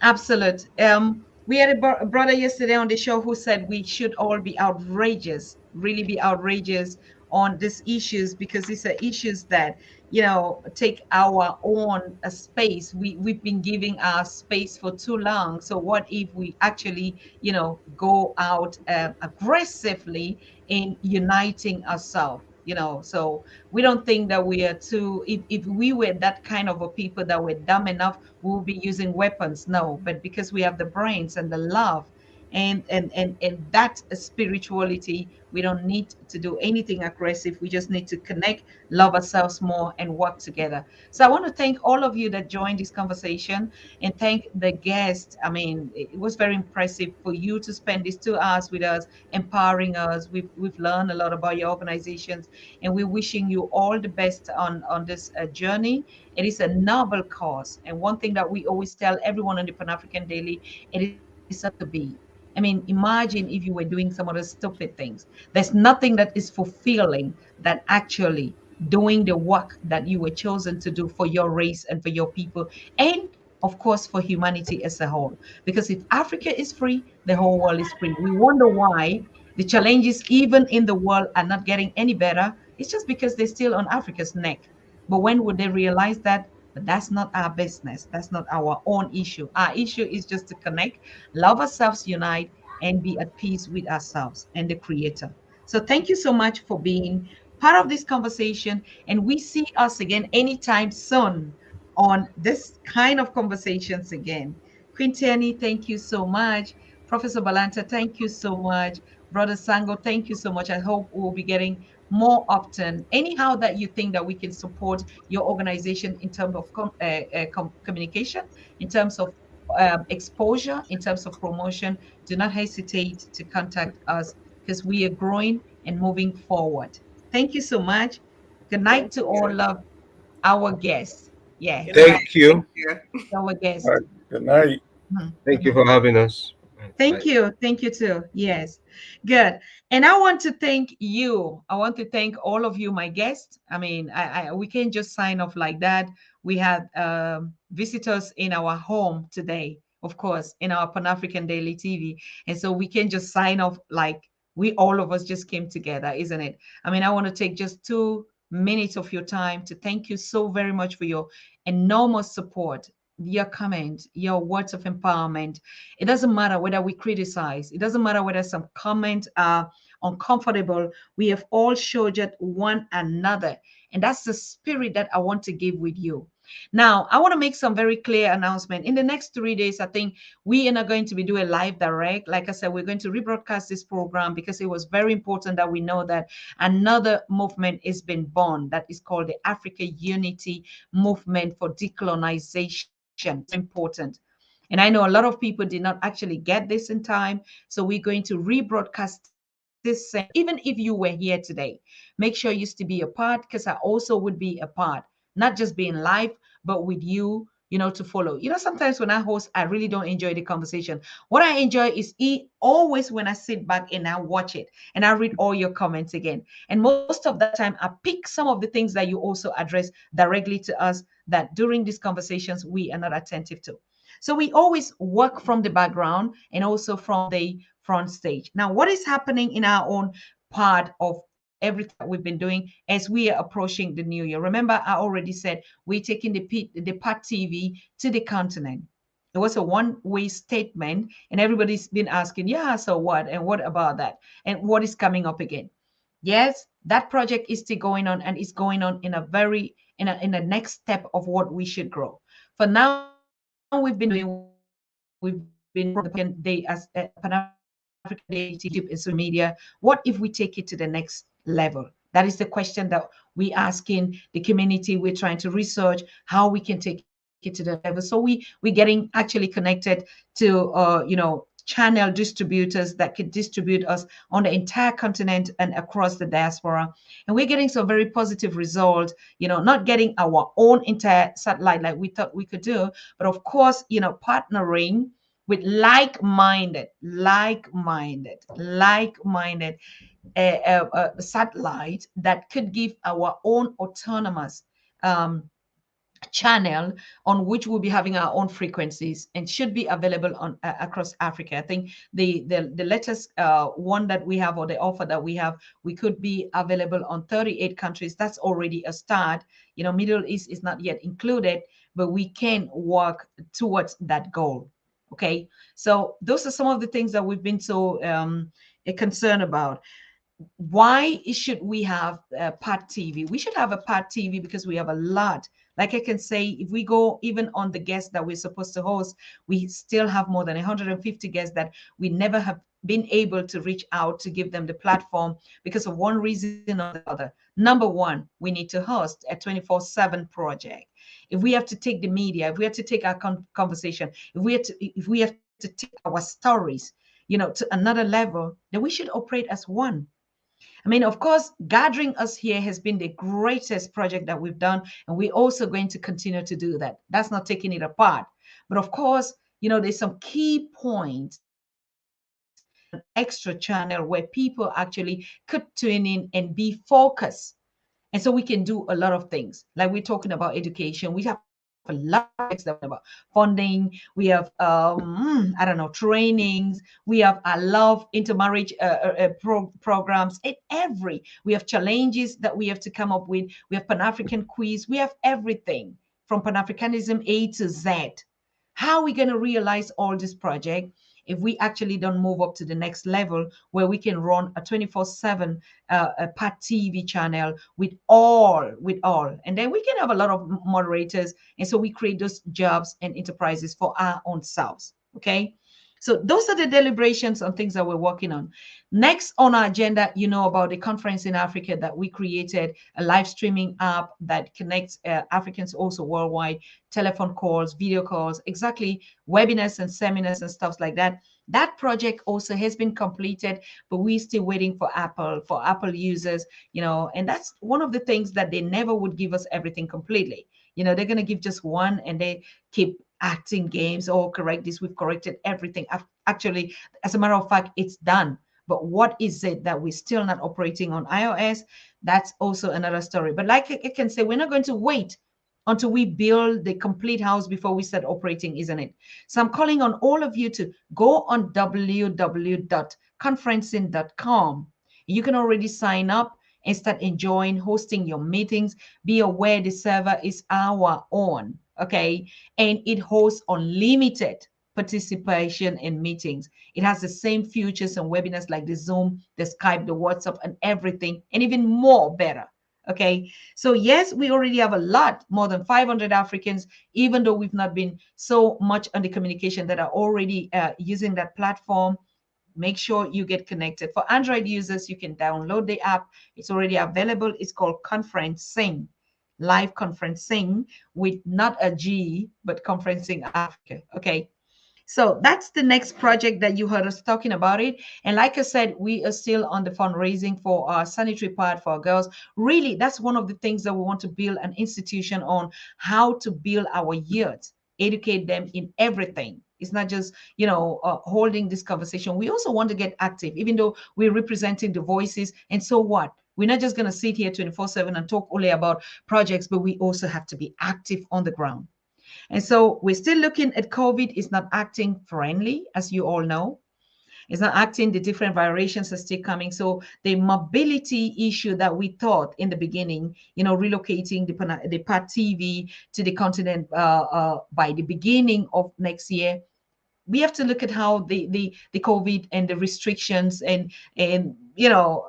Absolute. We had a brother yesterday on the show who said we should all be outrageous, really be outrageous on these issues, because these are issues that, take our own space. We've been giving our space for too long. So what if we actually, go out aggressively in uniting ourselves? So we don't think that we are too, if we were that kind of a people that were dumb enough, we'll be using weapons. No, but because we have the brains and the love and that spirituality, we don't need to do anything aggressive. We just need to connect, love ourselves more, and work together. So I want to thank all of you that joined this conversation, and thank the guests. I mean, it was very impressive for you to spend these 2 hours with us, empowering us. We've learned a lot about your organizations, and we're wishing you all the best on this journey. It is a noble cause, and one thing that we always tell everyone on the Pan-African Daily, it is up to be. I mean, imagine if you were doing some of the stupid things. There's nothing that is fulfilling than actually doing the work that you were chosen to do for your race and for your people, and of course for humanity as a whole. Because if Africa is free, the whole world is free. We wonder why the challenges even in the world are not getting any better. It's just because they're still on Africa's neck. But when would they realize that? But that's not our business. That's not our own issue. Our issue is just to connect, love ourselves, unite, and be at peace with ourselves and the Creator. So thank you so much for being part of this conversation, and we see us again anytime soon on this kind of conversations again. Quintani, thank you so much. Professor Balanta, thank you so much. Brother Sango, thank you so much. I hope we'll be getting more often. Anyhow that you think that we can support your organization in terms of communication, in terms of exposure, in terms of promotion, do not hesitate to contact us because we are growing and moving forward. Thank you so much. Good night
Thank
to
you.
all of our guests. Yeah,
Good
good night.
night.
Thank you.
Thank you.
Our
All
guests.
right. Good night.
Thank you
Mhm.
for having us.
Thank
Bye.
you. Thank you too. Yes. Good. And I want to thank you. I want to thank all of you, my guests. I mean, we can't just sign off like that. We had visitors in our home today, of course, in our Pan African Daily TV. And so we can just sign off like we all of us just came together, isn't it? I mean, I want to take just 2 minutes of your time to thank you so very much for your enormous support, your comment, your words of empowerment. It doesn't matter whether we criticize. It doesn't matter whether some comments are uncomfortable. We have all shouldered one another. And that's the spirit that I want to give with you. Now, I want to make some very clear announcement. In the next 3 days, I think we are not going to be doing live direct. Like I said, we're going to rebroadcast this program because it was very important that we know that another movement is being born that is called the Africa Unity Movement for Decolonization. It's important. And I know a lot of people did not actually get this in time. So we're going to rebroadcast this same. Even if you were here today, make sure you used to be a part because I also would be a part, not just being live, but with you, to follow. Sometimes when I host, I really don't enjoy the conversation. What I enjoy is always when I sit back and I watch it and I read all your comments again. And most of that time, I pick some of the things that you also address directly to us that during these conversations we are not attentive to. So we always work from the background and also from the front stage. Now, what is happening in our own part of everything that we've been doing as we are approaching the new year? Remember, I already said we're taking the PAT TV to the continent. It was a one-way statement, and everybody's been asking, yeah, so what? And what about that? And what is coming up again? Yes, that project is still going on, and it's going on in a very in a next step of what we should grow. For now, we've been the Day as Pan-African Day YouTube and social media. What if we take it to the next level? That is the question that we asking the community. We're trying to research how we can take it to the next level. So we're getting actually connected to channel distributors that could distribute us on the entire continent and across the diaspora. And we're getting some very positive results, not getting our own entire satellite like we thought we could do, but of course, partnering with like-minded satellite that could give our own autonomous channel on which we'll be having our own frequencies and should be available on across Africa. I think the latest one that we have, or the offer that we have, we could be available on 38 countries. That's already a start. Middle East is not yet included, but we can work towards that goal. Okay, so those are some of the things that we've been so concerned about. Why should we have a PAT TV? We should have a PAT TV because we have a lot. Like I can say, if we go even on the guests that we're supposed to host, we still have more than 150 guests that we never have been able to reach out to give them the platform because of one reason or the other. Number one, we need to host a 24/7 project. If we have to take the media, if we have to take our conversation, if we have to take our stories, to another level, then we should operate as one. I mean, of course, gathering us here has been the greatest project that we've done, and we're also going to continue to do that. That's not taking it apart. But of course, there's some key points an extra channel where people actually could tune in and be focused. And so we can do a lot of things. Like we're talking about education. We have a lot of projects that we're about funding. We have, I don't know, trainings. We have I love intermarriage programs. We have challenges that we have to come up with. We have Pan-African quiz. We have everything from Pan-Africanism A to Z. How are we going to realize all this project? if we actually don't move up to the next level where we can run a 24/7 a PAT TV channel with all, and then we can have a lot of moderators, and so we create those jobs and enterprises for our own selves. Okay, so those are the deliberations on things that we're working on. Next on our agenda, you know about the conference in Africa that we created, a live streaming app that connects Africans also worldwide, telephone calls, video calls, exactly, webinars and seminars and stuff like that. That project also has been completed, but we're still waiting for Apple users, you know, and that's one of the things that they never would give us everything completely. You know, they're going to give just one and they keep acting games. Oh, correct this, we've corrected everything. Actually, as a matter of fact, it's done. But what is it that we're still not operating on iOS? That's also another story. But like I can say, we're not going to wait until we build the complete house before we start operating, isn't it? So I'm calling on all of you to go on www.conferencing.com. You can already sign up and start enjoying hosting your meetings. Be aware the server is our own, okay? And it hosts unlimited participation in meetings. It has the same features and webinars like the Zoom, the Skype, the WhatsApp, and everything, and even more better. Okay, so yes, we already have a lot, more than 500 Africans, even though we've not been so much on the communication, that are already using that platform. Make sure you get connected. For Android users, you can download the app. It's already available. It's called Conferencing, live conferencing, with not a G, but Conferencing Africa. Okay. So that's the next project that you heard us talking about it. And like I said, we are still on the fundraising for our sanitary pad for our girls. Really, that's one of the things that we want to build an institution on, how to build our youth, educate them in everything. It's not just, you know, holding this conversation. We also want to get active, even though we're representing the voices. And so what? We're not just going to sit here 24/7 and talk only about projects, but we also have to be active on the ground. And so we're still looking at COVID. Is not acting friendly, as you all know. It's not acting, the different variations are still coming. So the mobility issue that we thought in the beginning, you know, relocating the PAT TV to the continent by the beginning of next year, we have to look at how the COVID and the restrictions and you know,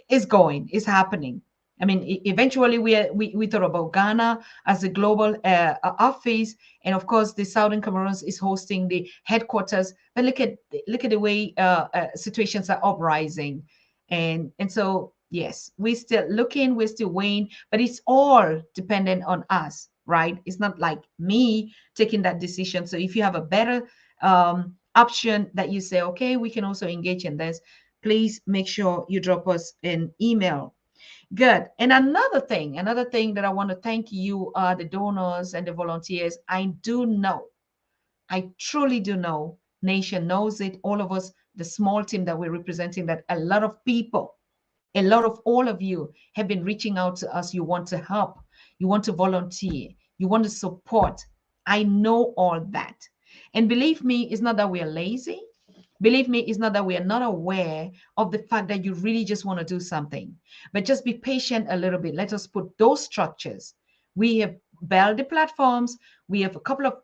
is happening. I mean, eventually we thought about Ghana as a global office, and of course, the Southern Cameroons is hosting the headquarters. But look at the way situations are uprising, and so yes, we're still looking, we're still weighing, but it's all dependent on us, right? It's not like me taking that decision. So if you have a better option that you say, okay, we can also engage in this, please make sure you drop us an email. Good. And another thing that I want to thank you, the donors and the volunteers. I truly do know, Nation knows it, all of us, the small team that we're representing, that a lot of people, a lot of all of you have been reaching out to us. You want to help, you want to volunteer, you want to support. I know all that. And believe me, it's not that we are lazy. Believe me, it's not that we are not aware of the fact that you really just want to do something, but just be patient a little bit. Let us put those structures. We have built the platforms. We have a couple of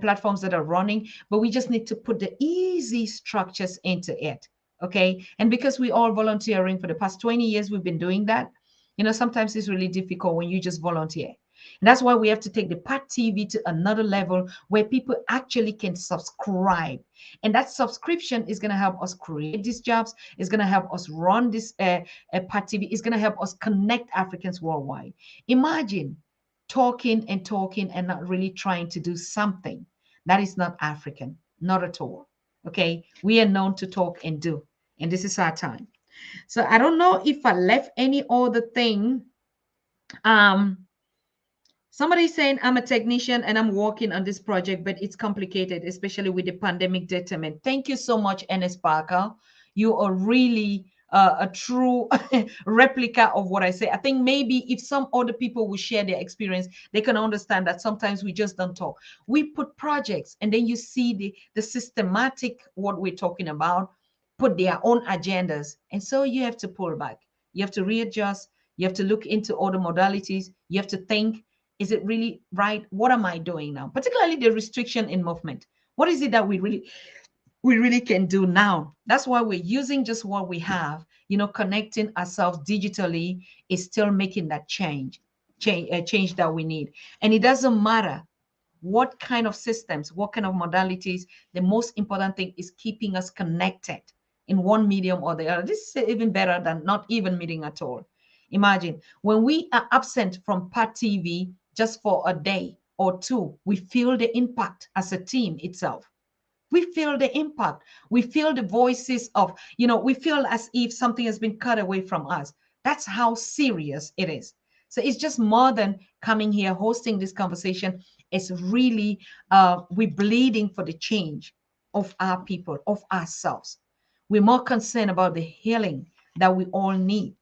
platforms that are running, but we just need to put the easy structures into it. Okay. And because we all volunteering for the past 20 years, we've been doing that. You know, sometimes it's really difficult when you just volunteer. And that's why we have to take the PAT TV to another level where people actually can subscribe. And that subscription is going to help us create these jobs. It's going to help us run this PAT TV. It's going to help us connect Africans worldwide. Imagine talking and not really trying to do something. That is not African, not at all. Okay, we are known to talk and do. And this is our time. So I don't know if I left any other thing. Somebody's saying, I'm a technician and I'm working on this project, but it's complicated, especially with the pandemic determinant. Thank you so much, Ernest Parker. You are really a true replica of what I say. I think maybe if some other people will share their experience, they can understand that sometimes we just don't talk. We put projects and then you see the systematic, what we're talking about, put their own agendas. And so you have to pull back. You have to readjust. You have to look into other modalities. You have to think, is it really right? What am I doing now? Particularly the restriction in movement. What is it that we really we really can do now. That's why we're using just what we have. Connecting ourselves digitally is still making that change that we need. And it doesn't matter what kind of systems, what kind of modalities. The most important thing is keeping us connected in one medium or the other. This is even better than not even meeting at all. Imagine when we are absent from PAT TV just for a day or two, we feel the impact as a team itself. We feel the impact. We feel the voices of, we feel as if something has been cut away from us. That's how serious it is. So it's just more than coming here, hosting this conversation. It's really, we're bleeding for the change of our people, of ourselves. We're more concerned about the healing that we all need.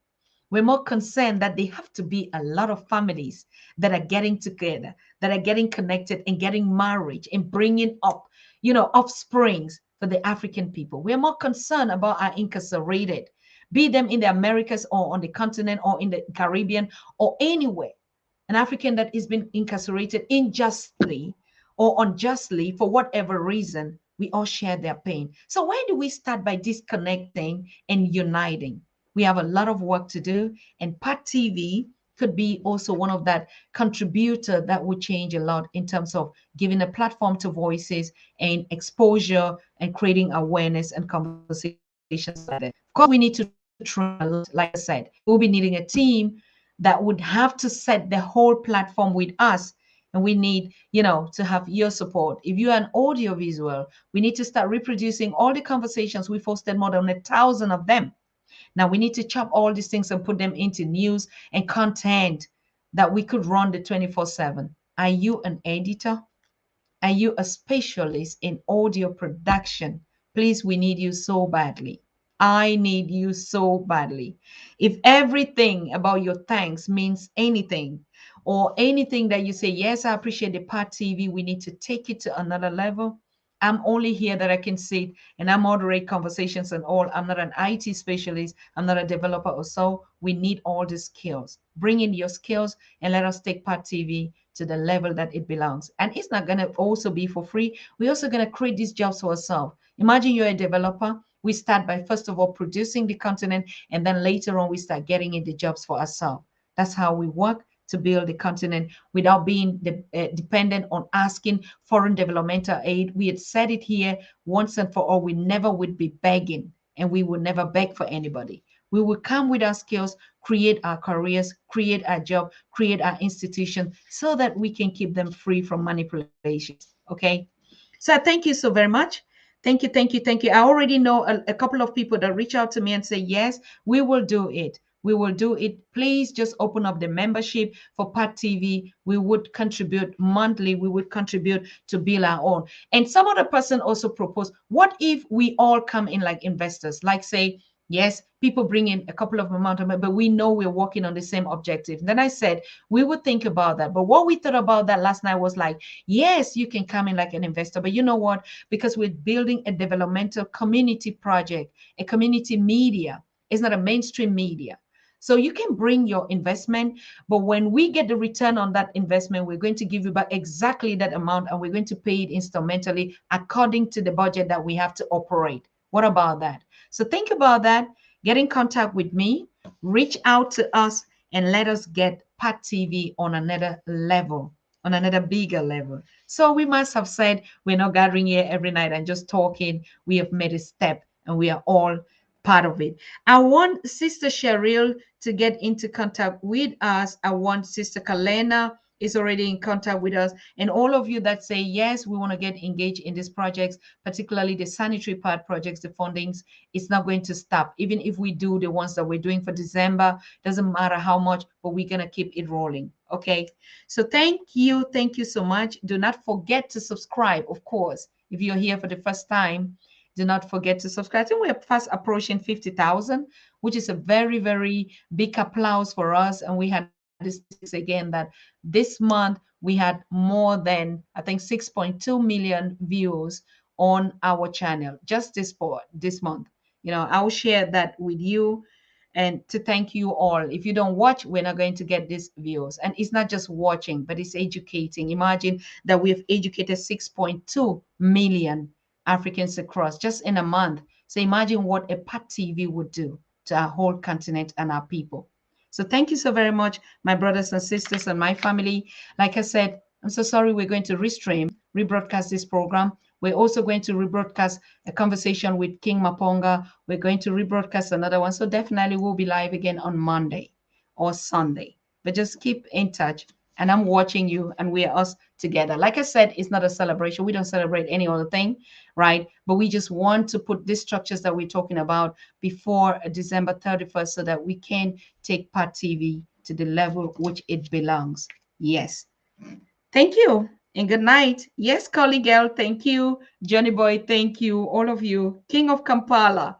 We're more concerned that there have to be a lot of families that are getting together, that are getting connected and getting married and bringing up, offsprings for the African people. We're more concerned about our incarcerated, be them in the Americas or on the continent or in the Caribbean or anywhere. An African that has been incarcerated unjustly or unjustly for whatever reason, we all share their pain. So why do we start by disconnecting and uniting? We have a lot of work to do, and PAT TV could be also one of that contributor that would change a lot in terms of giving a platform to voices and exposure and creating awareness and conversations like that. Of course, we need to train a lot. Like I said, we'll be needing a team that would have to set the whole platform with us. And we need, to have your support. If you're an audiovisual, we need to start reproducing all the conversations. We've hosted more than 1,000 of them. Now we need to chop all these things and put them into news and content that we could run the 24/7. Are you an editor? Are you a specialist in audio production? Please, we need you so badly. I need you so badly. If everything about your thanks means anything, or anything that you say, yes, I appreciate the PAT TV, we need to take it to another level. I'm only here that I can sit and I moderate conversations and all. I'm not an IT specialist. I'm not a developer or so. We need all the skills. Bring in your skills and let us take PAT TV to the level that it belongs. And it's not going to also be for free. We're also going to create these jobs for ourselves. Imagine you're a developer. We start by, first of all, producing the content, and then later on, we start getting in the jobs for ourselves. That's how we work to build the continent without being dependent on asking foreign developmental aid. We had said it here once and for all, we never would be begging, and we would never beg for anybody. We will come with our skills, create our careers, create our job, create our institution so that we can keep them free from manipulations. Okay. So thank you so very much. Thank you, thank you, thank you. I already know a couple of people that reach out to me and say, yes, we will do it. We will do it. Please just open up the membership for PAT TV. We would contribute monthly. We would contribute to build our own. And some other person also proposed, what if we all come in like investors? Like say, yes, people bring in a couple of amount of money, but we know we're working on the same objective. Then I said, we would think about that. But what we thought about that last night was like, yes, you can come in like an investor, but you know what? Because we're building a developmental community project, a community media. It's not a mainstream media. So you can bring your investment, but when we get the return on that investment, we're going to give you back exactly that amount, and we're going to pay it instrumentally according to the budget that we have to operate. What about that? So think about that. Get in contact with me, reach out to us, and let us get PAT TV on another level, on another bigger level. So we must have said we're not gathering here every night and just talking. We have made a step, and we are all part of it. I want Sister Cheryl to get into contact with us. I want Sister Kalena is already in contact with us. And all of you that say, yes, we want to get engaged in these projects, particularly the sanitary part projects, the fundings, it's not going to stop. Even if we do the ones that we're doing for December, doesn't matter how much, but we're going to keep it rolling. Okay. So thank you. Thank you so much. Do not forget to subscribe, of course, if you're here for the first time. Do not forget to subscribe. I think we're fast approaching 50,000, which is a very, very big applause for us. And we had this again that this month we had more than, I think, 6.2 million views on our channel just this month. I'll share that with you and to thank you all. If you don't watch, we're not going to get these views. And it's not just watching, but it's educating. Imagine that we have educated 6.2 million Africans across just in a month. So imagine what a PAT TV would do to our whole continent and our people. So thank you so very much, my brothers and sisters and my family. Like I said, I'm so sorry we're going to rebroadcast this program. We're also going to rebroadcast a conversation with King Maponga. We're going to rebroadcast another one. So definitely we'll be live again on Monday or Sunday. But just keep in touch. And I'm watching you, and we are us together. Like I said, it's not a celebration. We don't celebrate any other thing, right? But we just want to put these structures that we're talking about before December 31st so that we can take PAT TV to the level which it belongs. Yes. Thank you. And good night. Yes, Collie Girl, thank you. Johnny Boy, thank you. All of you. King of Kampala,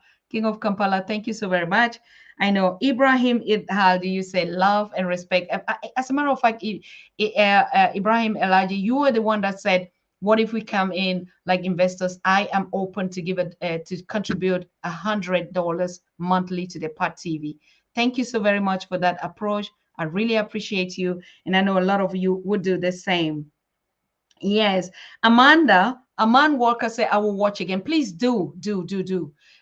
thank you so very much. I know Ibrahim, how do you say love and respect? As a matter of fact, Ibrahim Elaji, you were the one that said, what if we come in like investors? I am open to give it, to contribute $100 monthly to the PAT TV. Thank you so very much for that approach. I really appreciate you. And I know a lot of you would do the same. Yes. Amanda Walker said, I will watch again. Please do.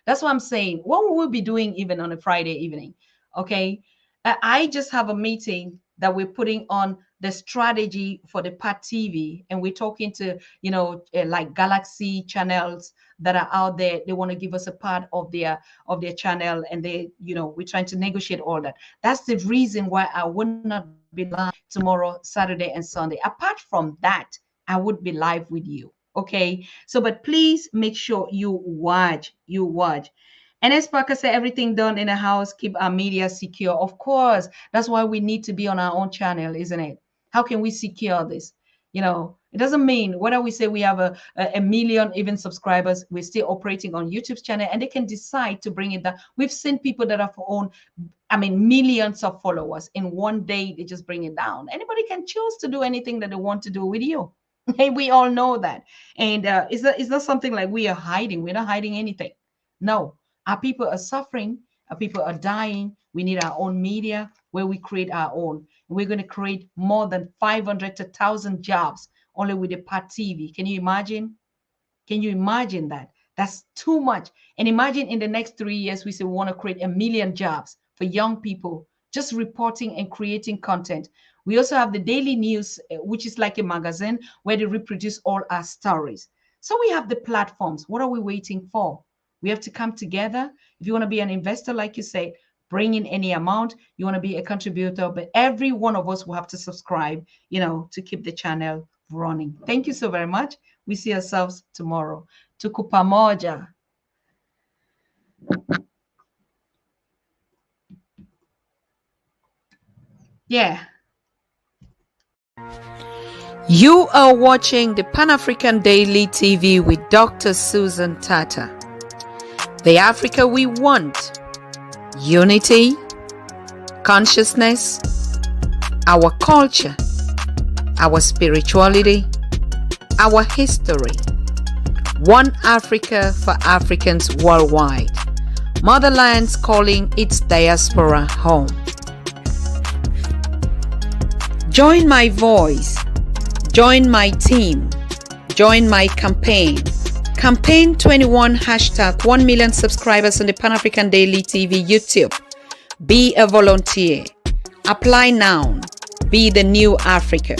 That's what I'm saying. What will we be doing even on a Friday evening? Okay. I just have a meeting that we're putting on the strategy for the PAT TV. And we're talking to, like Galaxy channels that are out there. They want to give us a part of their channel. And we're trying to negotiate all that. That's the reason why I would not be live tomorrow, Saturday and Sunday. Apart from that, I would be live with you. Okay. So, but please make sure you watch. And as Parker said, everything done in the house, keep our media secure. Of course, that's why we need to be on our own channel, isn't it? How can we secure this? It doesn't mean whether we say we have a million even subscribers, we're still operating on YouTube's channel and they can decide to bring it down. We've seen people that have owned, millions of followers in one day, they just bring it down. Anybody can choose to do anything that they want to do with you. Hey, we all know that. And it's not something like we are hiding. We're not hiding anything. No, our people are suffering. Our people are dying. We need our own media where we create our own. And we're going to create more than 500 to 1,000 jobs only with the PAT TV. Can you imagine? Can you imagine that? That's too much. And imagine in the next 3 years, we say we want to create 1 million jobs for young people, just reporting and creating content. We also have the daily news, which is like a magazine where they reproduce all our stories. So we have the platforms. What are we waiting for? We have to come together. If you want to be an investor, like you say, bring in any amount. You want to be a contributor, but every one of us will have to subscribe, to keep the channel running. Thank you so very much. We see ourselves tomorrow. Tuko pamoja. Yeah. You are watching the Pan-African Daily TV with Dr. Susan Tata. The Africa we want. Unity, consciousness, our culture, our spirituality, our history. One Africa for Africans worldwide. Motherland's calling its diaspora home. Join my voice. Join my team. Join my campaign. Campaign 21 # 1 million subscribers on the Pan-African Daily TV YouTube. Be a volunteer. Apply now. Be the new Africa.